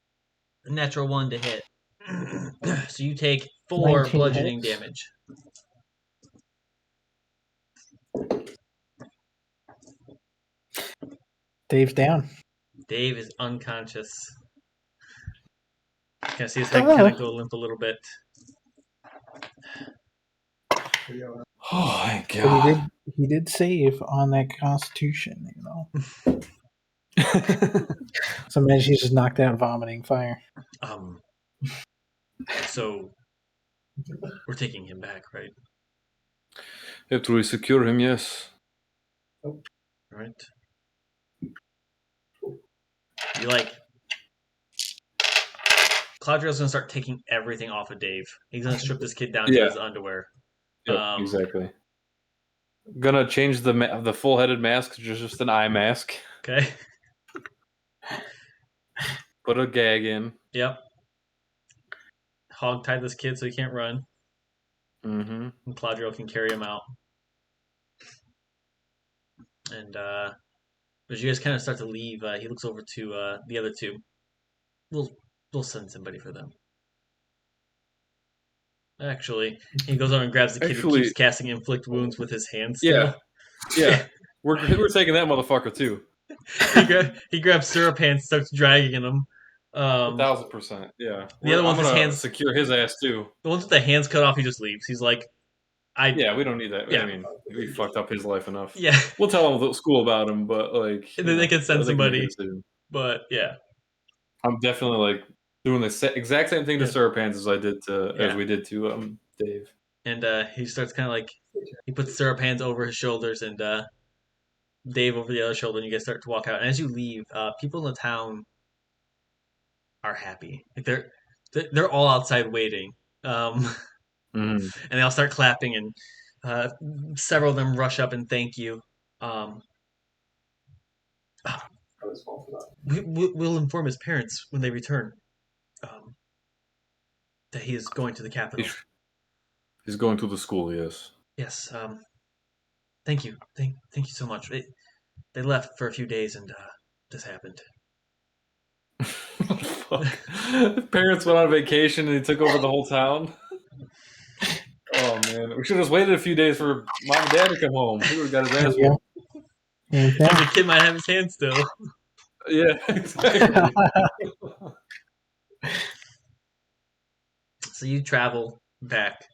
B: A natural 1 to hit. So you take 4 bludgeoning damage.
A: Dave's down.
B: Dave is unconscious. You can see his head kind of go limp a little bit.
C: Oh my god!
A: But he did save on that Constitution, you know. So imagine he's just knocked out, vomiting fire.
B: So we're taking him back, right?
C: After we secure him, yes.
B: Right. You like Claudio's gonna start taking everything off of Dave. He's gonna strip this kid down to
C: Yeah.
B: his underwear.
C: Yep, exactly. Gonna change the full headed mask to just an eye mask.
B: Okay.
C: Put a gag in.
B: Yep. Hog tie this kid so he can't run.
C: Mm-hmm.
B: And Claudio can carry him out. And as you guys kind of start to leave, he looks over to the other two. We'll we'll send somebody for them. Actually, he goes over and grabs the kid who keeps casting inflict wounds with his hand still.
C: Yeah. We're taking that motherfucker too.
B: He grabs syrup hands, starts dragging him.
C: 1,000%. Yeah.
B: The other
C: I'm
B: one's his
C: gonna
B: hands.
C: secure his ass too.
B: The ones with the hands cut off, he just leaves. He's like,
C: Yeah, we don't need that.
B: Yeah.
C: I mean, we fucked up his life enough.
B: Yeah.
C: We'll tell him at school about him, but like,
B: And then they can send
C: they
B: somebody.
C: make a decision.
B: But yeah.
C: I'm definitely like doing the exact same thing to
B: Yeah.
C: syrup hands as I did to
B: Yeah.
C: as we did to Dave.
B: And he starts kind of like he puts syrup hands over his shoulders and Dave over the other shoulder, and you guys start to walk out. And as you leave, people in the town are happy. Like they're all outside waiting,
C: Mm-hmm.
B: and they all start clapping, and several of them rush up and thank you. We'll inform his parents when they return um, that he is going to the capital.
C: He's going to the school, yes.
B: Yes. Thank you. Thank you so much. They left for a few days, and this happened.
C: Fuck. Parents went on vacation and he took over the whole town. Oh man, we should have just waited a few days for mom and dad to come home. He would have got his ass whooped.
B: Because the kid might have his hand still.
C: Yeah, exactly.
B: So you travel back.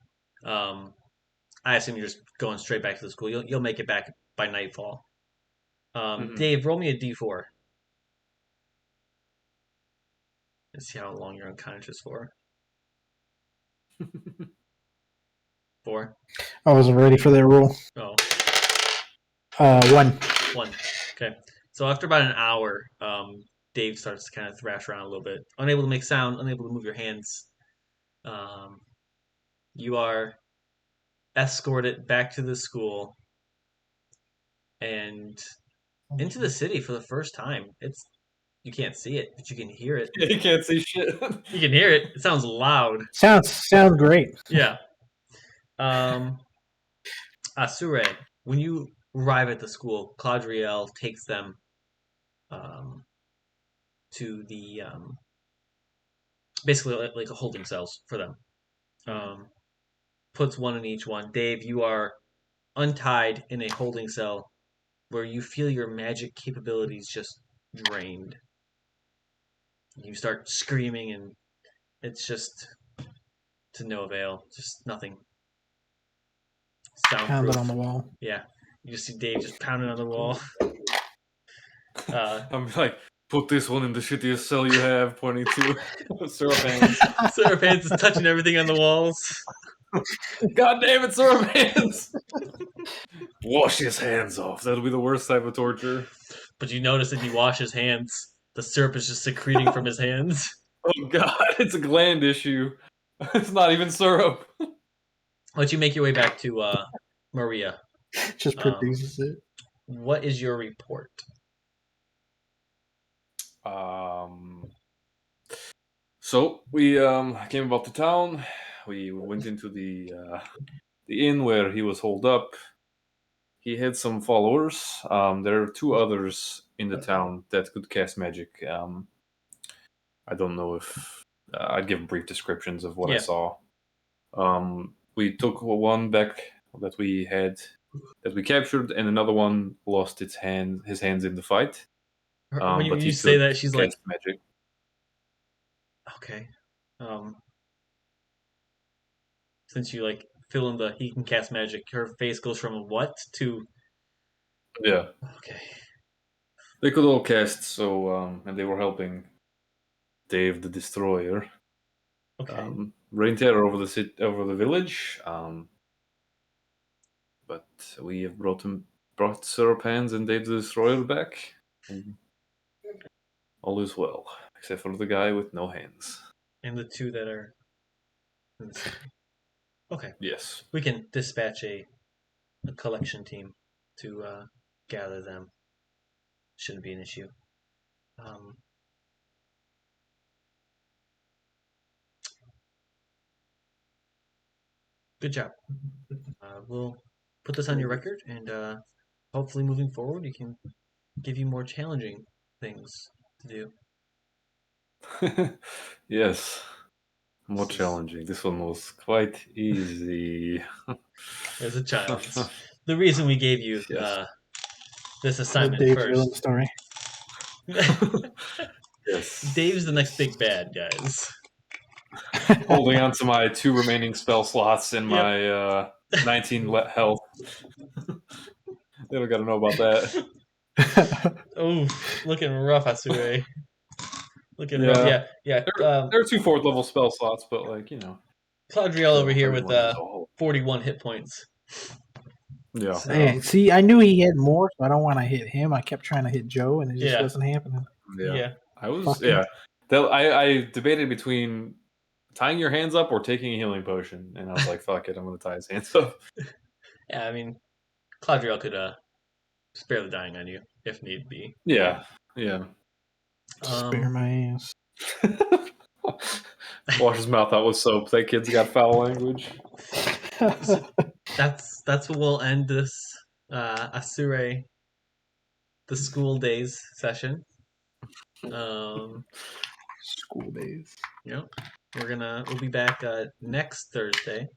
B: I assume you're just going straight back to the school. You'll make it back by nightfall. Dave, roll me a d4. Let's see how long you're unconscious for. 4.
A: I wasn't ready for that roll.
B: Oh.
A: 1.
B: 1. Okay. So after about an hour, Dave starts to kind of thrash around a little bit, unable to make sound, unable to move your hands. You are escorted back to the school and into the city for the first time. You can't see it, but you can hear it.
C: Yeah, you can't see shit.
B: You can hear it. It sounds loud.
A: Sounds great.
B: Yeah. Asure, when you arrive at the school, Claudriel takes them to the basically like a holding cells for them. Puts one in each one. Dave, you are untied in a holding cell where you feel your magic capabilities just drained. You start screaming, and it's just to no avail. Just nothing.
A: Pounded
B: Soundproof.
A: on the wall.
B: Yeah. You just see Dave just pounding on the wall.
C: I'm like, put this one in the shittiest cell you have, pointing to syrup hands.
B: Syrup hands is touching everything on the walls.
C: God damn it, syrup hands! Wash his hands off. That'll be the worst type of torture.
B: But you notice if you wash his hands, the syrup is just secreting from his hands.
C: Oh god, it's a gland issue. It's not even syrup.
B: Let you make your way back to Maria.
A: Just produces it.
B: What is your report?
C: So we came about to town. We went into the inn where he was holed up. He had some followers. There are 2 others in the town that could cast magic. I don't know if I'd give brief descriptions of what I saw. We took one back that we captured, and another one lost his hands in the fight.
B: When
C: but
B: you say that, she's like,
C: magic.
B: Okay. Since you like fill in the he can cast magic, her face goes from what to
C: Yeah.
B: Okay.
C: They could all cast, so and they were helping Dave the Destroyer.
B: Okay.
C: Rain terror over the village. But we have brought syrup hands and Dave the Destroyer back. And all is well, except for the guy with no hands.
B: And the two that are in the city. Okay.
C: Yes.
B: We can dispatch a collection team to gather them. Shouldn't be an issue. Good job. We'll put this on your record, and hopefully moving forward, we can give you more challenging things to do.
C: Yes. More
B: This is-
C: challenging. This one was quite easy.
B: As a child. The reason we gave you
C: Yes.
B: this
A: The
B: assignment
A: Dave
B: first.
A: villain story.
C: Yes.
B: Dave's the next big bad, guys.
C: Holding on to my 2 remaining spell slots and
B: Yep.
C: my 19 health. They don't got to know about that.
B: Oh, looking rough, Asure. Looking rough. Yeah.
C: There are 2 4th level spell slots, but
B: Claudriel over here with
C: everyone has all.
B: 41 hit points.
C: Yeah.
A: Hey, see, I knew he had more, so I don't want to hit him. I kept trying to hit Joe, and it just
B: Yeah.
A: wasn't happening.
B: Yeah.
C: I was
A: Fuck it.
C: I debated between tying your hands up or taking a healing potion, and I was like, "Fuck it, I'm gonna tie his hands up."
B: Yeah, I mean, Claudriel could spare the dying on you if need be.
C: Yeah.
A: Spare my ass.
C: Wash his mouth out with soap. That kid's got foul language.
B: That's what we'll end this Asure the school days session.
A: School days.
B: We'll be back next Thursday.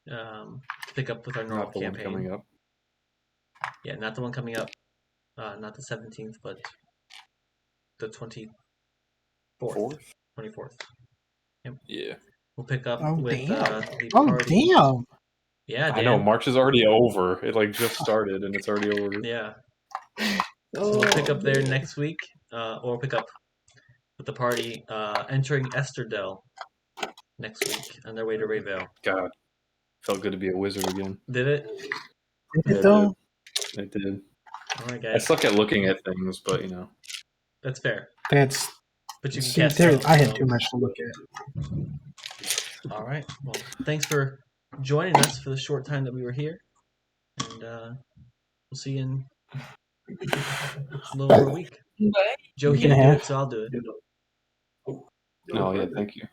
B: To pick up with our normal
C: Not the
B: campaign.
C: one coming up.
B: Yeah, not the one coming up. Not the 17th, but the 24th. 24th. Yep.
C: Yeah.
B: We'll pick up
A: Oh,
B: with
A: damn.
B: the
A: Oh,
B: party.
A: damn.
B: Yeah, Dan.
C: I know March is already over. It just started and it's already over.
B: Yeah. So we'll pick up there next week, or pick up with the party entering Esterdell next week on their way to Rayvale.
C: God, felt good to be a wizard again.
B: Did it?
A: Did it though?
C: It did.
B: All right,
C: I
B: guys.
C: suck at looking at things, but
B: That's fair.
A: That's.
B: But you can
A: See,
B: cast
A: there,
B: spells,
A: I had
B: so-
A: too much to look at.
B: All right. Well, thanks for joining us for the short time that we were here, and we'll see you in a little over a week. Joe
A: Week and
B: can't
A: a
B: do
A: half.
B: it, so I'll do it.
C: Oh yeah, thank you.